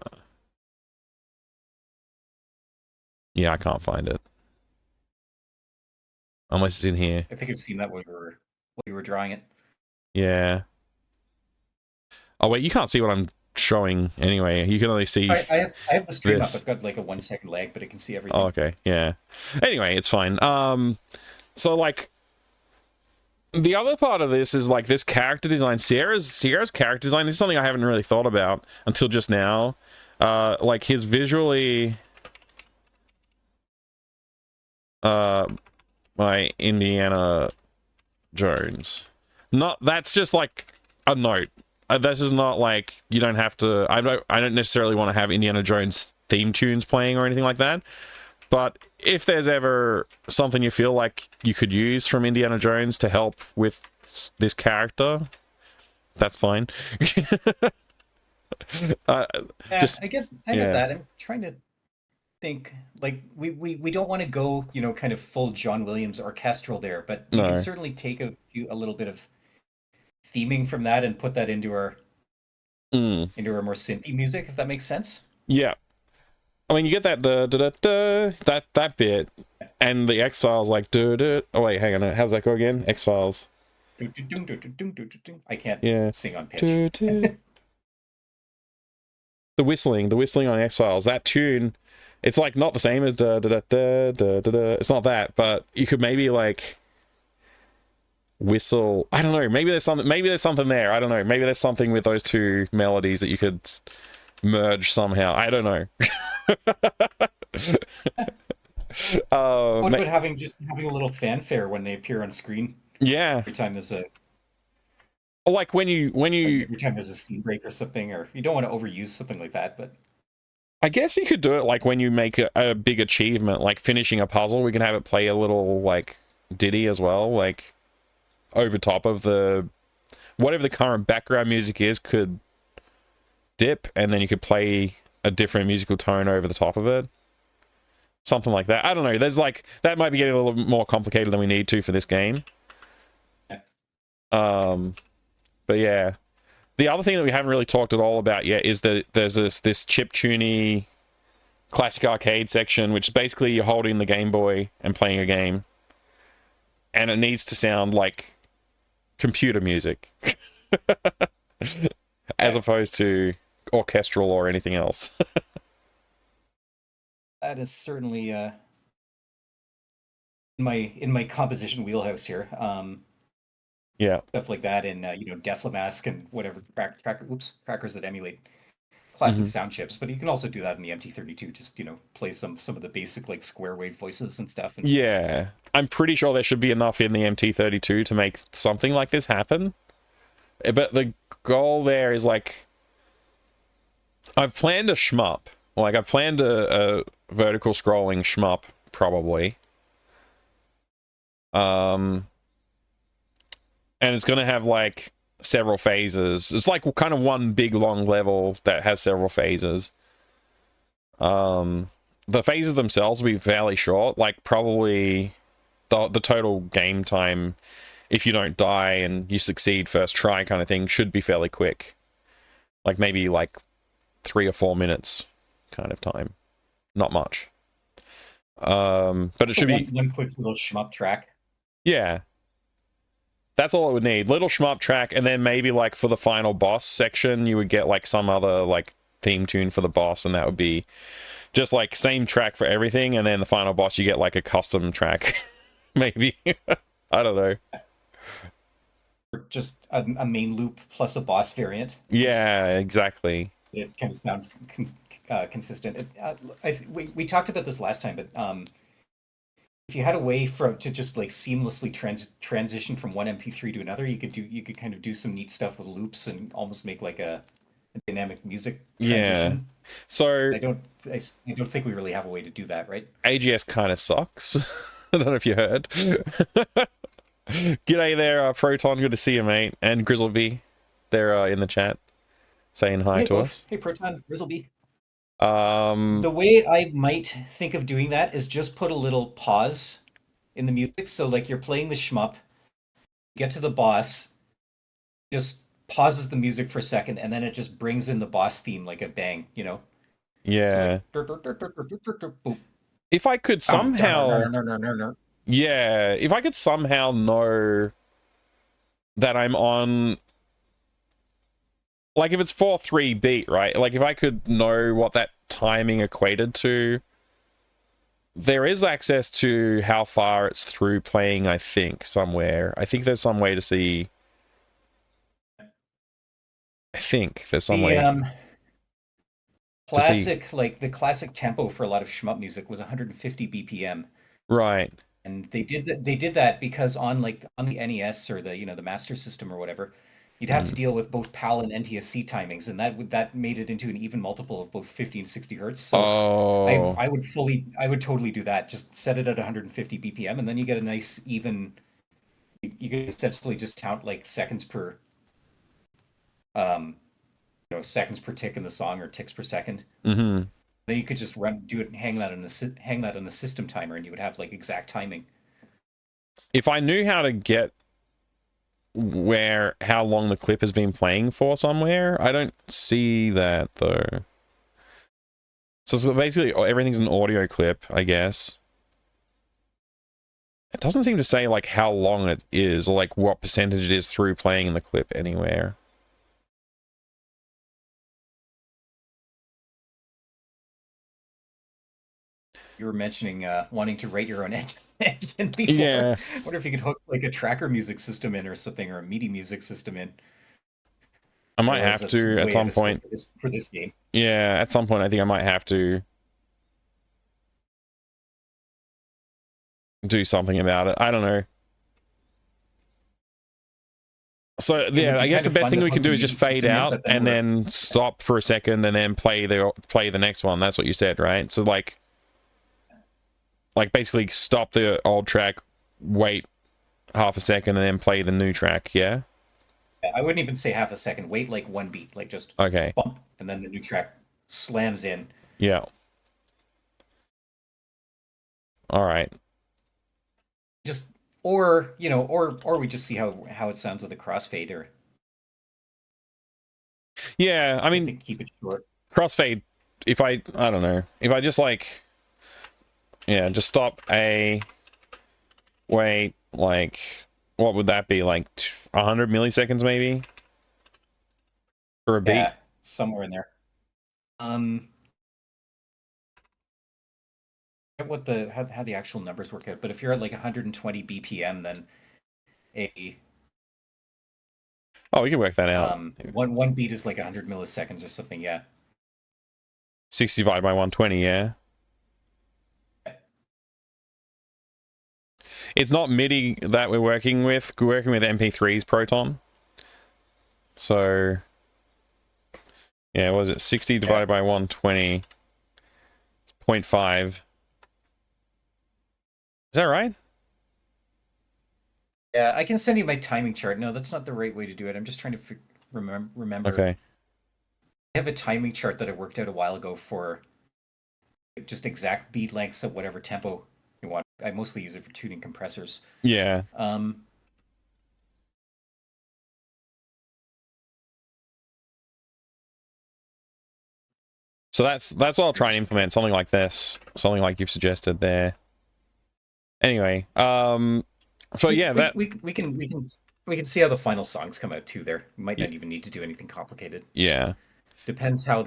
yeah, I can't find it. Unless it's in here. I think I've seen that when we were drawing it. Yeah. Oh wait, you can't see what I'm showing anyway. You can only see I have the stream this. up. I've got like a 1 second lag, but I can see everything. Oh, okay. Yeah. Anyway, it's fine. So like the other part of this is like this character design. Sierra's character design. This is something I haven't really thought about until just now. Like his visually by Indiana Jones. Not that's just like a note. This is not like you don't have to. I don't necessarily want to have Indiana Jones theme tunes playing or anything like that. But if there's ever something you feel like you could use from Indiana Jones to help with this character, that's fine. I get that. I'm trying to think. Like we don't want to go, kind of full John Williams orchestral there, but we can certainly take a little bit of theming from that and put that into our more synthy music, if that makes sense. Yeah. I mean, you get that that bit, and the X Files like Oh wait, hang on. How's that go again? X Files. I can't sing on pitch. The whistling on X Files. That tune, it's like not the same as It's not that, but you could maybe like whistle. I don't know. Maybe there's something. Maybe there's something there. I don't know. Maybe there's something with those two melodies that you could merge somehow. I don't know. What about having a little fanfare when they appear on screen? Yeah. Every time there's a like when you every time there's a scene break or something, or you don't want to overuse something like that, but I guess you could do it like when you make a big achievement, like finishing a puzzle. We can have it play a little like ditty as well, like over top of the whatever the current background music is could dip, and then you could play a different musical tone over the top of it. Something like that. I don't know. There's like that might be getting a little more complicated than we need to for this game. But yeah. The other thing that we haven't really talked at all about yet is that there's this chiptune classic arcade section, which basically you're holding the Game Boy and playing a game. And it needs to sound like computer music. As opposed to orchestral or anything else. That is certainly in my composition wheelhouse here. Yeah, stuff like that in Def Mask and whatever crackers that emulate classic sound chips. But you can also do that in the MT32. Just play some of the basic like square wave voices and stuff. And yeah, I'm pretty sure there should be enough in the MT32 to make something like this happen. But the goal there is like I've planned a shmup. Like I've planned a vertical scrolling shmup probably. And it's going to have like several phases. It's like kind of one big long level that has several phases. The phases themselves will be fairly short, like probably the total game time, if you don't die and you succeed first try kind of thing, should be fairly quick. Like maybe like 3 or 4 minutes kind of time. Not much. But it should be one quick little shmup track. Yeah. That's all it would need. Little shmup track, and then maybe like for the final boss section, you would get like some other like theme tune for the boss, and that would be just like same track for everything, and then the final boss you get like a custom track. Maybe. I don't know. Or just a main loop plus a boss variant. Yeah, exactly. It kind of sounds consistent. We talked about this last time, but if you had a way to just like seamlessly transition from one MP3 to another, you could kind of do some neat stuff with loops and almost make like a dynamic music transition. Yeah. So I don't think we really have a way to do that, right? AGS kind of sucks. I don't know if you heard. G'day there, Proton. Good to see you, mate. And Grizzleby, they're in the chat saying hi to us. Hey, Proton, Grizzleby. The way I might think of doing that is just put a little pause in the music. So like you're playing the shmup, get to the boss, just pauses the music for a second, and then it just brings in the boss theme like a bang, you know? So Yeah. like, boop. If I could somehow, yeah, if I could somehow know that I'm on, like if it's 4/3 beat, right? Like if I could know what that timing equated to, there is access to how far it's through playing, I think, somewhere. I think there's some way to see. I think there's some way to see. Classic, like the classic tempo for a lot of shmup music was 150 BPM. Right. And they did that because on like on the NES or the the Master System or whatever, you'd have to deal with both PAL and NTSC timings, and that made it into an even multiple of both 50 and 60 hertz. So Oh. I would totally do that. Just set it at 150 BPM, and then you get a nice even. You can essentially just count like seconds per um seconds per tick in the song or ticks per second. Mm-hmm. Then you could just do it, hang that on the system timer, and you would have like exact timing. If I knew how to get how long the clip has been playing for somewhere, I don't see that though. So basically everything's an audio clip, I guess. It doesn't seem to say like how long it is or like what percentage it is through playing in the clip anywhere. You were mentioning wanting to write your own engine before. Yeah. I wonder if you could hook like a tracker music system in or something, or a MIDI music system in. I might have to at some point. For this game. Yeah, at some point I think I might have to do something about it. I don't know. So yeah, I guess the best thing we can do is just fade out and then stop for a second and then play the next one. That's what you said, right? So like basically stop the old track, wait half a second, and then play the new track. Yeah. I wouldn't even say half a second. Wait like one beat, like just okay, bump, and then the new track slams in. Yeah. All right. Just or we just see how it sounds with a crossfade or. Yeah, I mean, keep it short. Crossfade. If I don't know, if I just like, yeah, just stop wait, like, what would that be, like 100 milliseconds maybe for a beat? Yeah, somewhere in there. What how the actual numbers work out, but if you're at like 120 BPM, then we can work that out. One beat is like 100 milliseconds or something. Yeah. 60 divided by 120. Yeah. It's not MIDI that we're working with. We're working with MP3's Proton. So, yeah, what is it? 60 divided by 120. It's 0.5. Is that right? Yeah, I can send you my timing chart. No, that's not the right way to do it. I'm just trying to remember. Okay. I have a timing chart that I worked out a while ago for just exact beat lengths at whatever tempo you want. I mostly use it for tuning compressors. Yeah. So that's what I'll try and implement, something like this, something like you've suggested there. Anyway, so yeah, we can see how the final songs come out too. There, we might not even need to do anything complicated. Yeah, depends how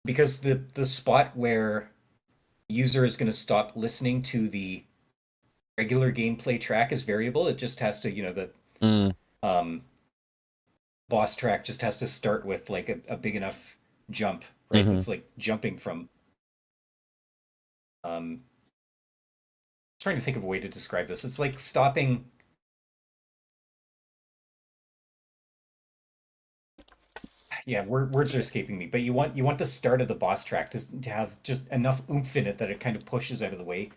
because the spot where the user is going to stop listening to the regular gameplay track is variable. It just has to, the boss track just has to start with like a big enough jump, right? It's like jumping from trying to think of a way to describe this. It's like stopping. Yeah, words are escaping me. But you want the start of the boss track to have just enough oomph in it that it kind of pushes out of the way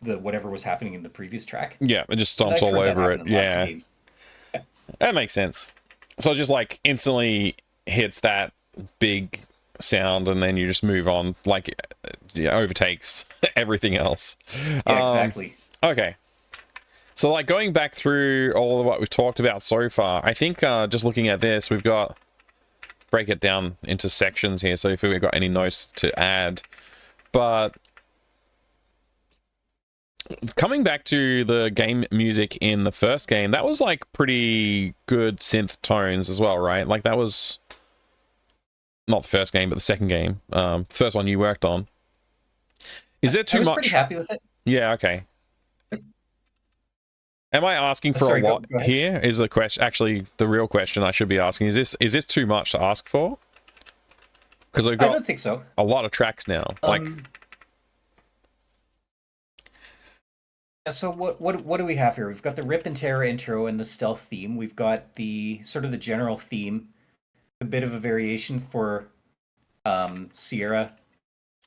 whatever was happening in the previous track. Yeah, it just stomps all over it. Yeah, that makes sense. So it just like instantly hits that big sound, and then you just move on, like overtakes everything else. Yeah, exactly. Okay. So, like, going back through all of what we've talked about so far, I think just looking at this, we've got break it down into sections here. So if we've got any notes to add, but coming back to the game music in the first game, that was like pretty good synth tones as well, right? Like that was not the first game, but the second game, first one you worked on. Is there too much? I was pretty happy with it. Yeah. Okay. Am I asking for a lot here? Is the question actually the real question I should be asking? Is this too much to ask for? Because I've got I don't think so. A lot of tracks now. Like, so what do we have here? We've got the Rip and Tear intro and the stealth theme. We've got the sort of the general theme, a bit of a variation for Sierra.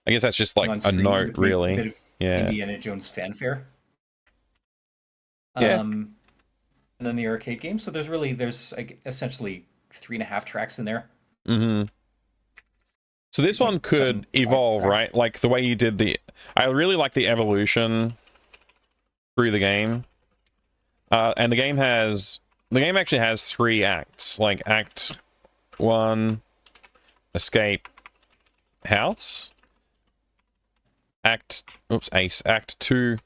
I guess that's just like a note, really. A bit of yeah. Indiana Jones fanfare. Yeah. And then the arcade game. So there's like, essentially 3.5 tracks in there. Mm-hmm. So this one could evolve, right? Like the way you did I really like the evolution through the game. And the game actually has 3 acts. Like Act 1, Escape, House. Act 2,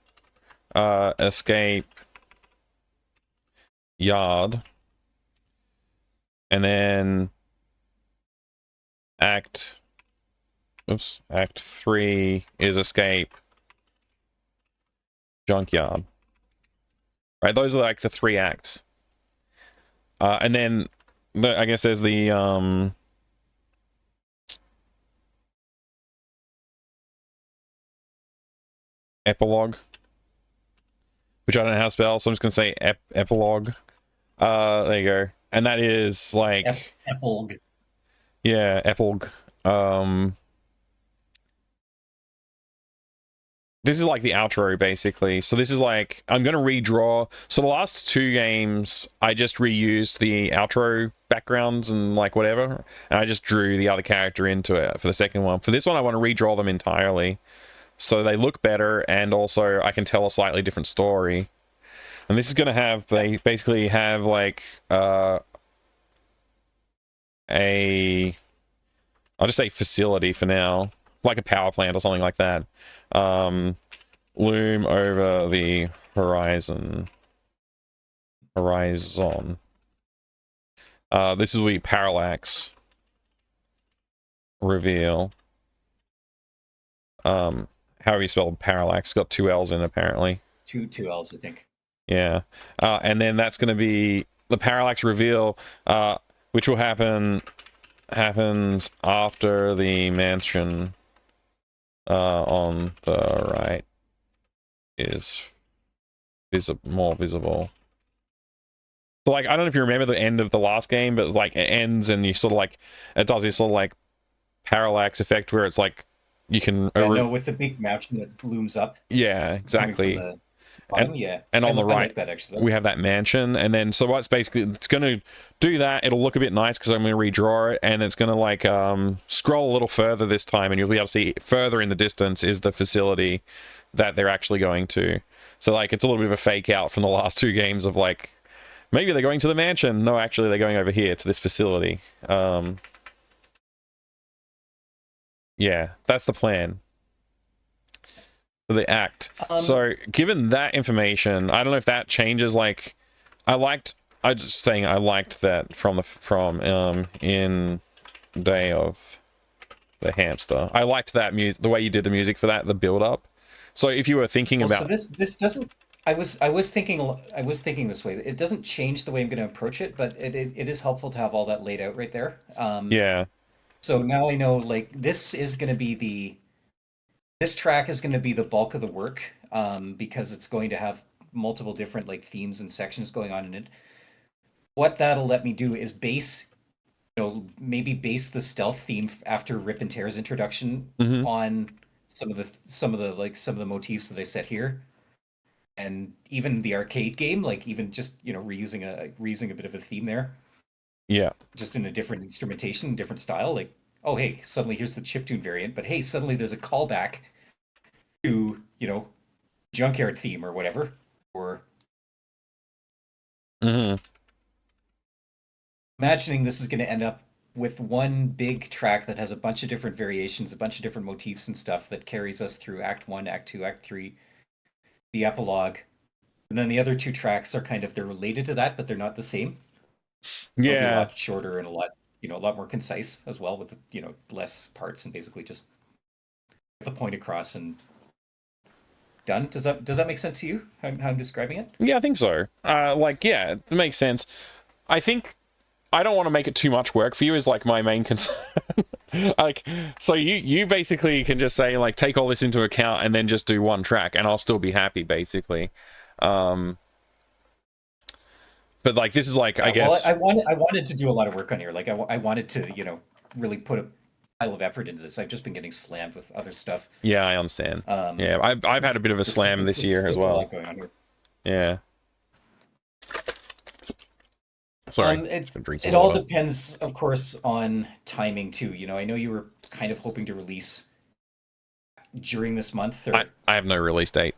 Escape, Yard. And then Act 3 is Escape, Junkyard. Right, those are like the 3 acts. And then I guess there's the epilogue, which I don't know how to spell, so I'm just gonna say epilogue. There you go. And that is like epilogue. Yeah, epilogue. This is like the outro, basically. So this is like, I'm going to redraw. So the last 2 games, I just reused the outro backgrounds and like whatever. And I just drew the other character into it for the second one. For this one, I want to redraw them entirely. So they look better, and also I can tell a slightly different story. And this is going to have, basically have like, I'll just say facility for now. Like a power plant or something like that. Loom over the horizon. This will be parallax. Reveal. However you spell parallax, got 2 L's in apparently. Two L's, I think. Yeah. And then that's going to be the parallax reveal, which will happens after the mansion on the right is more visible. So like, I don't know if you remember the end of the last game, but like it ends and you sort of like, it does this sort of like parallax effect where it's like you can with the big mountain that looms up. Yeah, exactly. And on the right, like that, we have that mansion, and then so what's basically, it's going to do that. It'll look a bit nice because I'm going to redraw it, and it's going to like scroll a little further this time, and you'll be able to see further in the distance is the facility that they're actually going to. So like, it's a little bit of a fake out from the last 2 games of like, maybe they're going to the mansion. No, actually, they're going over here to this facility. Yeah, that's the plan. The act. So given that information, I don't know if that changes. Like, I liked that from in Day of the Hamster. I liked that music, the way you did the music for that, the build up. So if you were thinking about, so this doesn't. I was thinking this way. It doesn't change the way I'm going to approach it, but it is helpful to have all that laid out right there. Yeah. So now I know, like, this track is going to be the bulk of the work, because it's going to have multiple different like themes and sections going on in it. What that'll let me do is maybe base the stealth theme after Rip and Tear's introduction on some of the motifs that I set here, and even the arcade game, like even just reusing a bit of a theme there. Yeah. Just in a different instrumentation, different style. Like, oh, hey, suddenly here's the chiptune variant, but hey, suddenly there's a callback to, Junkyard theme or whatever. Or Mm-hmm. Imagining this is going to end up with one big track that has a bunch of different variations, a bunch of different motifs and stuff that carries us through Act 1, Act 2, Act 3, the epilogue. And then the other two tracks are kind of they're related to that, but they're not the same. They'll be a Yeah. lot shorter and a lot more concise as well with less parts and basically just get the point across and done. Does that make sense to you? How I'm describing it? Yeah, I think so. Like, yeah, it makes sense. I think I don't want to make it too much work for you is like my main concern. Like, so you basically can just say like take all this into account and then just do one track and I'll still be happy basically. But like this is like I guess Well, I wanted to do a lot of work on here. Like I wanted to really put a pile of effort into this. I've just been getting slammed with other stuff. yeah, I understand. Um, Yeah, I've had a bit of a slam this year as there's a well. lot going on here. Yeah. Sorry. It all depends, of course, on timing too. I know you were kind of hoping to release during this month. Or... I have no release date.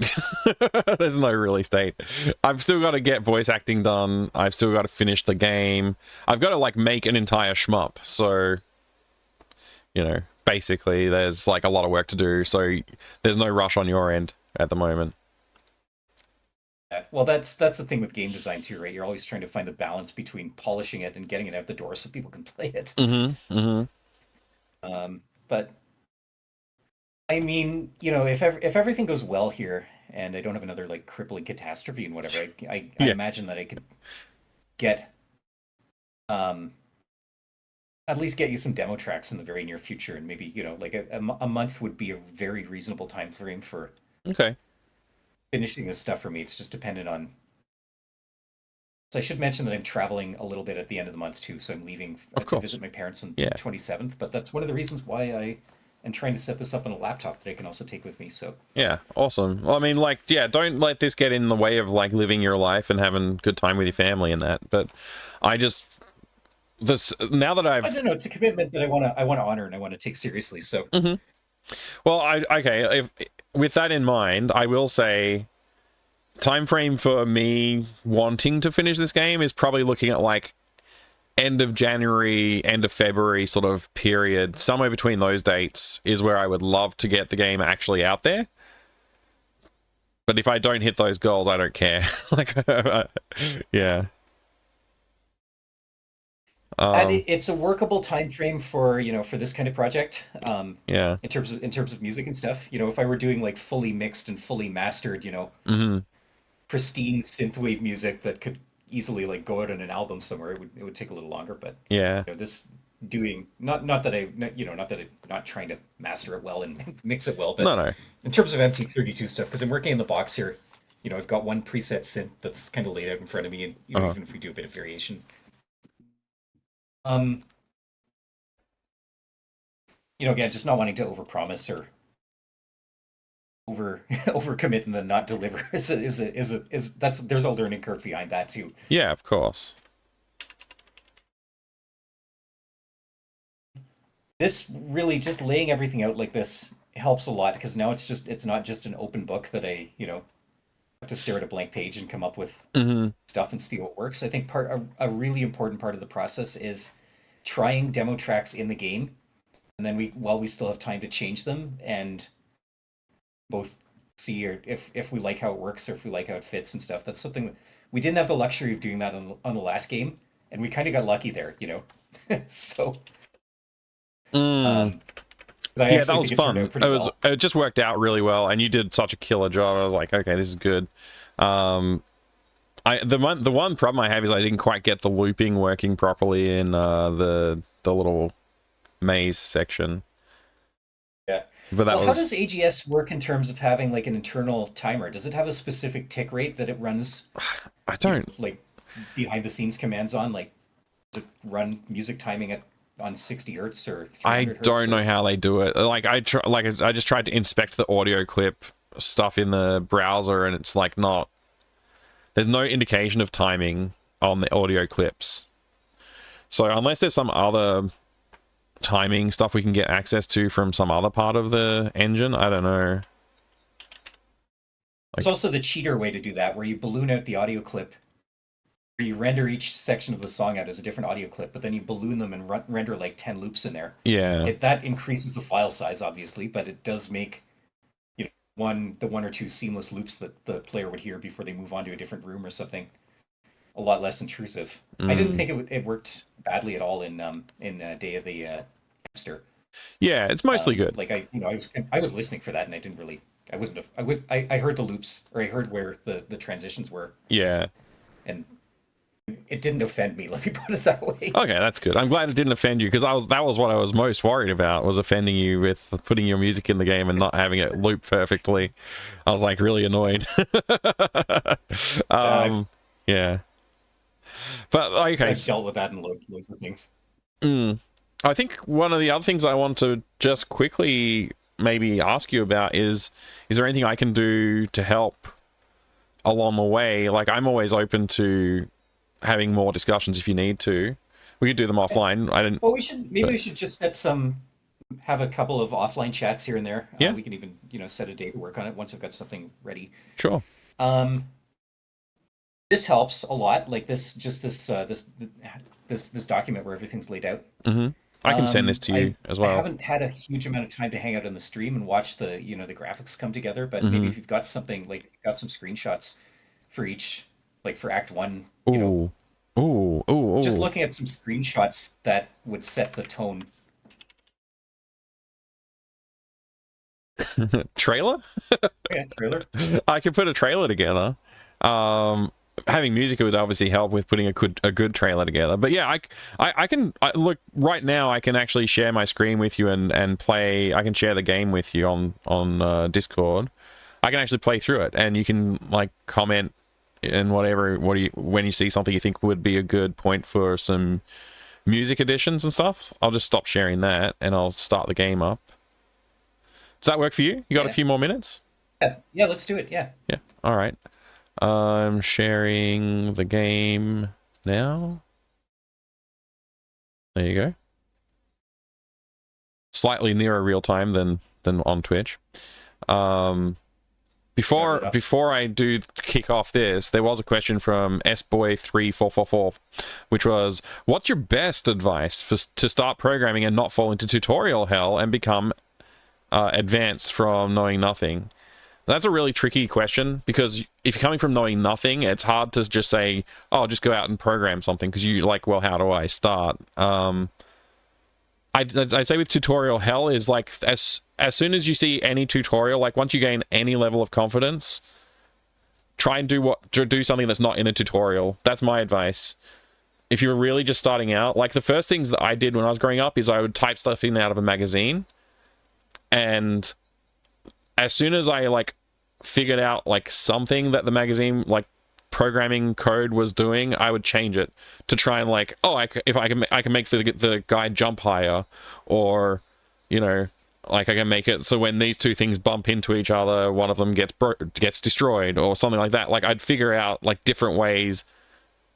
There's no release date. I've still got to get voice acting done. I've still got to finish the game. I've got to like make an entire shmup. So, basically there's like a lot of work to do. So there's no rush on your end at the moment. Yeah, well, that's the thing with game design too, right? You're always trying to find the balance between polishing it and getting it out the door so people can play it. Mm-hmm. Mm-hmm. But I mean, if everything goes well here, and I don't have another like crippling catastrophe and whatever, I imagine that I could get, at least get you some demo tracks in the very near future, and maybe like a month would be a very reasonable time frame for Okay. finishing this stuff for me. It's just dependent on. So I should mention that I'm traveling a little bit at the end of the month too, so I'm leaving to visit my parents on the 27th. But that's one of the reasons why I am trying to set this up on a laptop that I can also take with me. So yeah, awesome. Well, I mean, like, yeah, don't let this get in the way of like living your life and having good time with your family and that. But I just now that I don't know, it's a commitment that I want to honor and I want to take seriously. So. Mm-hmm. Well, if with that in mind, I will say time frame for me wanting to finish this game is probably looking at like end of January, end of February sort of period. Somewhere between those dates is where I would love to get the game actually out there. But if I don't hit those goals, I don't care. Like, yeah. And it's a workable time frame for for this kind of project. Yeah. In terms of music and stuff, if I were doing like fully mixed and fully mastered, Mm-hmm. pristine synthwave music that could easily like go out on an album somewhere, it would take a little longer. But Yeah. this doing not that I'm not trying to master it well and mix it well, but No. in terms of MT32 stuff, because I'm working in the box here, I've got one preset synth that's kind of laid out in front of me, and even if we do a bit of variation. Again, just not wanting to overpromise or overcommit and then not deliver there's a learning curve behind that too. Yeah, of course. This really just laying everything out like this helps a lot because now it's not just an open book that I have to stare at a blank page and come up with stuff and see what works. I think a really important part of the process is trying demo tracks in the game, and then while we still have time to change them and both see if we like how it works or if we like how it fits and stuff. That's something we didn't have the luxury of doing that on the last game, and we kind of got lucky there, So. Yeah, that was fun. It just worked out really well, and you did such a killer job. I was like, okay, this is good. The one problem I have is I didn't quite get the looping working properly in the little maze section. Yeah. But how does AGS work in terms of having like an internal timer? Does it have a specific tick rate that it runs? I don't like behind the scenes commands on, like to run music timing on 60 hertz or 300 hertz? I don't know how they do it. Like I just tried to inspect the audio clip stuff in the browser, and it's like there's no indication of timing on the audio clips. So unless there's some other timing stuff we can get access to from some other part of the engine, I don't know. There's also the cheater way to do that, where you balloon out the audio clip you render each section of the song out as a different audio clip, but then you balloon them and render like 10 loops in there. Yeah. That increases the file size, obviously, but it does make the one or two seamless loops that the player would hear before they move on to a different room or something a lot less intrusive. I didn't think it worked badly at all in Day of the Hamster. Yeah, it's mostly good. Like I was listening for that, and I didn't really. I heard the loops, or I heard where the transitions were. Yeah. And it didn't offend me. Let me put it that way. Okay, that's good. I'm glad it didn't offend you, because that was what I was most worried about, was offending you with putting your music in the game and not having it loop perfectly. I was like really annoyed. Yeah. But okay, I've dealt with that in loads of things. I think one of the other things I want to just quickly maybe ask you about is there anything I can do to help along the way? Like, I'm always open to having more discussions if you need to. We could do them offline. I didn't. Well, we should just have a couple of offline chats here and there. Yeah. We can even set a day to work on it once I've got something ready. Sure. This helps a lot. Like this document where everything's laid out. Mm-hmm. I can send this to you as well. I haven't had a huge amount of time to hang out on the stream and watch the the graphics come together, but maybe if you've got something, like got some screenshots for each, like for Act 1, Ooh. just looking at some screenshots that would set the tone. Trailer? Yeah, trailer. I could put a trailer together. Having music would obviously help with putting a good trailer together. But yeah, I can look right now. I can actually share my screen with you and play. I can share the game with you on Discord. I can actually play through it, and you can like comment and whatever. When you see something you think would be a good point for some music additions and stuff, I'll just stop sharing that and I'll start the game up. Does that work for you? You got a few more minutes? Yeah, let's do it. Yeah. Yeah. All right. I'm sharing the game now. There you go. Slightly nearer real time than on Twitch. Before I do kick off this, there was a question from sboy3444, which was, what's your best advice to start programming and not fall into tutorial hell and become advanced from knowing nothing? That's a really tricky question, because if you're coming from knowing nothing, it's hard to just say, oh, just go out and program something, because you like, well, how do I start? I'd say with tutorial hell is like, as soon as you see any tutorial, like once you gain any level of confidence, try and do something that's not in a tutorial. That's my advice. If you're really just starting out, like the first things that I did when I was growing up is I would type stuff in out of a magazine, and as soon as I like figured out like something that the magazine like programming code was doing, I would change it to try and like, oh, if I can make the guy jump higher, or like I can make it so when these two things bump into each other, one of them gets destroyed or something like that. Like I'd figure out like different ways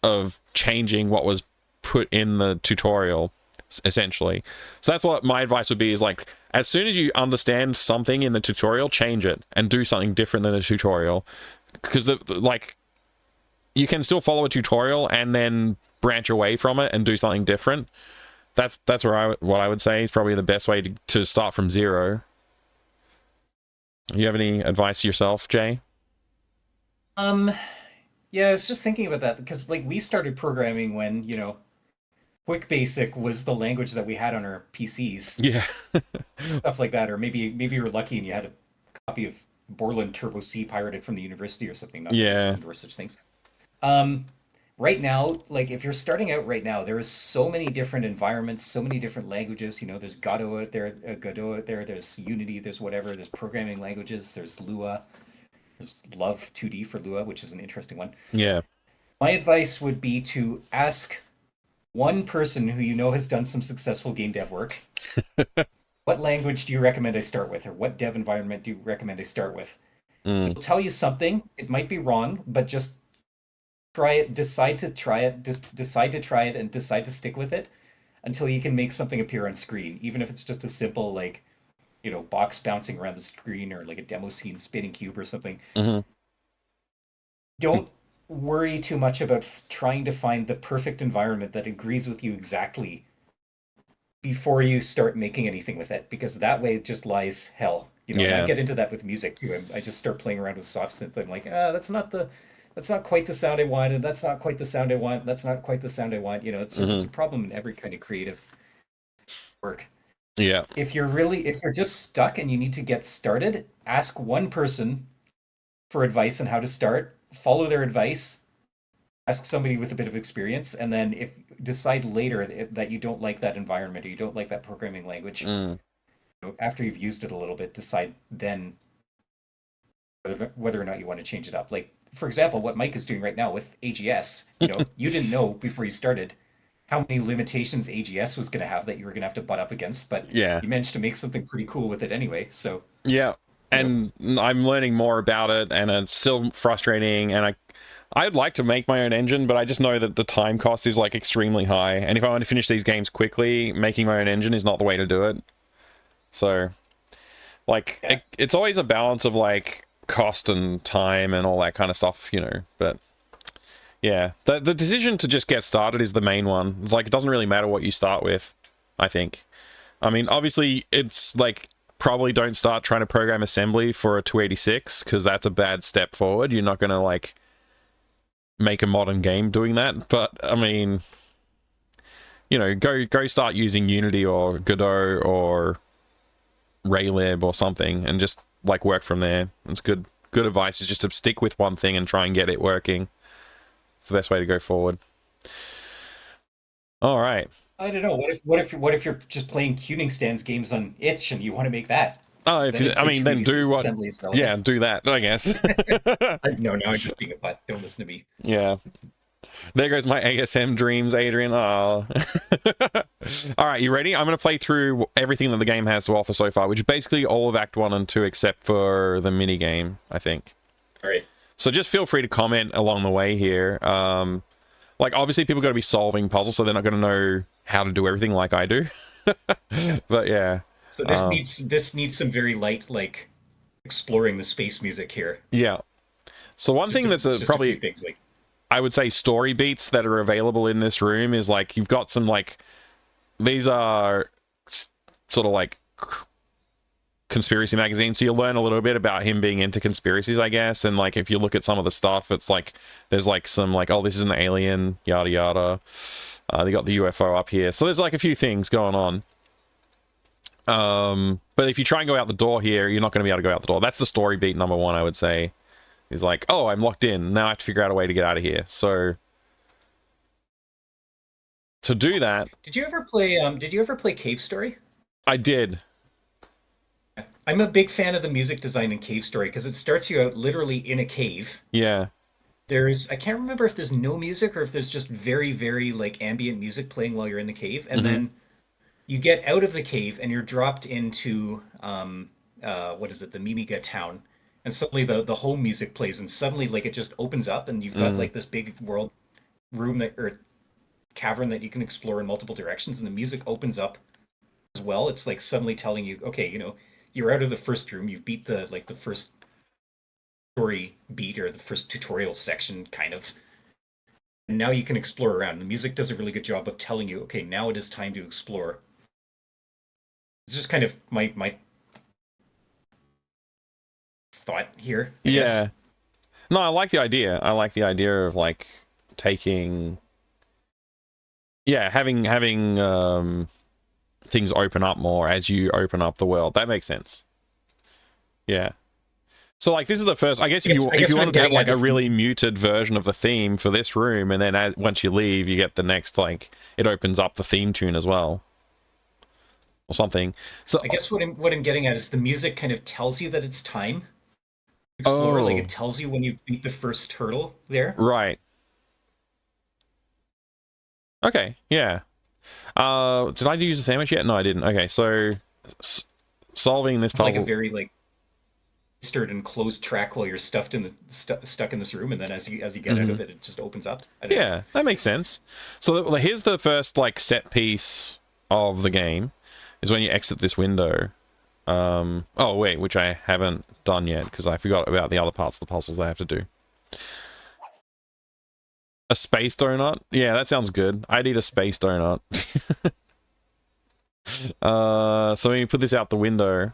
of changing what was put in the tutorial, essentially. So that's what my advice would be, is like, as soon as you understand something in the tutorial, change it and do something different than the tutorial, because like you can still follow a tutorial and then branch away from it and do something different. That's what I would say is probably the best way to start from zero. You have any advice yourself, Jay? Yeah, I was just thinking about that, because like we started programming when Quick Basic was the language that we had on our PCs. Yeah. Stuff like that. Or maybe you were lucky and you had a copy of Borland Turbo C pirated from the university or something. Yeah. Or such things. Right now, like if you're starting out right now, there is so many different environments, so many different languages. There's Godot out there, there's Unity, there's whatever, there's programming languages, there's Lua, there's Love 2D for Lua, which is an interesting one. Yeah. My advice would be to ask one person who has done some successful game dev work, what language do you recommend I start with, or what dev environment do you recommend I start with? It'll tell you something. It might be wrong, but just try it, decide to try it, and decide to stick with it until you can make something appear on screen, even if it's just a simple, like, box bouncing around the screen, or like a demo scene spinning cube or something. Mm-hmm. Don't worry too much about trying to find the perfect environment that agrees with you exactly before you start making anything with it, because that way it just lies hell. And I Yeah. get into that with music too. I just start playing around with soft synth. I'm like, that's not quite the sound I wanted. That's not quite the sound I want. That's not quite the sound I want. It's a problem in every kind of creative work. Yeah. If you're just stuck and you need to get started, ask one person for advice on how to start, follow their advice, ask somebody with a bit of experience, and then if decide later that you don't like that environment or you don't like that programming language, Mm. after you've used it a little bit, decide then whether or not you want to change it up. Like, for example, what Mike is doing right now with AGS, you didn't know before you started how many limitations AGS was going to have that you were going to have to butt up against, but Yeah. you managed to make something pretty cool with it anyway. So, Yeah. you know, And I'm learning more about it, and it's still frustrating, and I'd like to make my own engine, but I just know that the time cost is like extremely high, and if I want to finish these games quickly, making my own engine is not the way to do it. So, like, yeah. it's always a balance of like cost and time and all that kind of stuff, but yeah, the decision to just get started is the main one. Like, it doesn't really matter what you start with, I think. I mean, obviously, it's like, probably don't start trying to program assembly for a 286, because that's a bad step forward. You're not going to, like, make a modern game doing that. But, I mean, go start using Unity or Godot or Raylib or something, and just, like, work from there. It's good advice is just to stick with one thing and try and get it working. It's the best way to go forward. All right. I don't know. What if you're just playing tuning stands games on itch and you want to make that? Oh, Then I'd I say mean, then do 286 what... assembly is relevant. Yeah, do that, I guess. No, now I'm just being a butt. Don't listen to me. Yeah. There goes my ASM dreams, Adrian. Oh. All right, you ready? I'm going to play through everything that the game has to offer so far, which is basically all of Act 1 and 2 except for the mini game, I think. All right. So just feel free to comment along the way here. Like, obviously, people got to be solving puzzles, so they're not going to know how to do everything like I do. But yeah. So this needs some very light, like, exploring the space music here. Yeah. So one thing that's probably, a few things, like, I would say, story beats that are available in this room is, like, you've got some, like, these are sort of like conspiracy magazines, so you'll learn a little bit about him being into conspiracies, I guess. And, like, if you look at some of the stuff, it's like there's like some like, oh, this is an alien, yada yada. They got the UFO up here, so there's like a few things going on. But if you try and go out the door here, you're not going to be able to go out the door. That's the story beat number one, I would say. Is like, oh, I'm locked in, now I have to figure out a way to get out of here. So to do that, did you ever play Cave Story? I did. I'm a big fan of the music design in Cave Story because it starts you out literally in a cave. Yeah. I can't remember if there's no music or if there's just very, very like ambient music playing while you're in the cave. And then you get out of the cave and you're dropped into, what is it, the Mimiga town. And suddenly the home music plays and suddenly like it just opens up and you've got like this big world room or cavern that you can explore in multiple directions and the music opens up as well. It's like suddenly telling you, okay, you're out of the first room, you've beat the first story beat or the first tutorial section kind of, and now you can explore around. The music does a really good job of telling you, okay, now it is time to explore. It's just kind of my thought here, I guess. No, I like the idea. I like the idea of like taking, having things open up more as you open up the world. That makes sense. Yeah. So like this is the first, I guess if you wanted to have like a really muted version of the theme for this room, and then once you leave, you get the next, like, it opens up the theme tune as well. Or something. So I guess what I'm getting at is the music kind of tells you that it's time to explore. Like it tells you when you beat the first hurdle there. Right. Okay, yeah. Did I use the sandwich yet? No, I didn't. Okay, so solving this puzzle. Like a very like stirred and closed track while you're stuck in this room, and then as you get out of it, it just opens up. Yeah, that makes sense. So here's the first like set piece of the game, is when you exit this window. Oh wait, which I haven't done yet because I forgot about the other parts of the puzzles I have to do. A space donut? Yeah, that sounds good. I'd eat a space donut. So when you put this out the window,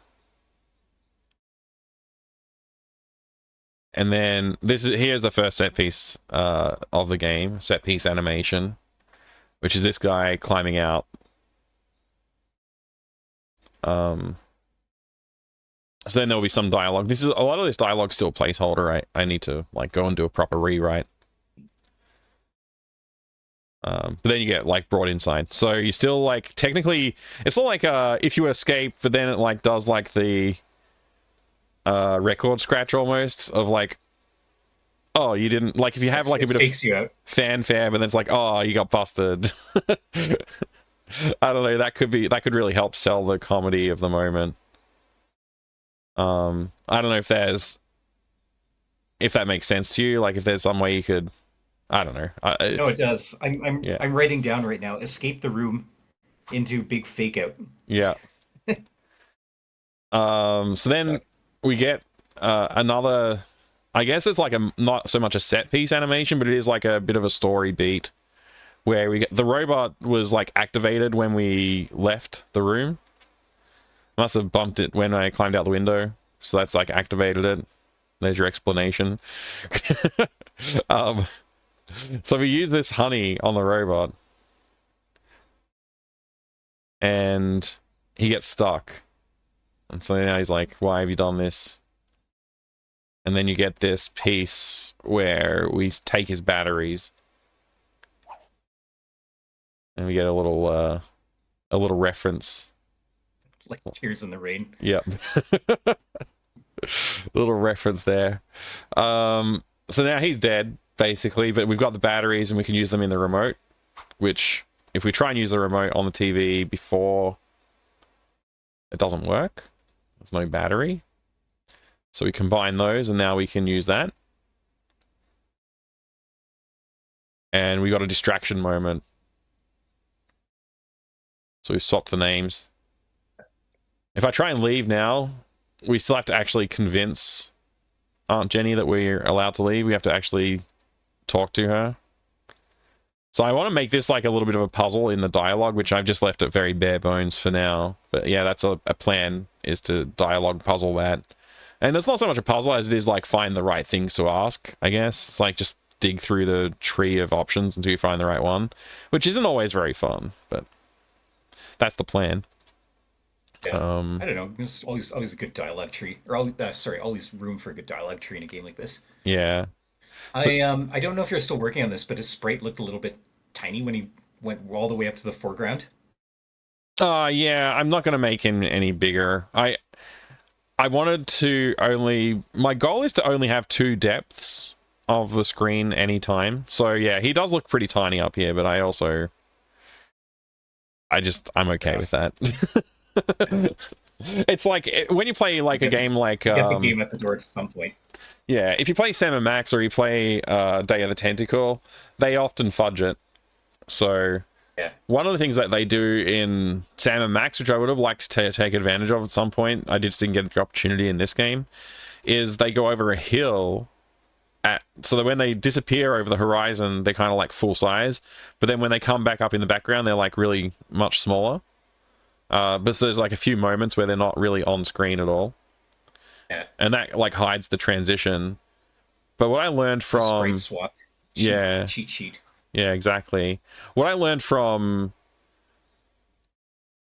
and then here's the first set piece of the game, set piece animation, which is this guy climbing out. So then there'll be some dialogue. This is a lot of this dialogue still placeholder. I need to like go and do a proper rewrite. But then you get like brought inside, so you still like technically it's not like if you escape, but then it like does like the record scratch almost of like, oh, you didn't, like if you have like a bit of you out. fanfare, but then it's like, oh, you got busted. I don't know, that could really help sell the comedy of the moment. I don't know if that makes sense to you, like if there's some way you could, I don't know. No, it does. I'm writing down right now, escape the room into big fake out. Yeah. So then we get another, I guess it's like not so much a set piece animation, but it is like a bit of a story beat where we get the robot was like activated when we left the room. Must have bumped it when I climbed out the window, so that's like activated it. There's your explanation. So we use this honey on the robot, and he gets stuck. And so now he's like, why have you done this? And then you get this piece where we take his batteries. And we get a little reference. Like Tears in the Rain. Yep. Little reference there. So now he's dead, basically, but we've got the batteries and we can use them in the remote, which if we try and use the remote on the TV before, it doesn't work. There's no battery. So we combine those and now we can use that. And we got a distraction moment. So we've swapped the names. If I try and leave now, we still have to actually convince Aunt Jenny that we're allowed to leave. We have to actually talk to her. So I want to make this like a little bit of a puzzle in the dialogue, which I've just left it very bare bones for now. But yeah, that's a plan, is to dialogue puzzle that. And it's not so much a puzzle as it is like find the right things to ask, I guess. It's like just dig through the tree of options until you find the right one, which isn't always very fun, but that's the plan. Yeah. I don't know. There's always a good dialogue tree, or always room for a good dialogue tree in a game like this. Yeah. So, I don't know if you're still working on this, but his sprite looked a little bit tiny when he went all the way up to the foreground. Yeah, I'm not going to make him any bigger. I wanted to only, my goal is to only have 2 depths of the screen anytime. So yeah, he does look pretty tiny up here, but I'm okay with that. It's like when you play like a game like get the game at the door at some point. Yeah, if you play Sam & Max or you play Day of the Tentacle, they often fudge it. So yeah, one of the things that they do in Sam & Max, which I would have liked to take advantage of at some point, I just didn't get the opportunity in this game, is they go over a hill so that when they disappear over the horizon, they're kind of like full size, but then when they come back up in the background, they're like really much smaller. But so there's like a few moments where they're not really on screen at all. Yeah. And that like hides the transition. But what I learned from sprite swap. Cheat sheet. Yeah, exactly. What I learned from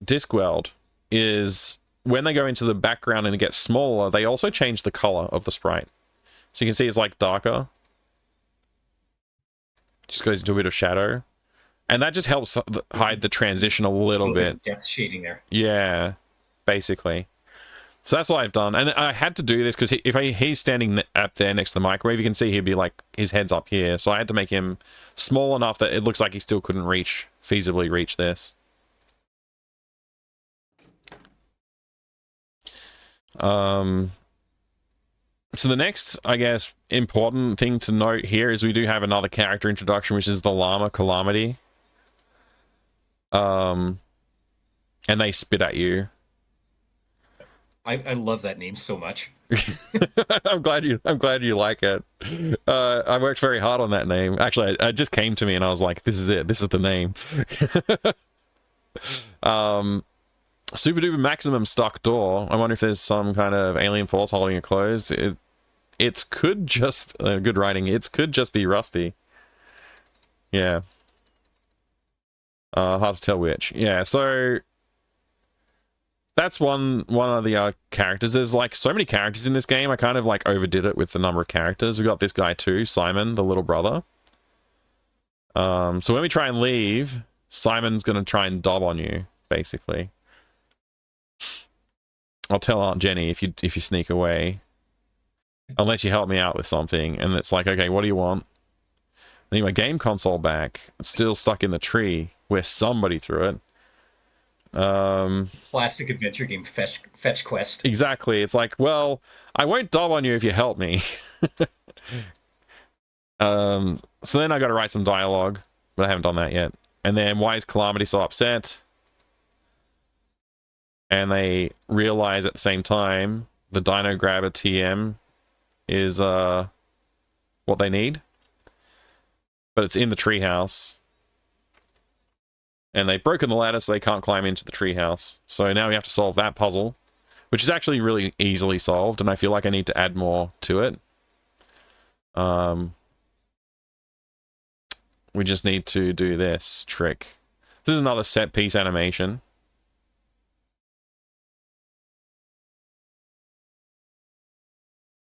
Discworld is when they go into the background and it gets smaller, they also change the color of the sprite. So you can see it's like darker. Just goes into a bit of shadow. And that just helps hide the transition a little bit. Depth shading there. Yeah, basically. So that's what I've done. And I had to do this because he's standing up there next to the microwave, you can see he'd be like, his head's up here. So I had to make him small enough that it looks like he still couldn't feasibly reach this. So the next, I guess, important thing to note here is we do have another character introduction, which is the llama Calamity. And they spit at you. I love that name so much. I'm glad you like it. I worked very hard on that name. Actually, it just came to me and I was like, this is it. This is the name. Super duper maximum stock door. I wonder if there's some kind of alien force holding it closed. It's could just good writing. It could just be rusty. Yeah. Hard to tell which. Yeah, so that's one of the characters. There's like so many characters in this game. I kind of like overdid it with the number of characters. We got this guy too, Simon, the little brother. So when we try and leave, Simon's gonna try and dob on you, basically. I'll tell Aunt Jenny if you sneak away, unless you help me out with something. And it's like, okay, what do you want? I need my game console back. It's still stuck in the tree where somebody threw it. Classic adventure game fetch quest. Exactly. It's like, well, I won't dob on you if you help me. So then I got to write some dialogue, but I haven't done that yet. And then why is Calamity so upset? And they realize at the same time the Dino Grabber TM is what they need, but it's in the treehouse. And they've broken the ladder so they can't climb into the treehouse. So now we have to solve that puzzle, which is actually really easily solved, and I feel like I need to add more to it. We just need to do this trick. This is another set piece animation.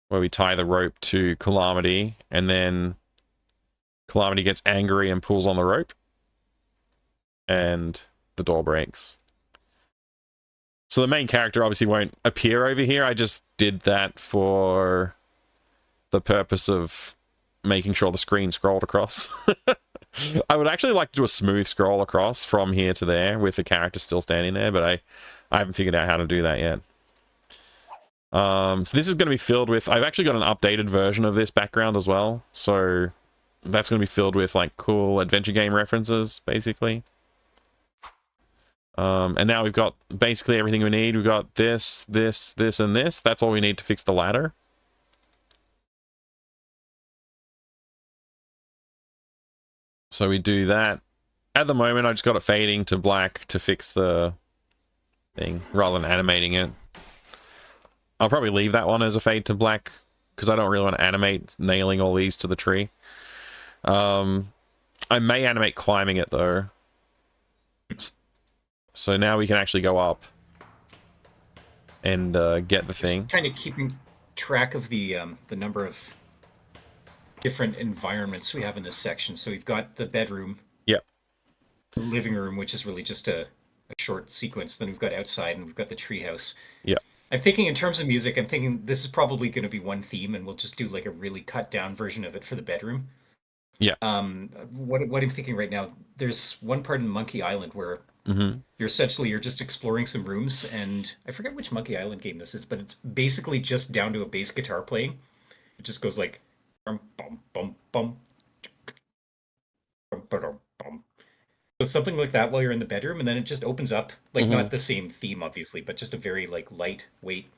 Where we tie the rope to Calamity, and then Calamity gets angry and pulls on the rope. And the door breaks. So the main character obviously won't appear over here. I just did that for the purpose of making sure the screen scrolled across. I would actually like to do a smooth scroll across from here to there with the character still standing there, but I haven't figured out how to do that yet. So this is going to be filled with... I've actually got an updated version of this background as well. So that's going to be filled with like cool adventure game references, basically. And now we've got basically everything we need. We've got this, this, this, and this. That's all we need to fix the ladder. So we do that. At the moment, I just got it fading to black to fix the thing, rather than animating it. I'll probably leave that one as a fade to black, because I don't really want to animate nailing all these to the tree. I may animate climbing it, though. So now we can actually go up and get the thing. Kind of keeping track of the number of different environments we have in this section. So we've got the bedroom. Yep. The living room, which is really just a short sequence. Then we've got outside, and we've got the treehouse. Yep. I'm thinking in terms of music, I'm thinking this is probably going to be one theme, and we'll just do like a really cut down version of it for the bedroom. Yeah. What I'm thinking right now, there's one part in Monkey Island where you're just exploring some rooms, and I forget which Monkey Island game this is, but it's basically just down to a bass guitar playing. It just goes like bum bum bum bum bum bum bum. So something like that while you're in the bedroom, and then it just opens up, like not the same theme, obviously, but just a very like lightweight.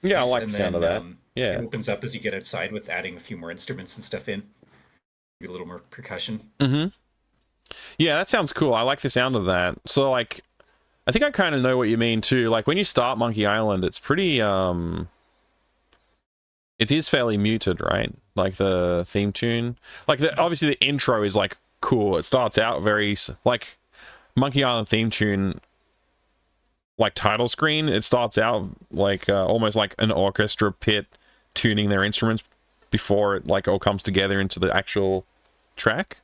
Yeah, I like the sound of that. Yeah, it opens up as you get outside with adding a few more instruments and stuff in, a little more percussion. Yeah, that sounds cool. I like the sound of that. So like, I think I kind of know what you mean too. Like when you start Monkey Island, it's pretty it is fairly muted, right? Like the theme tune, like obviously the intro is like cool. It starts out very like Monkey Island theme tune, like title screen. It starts out like almost like an orchestra pit tuning their instruments before it like all comes together into the actual track.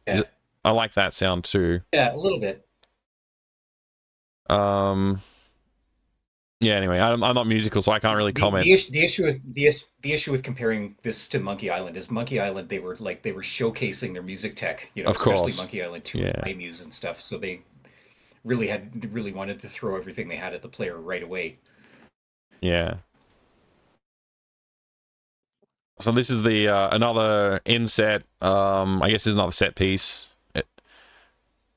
Yeah. I like that sound too. Yeah, a little bit. Yeah. Anyway, I'm not musical, so I can't really comment. The issue with comparing this to Monkey Island is Monkey Island they were showcasing their music tech, of especially course. Monkey Island 2 Muse and stuff. So they really wanted to throw everything they had at the player right away. Yeah. So this is the another inset. I guess this is another set piece.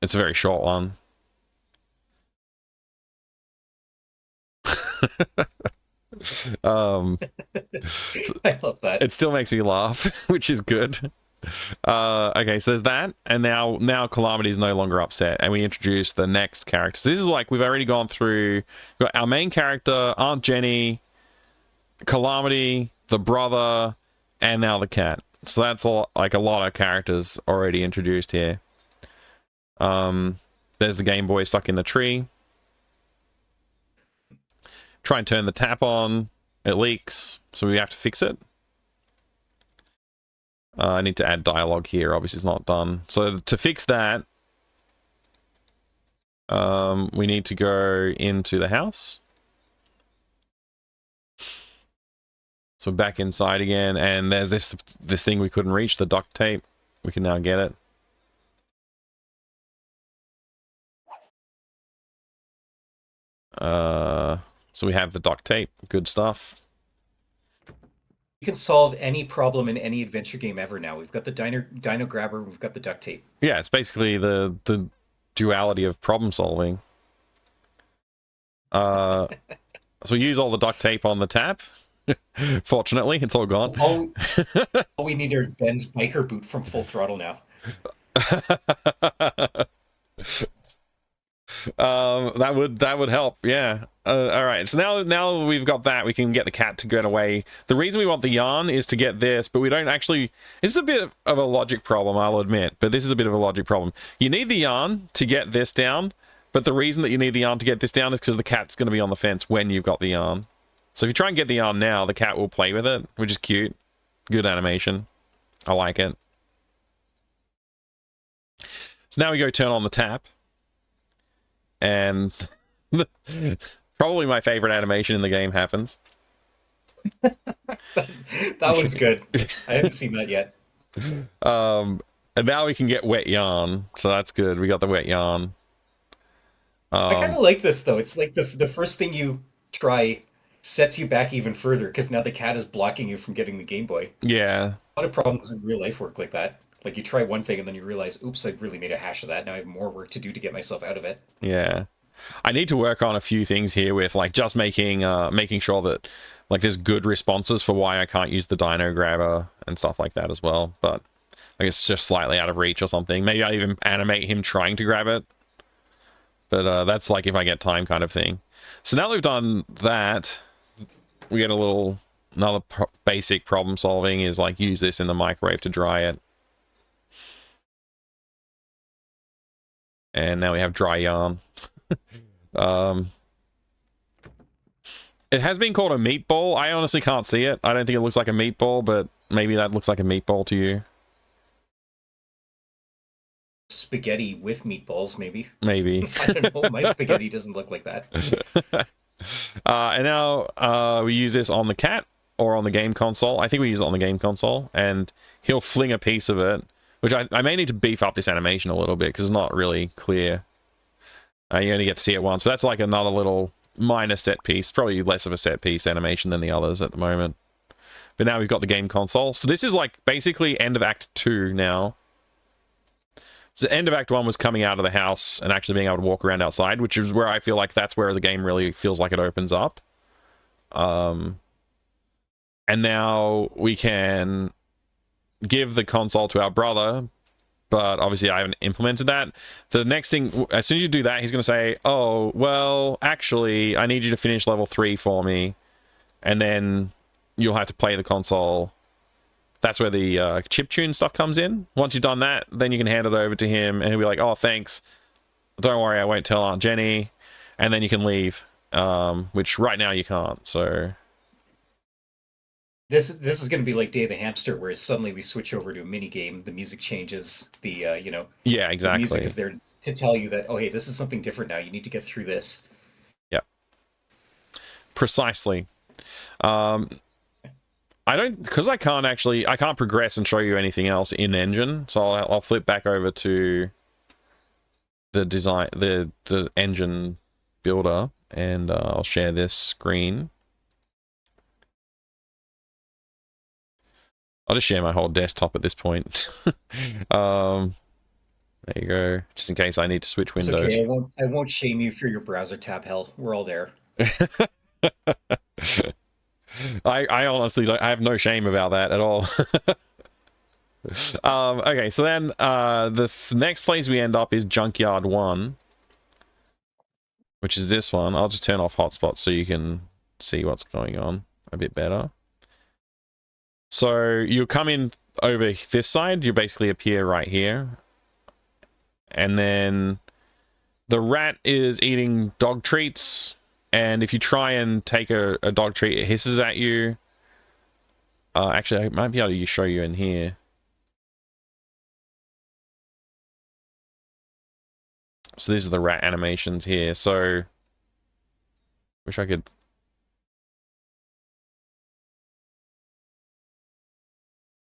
It's a very short one. Um, I love that. it still makes me laugh, which is good. Okay, so there's that, and now Calamity is no longer upset, and we introduce the next character. So this is like we've already gone through. We've got our main character, Aunt Jenny, Calamity, the brother, and now the cat. So that's like a lot of characters already introduced here. There's the Game Boy stuck in the tree. Try and turn the tap on. It leaks, so we have to fix it. I need to add dialogue here. Obviously, it's not done. So to fix that, we need to go into the house. So back inside again, and there's this thing we couldn't reach, the duct tape. We can now get it. So we have the duct tape. Good stuff. You can solve any problem in any adventure game ever now. We've got the dino grabber, we've got the duct tape. Yeah, it's basically the duality of problem solving. So we use all the duct tape on the tap. Fortunately, it's all gone. All we need are Ben's biker boot from Full Throttle now. That would help. Yeah. All right. So now we've got that, we can get the cat to get away. The reason we want the yarn is to get this, but we don't actually. It's a bit of a logic problem, I'll admit. But this is a bit of a logic problem. You need the yarn to get this down, but the reason that you need the yarn to get this down is because the cat's going to be on the fence when you've got the yarn. So if you try and get the yarn now, the cat will play with it, which is cute. Good animation. I like it. So now we go turn on the tap. And probably my favorite animation in the game happens. That one's good. I haven't seen that yet. And now we can get wet yarn. So that's good. We got the wet yarn. I kind of like this, though. It's like the first thing you try sets you back even further because now the cat is blocking you from getting the Game Boy. Yeah. A lot of problems in real life work like that. Like you try one thing and then you realize, oops, I really made a hash of that. Now I have more work to do to get myself out of it. Yeah. I need to work on a few things here with like just making sure that like there's good responses for why I can't use the dino grabber and stuff like that as well. But like it's just slightly out of reach or something. Maybe I even animate him trying to grab it. But that's like if I get time kind of thing. So now we've done that, we get another basic problem solving is like use this in the microwave to dry it. And now we have dry yarn. It has been called a meatball. I honestly can't see it. I don't think it looks like a meatball, but maybe that looks like a meatball to you. Spaghetti with meatballs, maybe. Maybe. I don't know. My spaghetti doesn't look like that. And now we use this on the cat or on the game console. I think we use it on the game console, and he'll fling a piece of it, which I may need to beef up this animation a little bit because it's not really clear. You only get to see it once, but that's like another little minor set piece. Probably less of a set piece animation than the others at the moment. But now we've got the game console. So this is like basically end of Act 2 now. So end of Act 1 was coming out of the house and actually being able to walk around outside, which is where I feel like that's where the game really feels like it opens up. And now we can give the console to our brother, but obviously I haven't implemented that. The next thing, as soon as you do that, he's going to say, oh, well, actually, I need you to finish level 3 for me. And then you'll have to play the console. That's where the chiptune stuff comes in. Once you've done that, then you can hand it over to him, and he'll be like, oh, thanks. Don't worry, I won't tell Aunt Jenny. And then you can leave, which right now you can't, so... This is going to be like Day of the Hamster, where suddenly we switch over to a mini game. The music changes. Yeah, exactly. The music is there to tell you that, oh, hey, this is something different now. You need to get through this. Yep. Precisely. Because I can't progress and show you anything else in engine. So I'll flip back over to the design, the engine builder, and I'll share this screen. I'll just share my whole desktop at this point. There you go. Just in case I need to switch windows. It's okay. I won't shame you for your browser tab hell. We're all there. I honestly I have no shame about that at all. Okay, so then the next place we end up is Junkyard 1, which is this one. I'll just turn off hotspots so you can see what's going on a bit better. So you come in over this side, you basically appear right here. And then the rat is eating dog treats. And if you try and take a dog treat, it hisses at you. Actually, I might be able to show you in here. So these are the rat animations here. So, wish I could.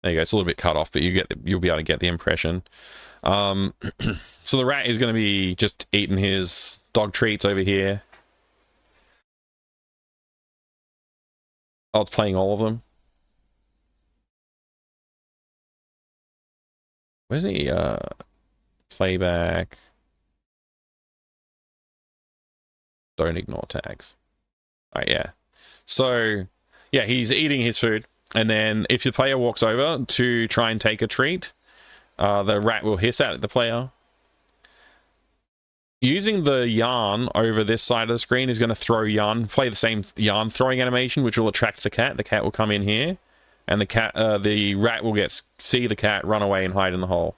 There you go. It's a little bit cut off, but you'll be able to get the impression. So the rat is going to be just eating his dog treats over here. Oh, it's playing all of them. Where's the playback? Don't ignore tags. All right, yeah. So, yeah, he's eating his food. And then if the player walks over to try and take a treat, the rat will hiss at the player. Using the yarn over this side of the screen is going to throw yarn, play the same yarn throwing animation, which will attract the cat. The cat will come in here, and the rat will see the cat, run away, and hide in the hole.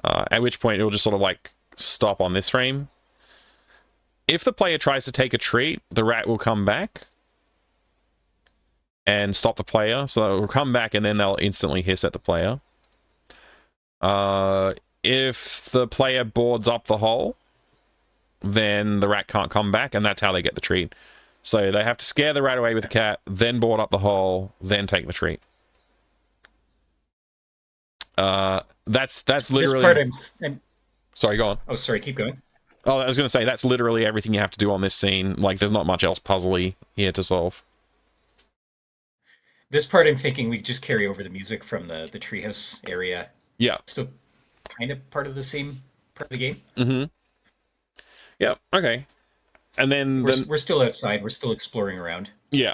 At which point it will just sort of like stop on this frame. If the player tries to take a treat, the rat will come back and stop the player. So it will come back and then they'll instantly hiss at the player. If the player boards up the hole, then the rat can't come back, and that's how they get the treat. So they have to scare the rat away with the cat, then board up the hole, then take the treat. That's literally... This part Sorry, go on. Oh, sorry, keep going. Oh, I was going to say, that's literally everything you have to do on this scene. Like, there's not much else puzzly here to solve. This part I'm thinking we just carry over the music from the treehouse area. Yeah. Still kind of part of the same part of the game. Mm-hmm. Yeah, okay. And then... We're still outside. We're still exploring around. Yeah.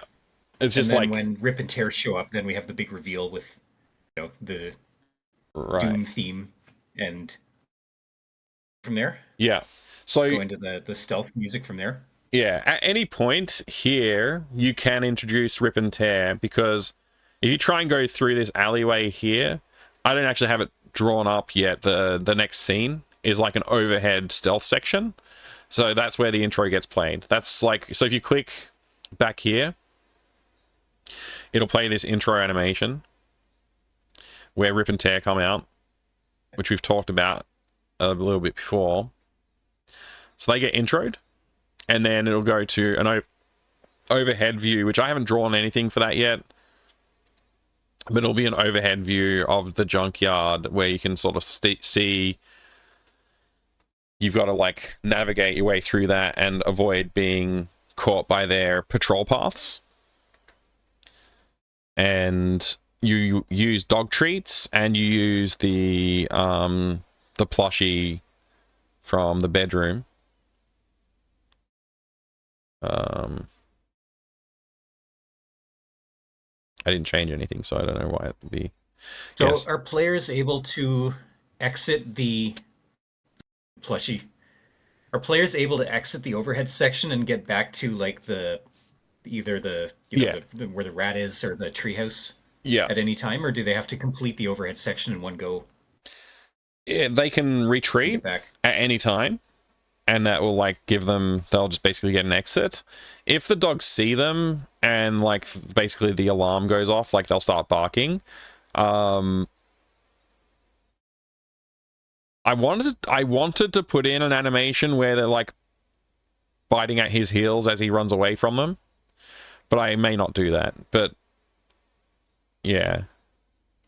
It's just and then like... when Rip and Tear show up, then we have the big reveal with, the Right. Doom theme. And from there... Yeah. So go into the stealth music from there. Yeah, at any point here, you can introduce Rip and Tear, because if you try and go through this alleyway here, I don't actually have it drawn up yet. The next scene is like an overhead stealth section. So that's where the intro gets played. That's like, so if you click back here, it'll play this intro animation where Rip and Tear come out, which we've talked about a little bit before. So they get introed, and then it'll go to an overhead view, which I haven't drawn anything for that yet. But it'll be an overhead view of the junkyard where you can sort of see... You've got to, like, navigate your way through that and avoid being caught by their patrol paths. And you use dog treats, and you use the plushie from the bedroom. I didn't change anything, so I don't know why it would be. So yes. Are players able to exit the plushie? Are players able to exit the overhead section and get back to like either the where the rat is or the treehouse at any time, or do they have to complete the overhead section in one go? Yeah, they can retreat at any time. And that will, like, give them... They'll just basically get an exit. If the dogs see them and, like, basically the alarm goes off, like, they'll start barking. I wanted to put in an animation where they're, like, biting at his heels as he runs away from them. But I may not do that. But, yeah.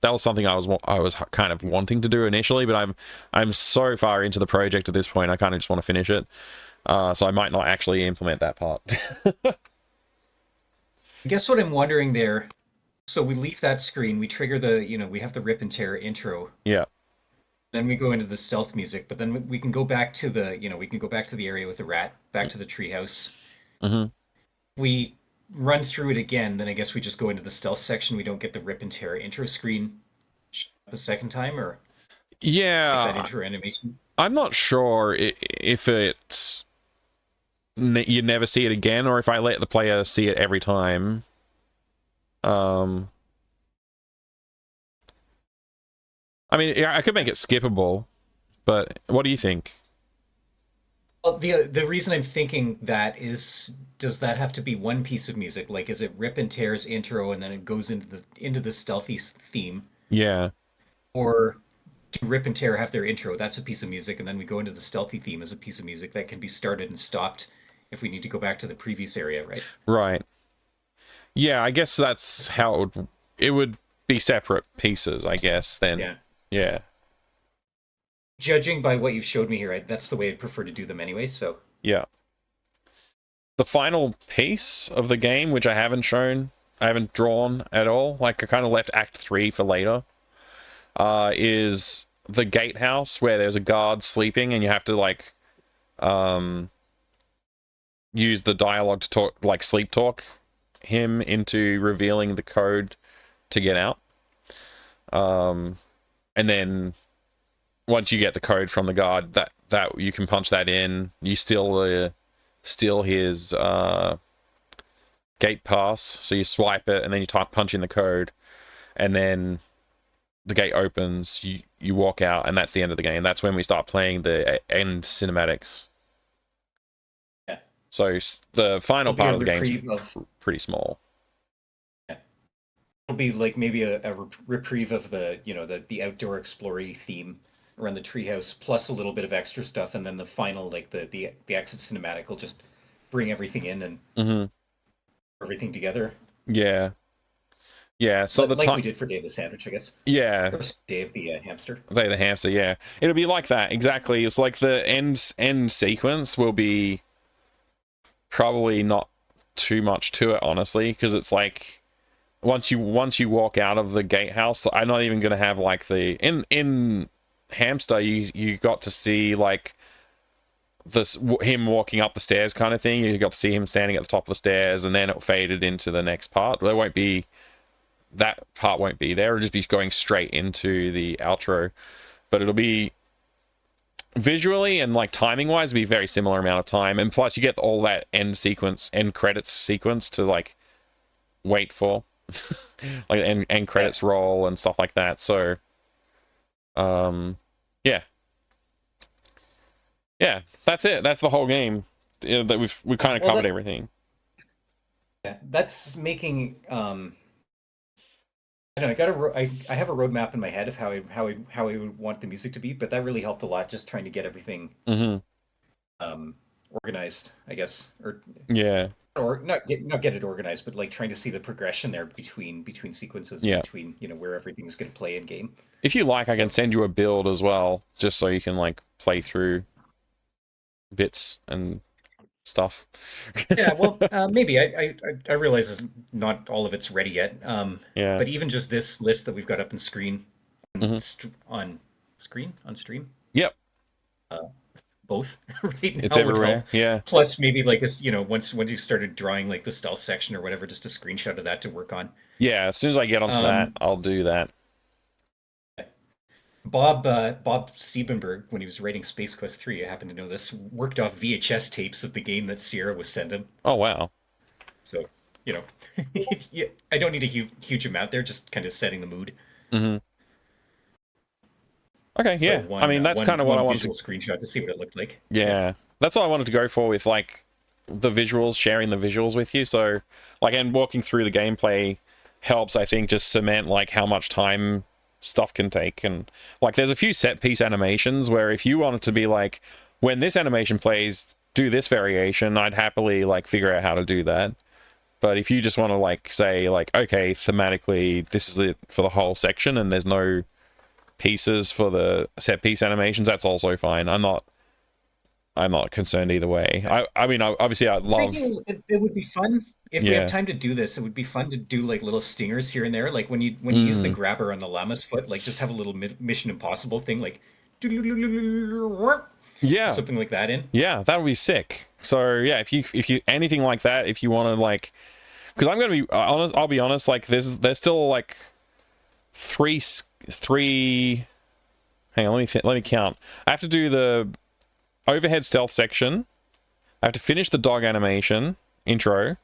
That was something I was kind of wanting to do initially, but I'm so far into the project at this point, I kind of just want to finish it. So I might not actually implement that part. I guess what I'm wondering there, so we leave that screen, we trigger we have the Rip and Tear intro. Yeah. Then we go into the stealth music, but then we can go back to the area with the rat, back to the treehouse. Mm-hmm. We run through it again, then I guess we just go into the stealth section. We don't get the rip and tear intro screen the second time, or like that Yeah, intro animation. I'm not sure if it's you never see it again, or if I let the player see it every time. I mean, yeah, I could make it skippable, but what do you think? Well, the reason I'm thinking that is, does that have to be one piece of music? Like, is it rip and tear's intro and then it goes into the stealthy theme, Yeah, or do rip and tear have their intro? That's a piece of music, and then we go into the stealthy theme as a piece of music that can be started and stopped if we need to go back to the previous area, right? right. Yeah, I guess that's how it would be separate pieces, I guess, then. Yeah. Yeah. Judging by what you've showed me here, that's the way I'd prefer to do them anyway. So Yeah. The final piece of the game, which I haven't shown, I haven't drawn at all, like I kind of left Act 3 for later, is the gatehouse where there's a guard sleeping and you have to, like, use the dialogue to talk, like, sleep talk him into revealing the code to get out. And then once you get the code from the guard, that you can punch that in. You steal his gate pass, so you swipe it and then you punch in the code, and then the gate opens. You walk out, and that's the end of the game. That's when we start playing the end cinematics. yeah, So the final it'll be part a of the game is reprieve of pretty small. yeah. It'll be like maybe a reprieve of the the outdoor explory theme around the treehouse, plus a little bit of extra stuff, and then the final like the exit cinematic will just bring everything in and Mm-hmm. everything together. Yeah, yeah. So the Like we time, did for Dave the Sandwich, I guess. yeah, Or Dave the hamster. they the hamster. Yeah, it'll be like that exactly. It's like the end sequence will be probably not too much to it, honestly, because it's like once you walk out of the gatehouse, I'm not even gonna have like the in hamster. You got to see like this him walking up the stairs kind of thing. You got to see him standing at the top of the stairs, and then it faded into the next part. There won't be that part won't be there. It'll just be going straight into the outro, but it'll be visually and like timing wise be very similar amount of time, and plus you get all that end credits sequence to like wait for like end credits roll and stuff like that. So yeah, that's it. That's the whole game. That we've kind of covered everything. Yeah, that's making I know I have a roadmap in my head of how I would want the music to be, but that really helped a lot just trying to get everything Mm-hmm. organized, I guess, Yeah. or not get it organized, but like trying to see the progression there between sequences, Yeah. between where everything is going to play in game. If you like, I can send you a build as well, just so you can like play through bits and stuff. Yeah, well, maybe I realize not all of it's ready yet. Yeah. But even just this list that we've got up on screen, Mhm. on stream, Yep. both right now It's would everywhere. help. Yeah. Plus, maybe like this, once you started drawing like the stealth section or whatever, just a screenshot of that to work on. Yeah. As soon as I get onto that, I'll do that. Bob Siebenberg, when he was writing Space Quest 3, I happen to know this, worked off VHS tapes of the game that Sierra was sent him. Oh wow. So, yeah, I don't need a huge amount there, just kind of setting the mood. Mm-hmm. Okay. So Yeah. I mean, that's kind of what I wanted visual screenshot to see what it looked like. Yeah. That's what I wanted to go for with like the visuals, sharing the visuals with you. So like, and walking through the gameplay helps, I think, just cement like how much time stuff can take. And like there's a few set piece animations where if you wanted to be like, when this animation plays, do this variation, I'd happily like figure out how to do that. But if you just want to like say like, okay, thematically this is it for the whole section and there's no pieces for the set piece animations, that's also fine. I'm not concerned either way. I mean, obviously I love it would be fun if we have time to do this. It would be fun to do like little stingers here and there, like when you use the grabber on the llama's foot, like just have a little Mission Impossible thing, like yeah, something like that in. Yeah, that would be sick. So yeah, if you anything like that, if you want to like because I'm gonna be honest. I'll be honest. Like there's still like three. Hang on, let me count. I have to do the overhead stealth section. I have to finish the dog animation intro,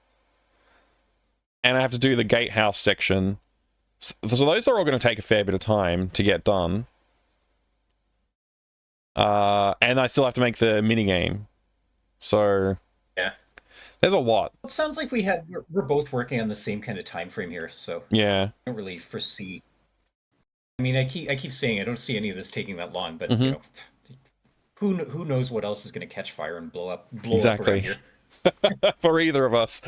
and I have to do the gatehouse section. So those are all going to take a fair bit of time to get done. And I still have to make the mini game. So yeah, there's a lot. It sounds like we're both working on the same kind of time frame here, so yeah, I don't really foresee. I mean, I keep saying I don't see any of this taking that long, but you know, who knows what else is going to catch fire and blow up around here. For either of us.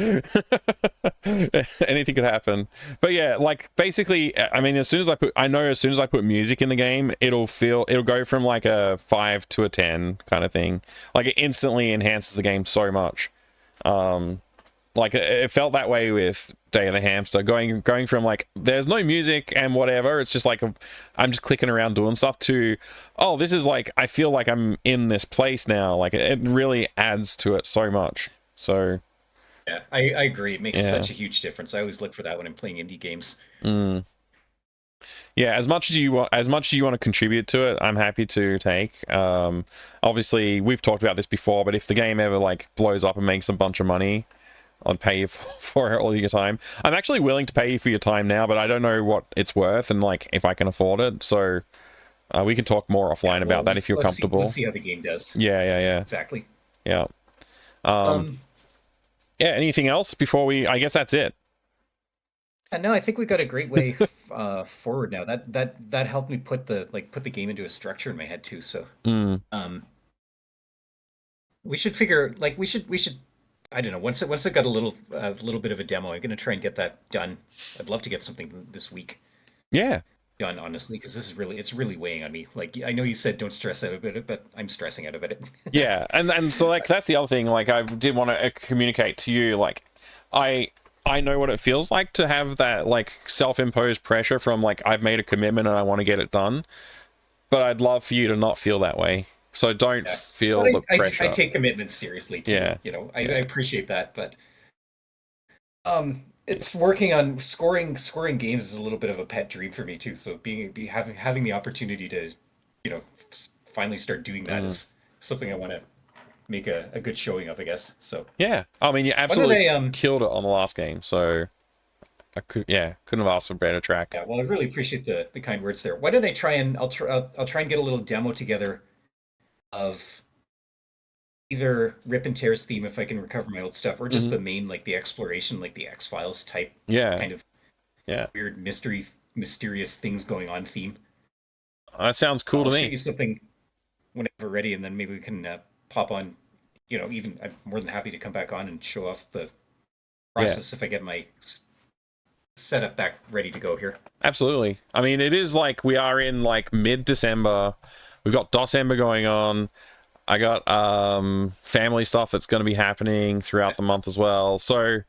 Anything could happen. But yeah, like basically, I mean, as soon as I put music in the game, it'll go from like a 5 to a 10 kind of thing. Like it instantly enhances the game so much. Like it felt that way with Day of the Hamster, going from like there's no music and whatever, it's just like I'm just clicking around doing stuff, to oh, this is like I feel like I'm in this place now. Like it really adds to it so much. So yeah, I agree. It makes such a huge difference. I always look for that when I'm playing indie games. Yeah, as much as you want to contribute to it, I'm happy to take. Obviously, we've talked about this before, but if the game ever like blows up and makes a bunch of money, I'd pay you for all your time. I'm actually willing to pay you for your time now, but I don't know what it's worth and like if I can afford it. So we can talk more offline about that if you're comfortable. Let's see how the game does. Yeah. Exactly. Yeah. Yeah. Anything else before we? I guess that's it. No, I think we got a great way forward now. That helped me put the game into a structure in my head too. So, we should figure we should. I don't know. Once I got a little bit of a demo, I'm gonna try and get that done. I'd love to get something this week. Yeah. Done honestly, because this is really weighing on me. Like I know you said don't stress out about it, but I'm stressing out about it. Yeah, and so like that's the other thing. Like I did want to communicate to you. Like I know what it feels like to have that like self-imposed pressure from like I've made a commitment and I want to get it done. But I'd love for you to not feel that way. So don't feel the pressure. I take commitments seriously too. Yeah. You know, I appreciate that, but it's working on scoring games is a little bit of a pet dream for me too. So having the opportunity to, you know, finally start doing that is something I want to make a good showing of, I guess. So yeah, I mean, you absolutely killed it on the last game. So couldn't have asked for a better track. Yeah, well, I really appreciate the kind words there. Why don't I try and I'll try and get a little demo together of either Rip and Tear's theme if I can recover my old stuff, or just the main, like the exploration, like the X-Files type kind of weird mysterious things going on theme. That sounds cool to me. I'll shoot you something whenever ready, and then maybe we can pop on, you know, even I'm more than happy to come back on and show off the process if I get my setup back ready to go here. Absolutely. I mean, it is like we are in like mid-December. We've got December going on. I got family stuff that's going to be happening throughout the month as well. So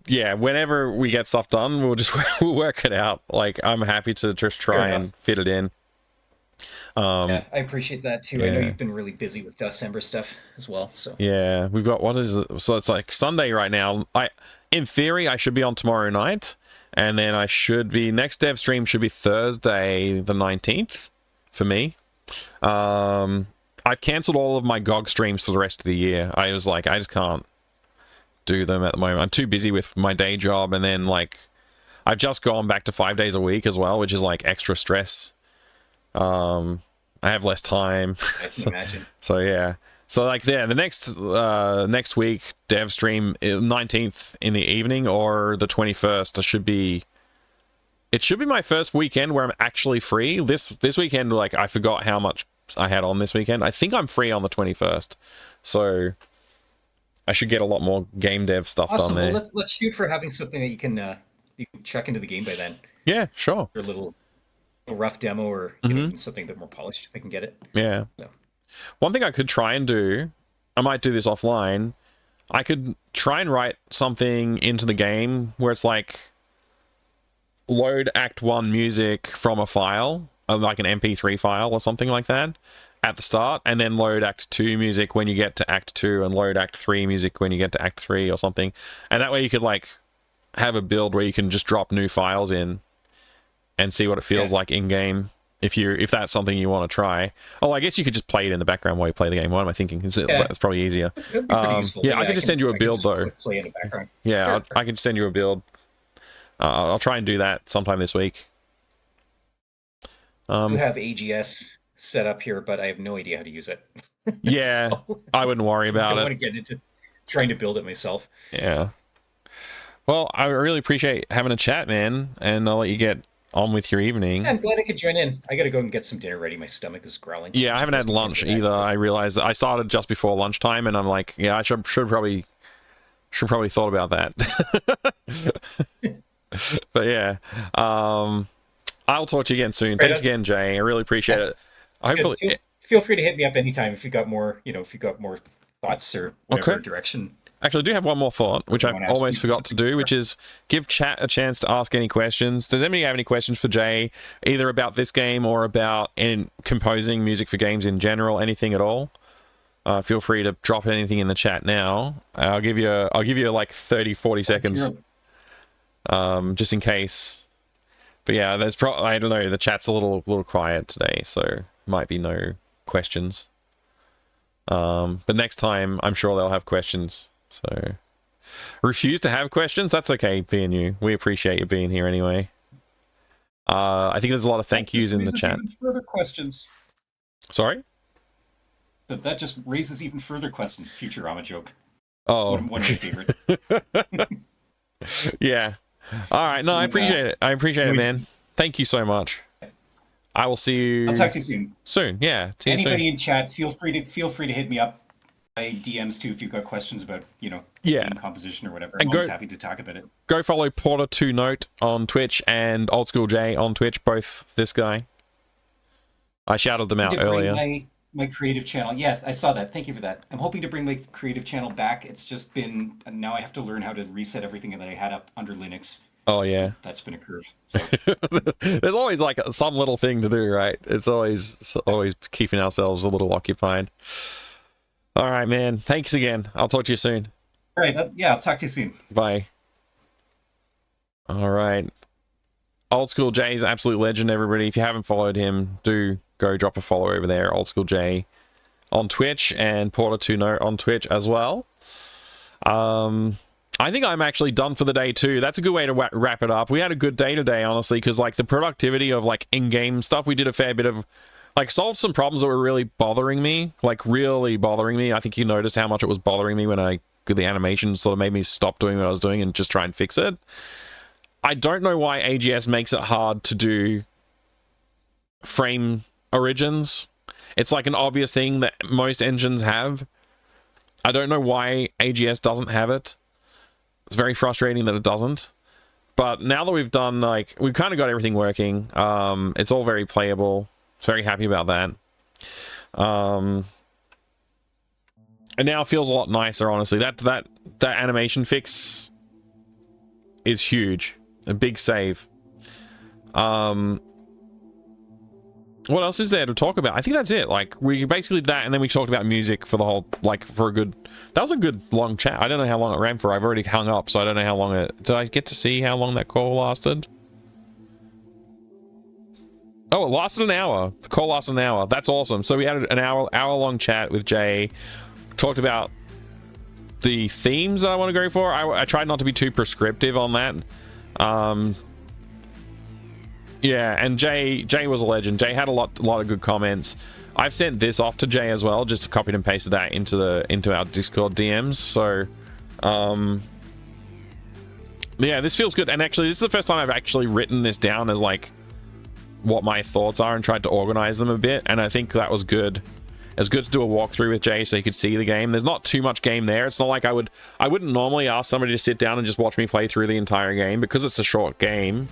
yeah, whenever we get stuff done, we'll work it out. Like I'm happy to just try and fit it in. I appreciate that too. I know you've been really busy with December stuff as well. So yeah, we've got so it's like Sunday right now. In theory, I should be on tomorrow night, and then I should be next dev stream should be Thursday the 19th for me. I've cancelled all of my GOG streams for the rest of the year. I was like, I just can't do them at the moment. I'm too busy with my day job, and then like I've just gone back to 5 days a week as well, which is like extra stress. I have less time. I can imagine. So yeah. So like the next week dev stream 19th in the evening or the 21st. It should be my first weekend where I'm actually free. This weekend, like I forgot how much I had on this weekend. I think I'm free on the 21st. So I should get a lot more game dev stuff done there. Well, let's shoot for having something that you can check into the game by then. Yeah, sure. Or a little rough demo, or even something a bit more polished if I can get it. Yeah. So. One thing I could try and do, I might do this offline, I could try and write something into the game where it's like load Act 1 music from a file, like an MP3 file or something like that, at the start, and then load Act 2 music when you get to Act 2, and load Act 3 music when you get to Act 3 or something. And that way you could like have a build where you can just drop new files in and see what it feels like in game. If that's something you want to try. Oh, I guess you could just play it in the background while you play the game. What am I thinking? That's probably easier. Yeah, I could just send you a build though. Play in the background. Yeah, Sure. I can send you a build. I'll try and do that sometime this week. I do have AGS set up here, but I have no idea how to use it. Yeah, So, I wouldn't worry I about don't it. want to get into trying to build it myself. Yeah. Well, I really appreciate having a chat, man, and I'll let you get on with your evening. Yeah, I'm glad I could join in. I gotta go and get some dinner ready. My stomach is growling. Yeah, I haven't had lunch either. I realized that I started just before lunchtime, and I'm like, yeah, I should probably thought about that. But yeah, I'll talk to you again soon. Right Thanks on. again, Jay. I really appreciate it. Hopefully, Feel free to hit me up anytime if you got more, if you got more thoughts or whatever Okay. direction. actually, I do have one more thought, which you I've wanna ask almost me forgot to do, which is give chat a chance to ask any questions. Does anybody have any questions for Jay, either about this game or about composing music for games in general, anything at all? Feel free to drop anything in the chat now. I'll give you like 30, 40 seconds, just in case. But yeah, there's I don't know, the chat's a little quiet today, so might be no questions. But next time, I'm sure they'll have questions. So, refuse to have questions? That's okay, being you. We appreciate you being here anyway. I think there's a lot of thank yous in the chat. Even further questions. Sorry? That just raises even further questions. Futurama joke. Oh. One of my favorites. Yeah. All right. No, I appreciate it. I appreciate it, man. Thank you so much. I will see you. I'll talk to you soon. Soon, yeah. See you Anybody soon. in chat, feel free to hit me up by DMs too if you've got questions about Yeah. game composition or whatever. And I'm always happy to talk about it. Go follow Porter2Note on Twitch and Old School J on Twitch, both this guy. I shouted them out earlier. My creative channel. Yeah, I saw that. Thank you for that. I'm hoping to bring my creative channel back. It's just been now I have to learn how to reset everything that I had up under Linux. Oh yeah. That's been a curve. So. There's always like some little thing to do, right? It's always keeping ourselves a little occupied. All right, man. Thanks again. I'll talk to you soon. All right. Yeah, I'll talk to you soon. Bye. All right. Old School J is an absolute legend, everybody. If you haven't followed him, do go drop a follow over there. Old School J on Twitch and Porter2Note on Twitch as well. I think I'm actually done for the day too. That's a good way to wrap it up. We had a good day today, honestly, because like the productivity of like in-game stuff, we did a fair bit of like solved some problems that were really bothering me. I think you noticed how much it was bothering me when the animation sort of made me stop doing what I was doing and just try and fix it. I don't know why AGS makes it hard to do frame origins. It's like an obvious thing that most engines have. I don't know why AGS doesn't have it. It's very frustrating that it doesn't. But now that we've done, like, we've kind of got everything working. It's all very playable. Very happy about that. And now it feels a lot nicer, honestly. That animation fix is huge. A big save. What else is there to talk about? I think that's it. Like, we basically did that, and then we talked about music for the whole, like, for a good... That was a good long chat. I don't know how long it ran for. I've already hung up, so I don't know how long it... Did I get to see how long that call lasted? Oh, it lasted an hour. The call lasted an hour. That's awesome. So we had an hour-long chat with Jay. Talked about the themes that I want to go for. I tried not to be too prescriptive on that. Yeah, and Jay was a legend. Jay had a lot of good comments. I've sent this off to Jay as well, just copied and pasted that into our Discord DMs. So, yeah, this feels good. And actually, this is the first time I've actually written this down as like what my thoughts are and tried to organize them a bit. And I think that was good. It's good to do a walkthrough with Jay so you could see the game. There's not too much game there. It's not like I wouldn't normally ask somebody to sit down and just watch me play through the entire game because it's a short game.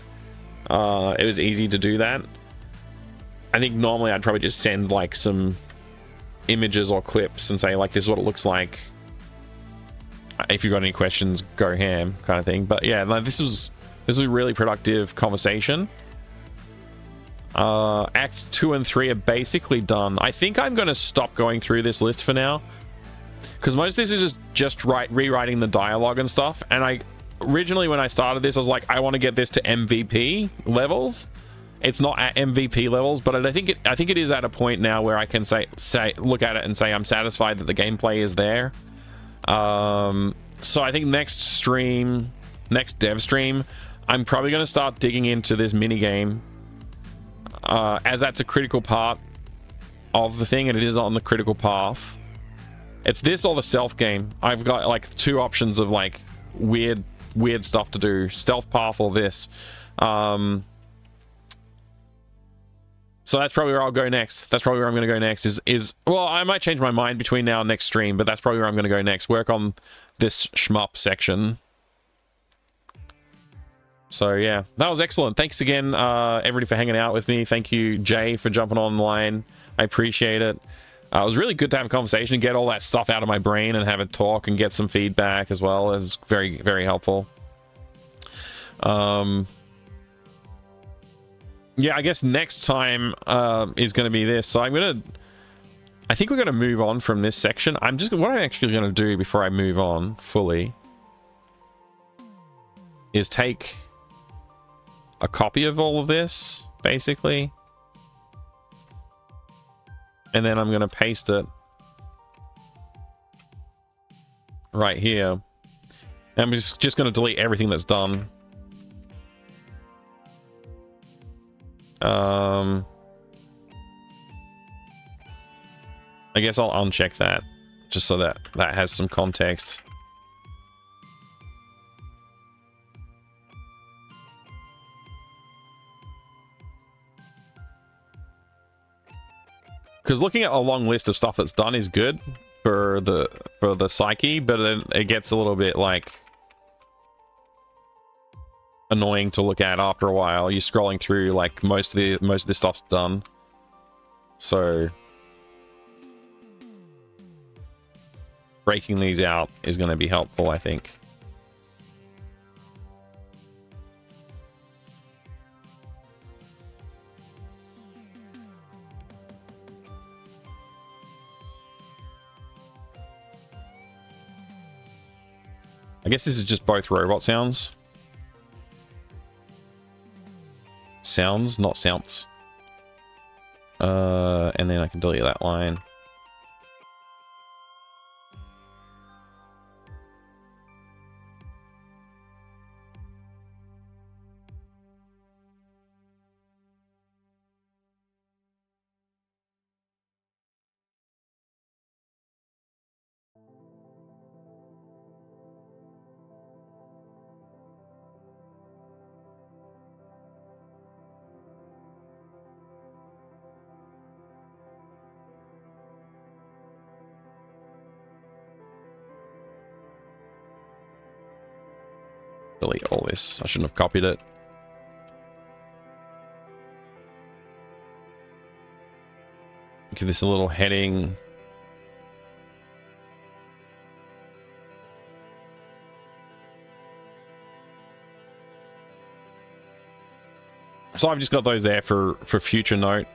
It was easy to do that. I think normally I'd probably just send like some images or clips and say like this is what it looks like. If you've got any questions, go ham kind of thing. But yeah, like, this was a really productive conversation. Act 2 and 3 are basically done. I think I'm going to stop going through this list for now, because most of this is just rewriting the dialogue and stuff. And I originally, when I started this, I was like, I want to get this to MVP levels. It's not at MVP levels, but I think it is at a point now where I can say look at it and say I'm satisfied that the gameplay is there. So I think next dev stream, I'm probably going to start digging into this mini game, as that's a critical part of the thing, and it is on the critical path. It's this or the stealth game. I've got like two options of like weird stuff to do: stealth path or this. So that's probably where I'll go next. That's probably where I'm going to go next. Well, I might change my mind between now and next stream, but that's probably where I'm going to go next. Work on this shmup section. So yeah, that was excellent. Thanks again, everybody, for hanging out with me. Thank you, Jay, for jumping online. I appreciate it. It was really good to have a conversation, get all that stuff out of my brain and have it talk and get some feedback as well. It was very, very helpful. Yeah, I guess next time is going to be this. So I think we're going to move on from this section. What I'm actually going to do before I move on fully is take a copy of all of this, basically. And then I'm going to paste it right here. And I'm just going to delete everything that's done. I guess I'll uncheck that just so that has some context. Because looking at a long list of stuff that's done is good for the psyche, but then it gets a little bit like annoying to look at after a while. You're scrolling through like most of this stuff's done. So breaking these out is going to be helpful, I think. I guess this is just both robot sounds. Sounds, not sounds. And then I can delete that line. Delete all this. I shouldn't have copied it. Give this a little heading. So I've just got those there for future note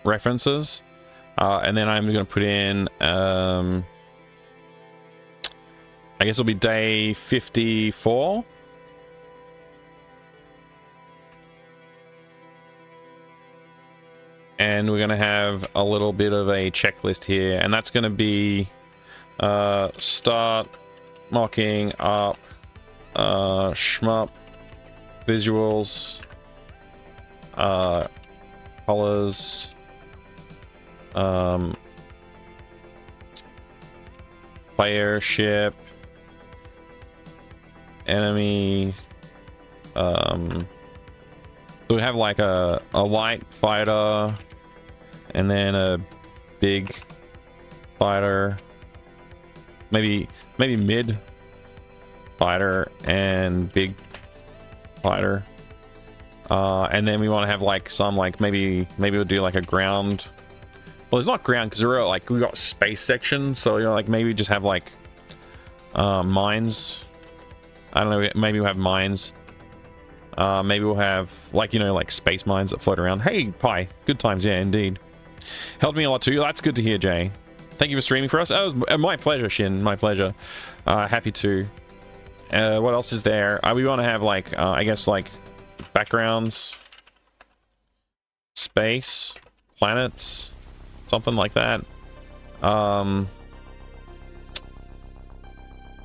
references. And then I'm going to put in, I guess it'll be day 54. And we're going to have a little bit of a checklist here. And that's going to be start mocking up shmup visuals, colors, playership, enemy. So we have like a light fighter, and then a big fighter, maybe mid fighter and big fighter, and then we want to have like some like maybe we'll do like a ground. Well, it's not ground because we're like we got space section, so you know, like maybe just have like mines. I don't know, maybe we'll have mines. Maybe we'll have, like, you know, like space mines that float around. Hey, Pi. Good times, yeah, indeed. Helped me a lot too. That's good to hear, Jay. Thank you for streaming for us. Oh, it was my pleasure, Shin. My pleasure. Happy to. What else is there? We want to have, like, I guess, like, backgrounds, space, planets, something like that. I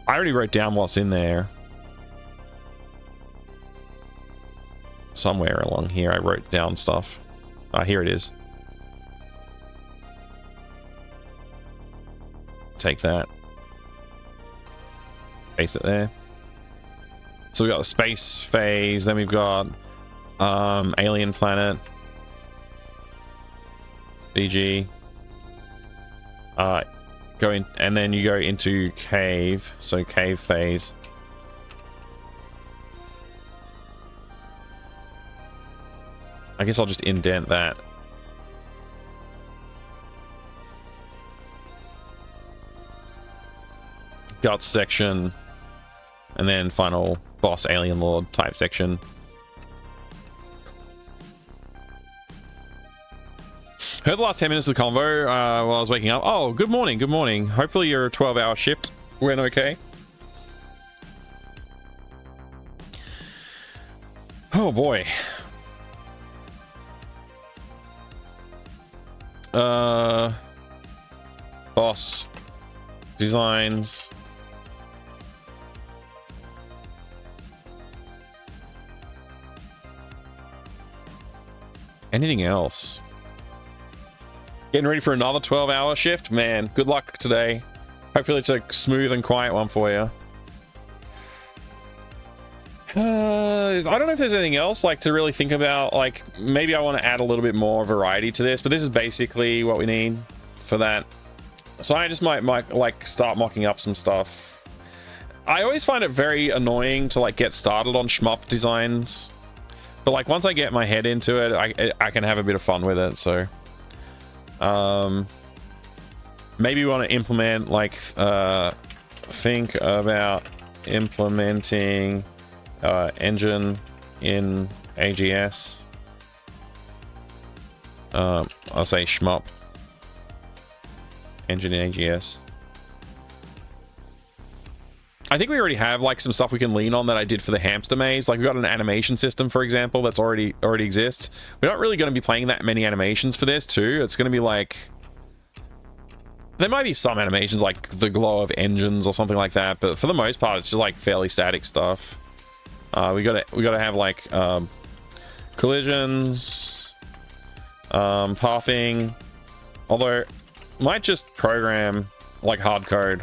already wrote down what's in there. Somewhere along here I wrote down stuff. Here it is. Take that. Paste it there. So we've got the space phase, then we've got alien planet. BG. Go in, and then you go into cave, so cave phase. I guess I'll just indent that. Guts section, and then final boss alien lord type section. Heard the last 10 minutes of the convo while I was waking up. Oh, good morning, good morning. Hopefully your 12-hour shift went okay. Oh boy. Boss designs. Anything else? Getting ready for another 12-hour shift? Man, good luck today. Hopefully it's a smooth and quiet one for you. I don't know if there's anything else like to really think about. Like, maybe I want to add a little bit more variety to this, but this is basically what we need for that. So I just might like start mocking up some stuff. I always find it very annoying to like get started on shmup designs, but like once I get my head into it, I can have a bit of fun with it. So maybe we want to implement, like, think about implementing engine in AGS. I'll say shmup. Engine in AGS. I think we already have like some stuff we can lean on that I did for the hamster maze. Like, we've got an animation system, for example, that's already exists. We're not really going to be playing that many animations for this too. It's going to be like, there might be some animations like the glow of engines or something like that, but for the most part it's just like fairly static stuff. We gotta have like collisions, pathing, although might just program like hard code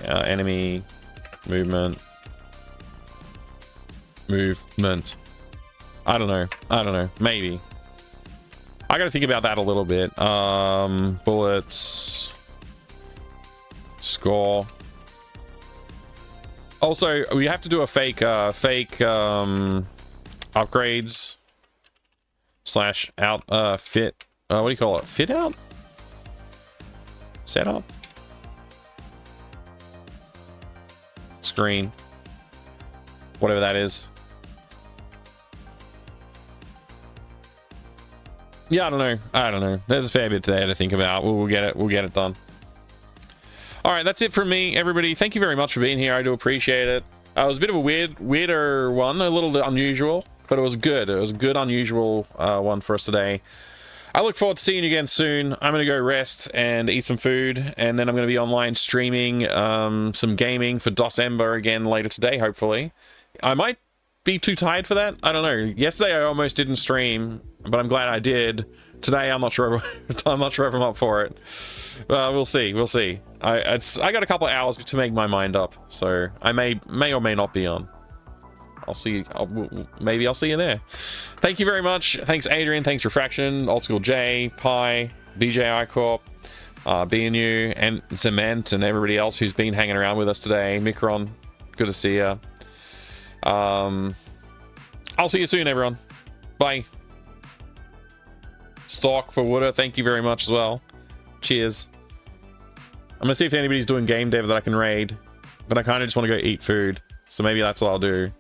enemy movement. I don't know, maybe I gotta think about that a little bit. Bullets, score. Also, we have to do a fake upgrades slash out fit. What do you call it? Fit out? Setup? Screen. Whatever that is. Yeah, I don't know. There's a fair bit there to think about. We'll get it done. All right, that's it from me, everybody. Thank you very much for being here. I do appreciate it. It was a bit of a weirder one, a little unusual, but it was good. It was a good, unusual one for us today. I look forward to seeing you again soon. I'm going to go rest and eat some food, and then I'm going to be online streaming some gaming for December again later today, hopefully. I might be too tired for that. I don't know. Yesterday I almost didn't stream, but I'm glad I did. Today I'm not sure. I'm not sure if I'm up for it. We'll see. I got a couple of hours to make my mind up, so I may or may not be on. I'll see. Maybe I'll see you there. Thank you very much. Thanks, Adrian. Thanks, Refraction, Old School J, Pi, BJI Corp, BNU, and Cement, and everybody else who's been hanging around with us today. Micron, good to see you. I'll see you soon, everyone. Bye. Stock for Wooder, thank you very much as well. Cheers. I'm gonna see if anybody's doing game dev that I can raid, but I kind of just want to go eat food, so maybe that's what I'll do.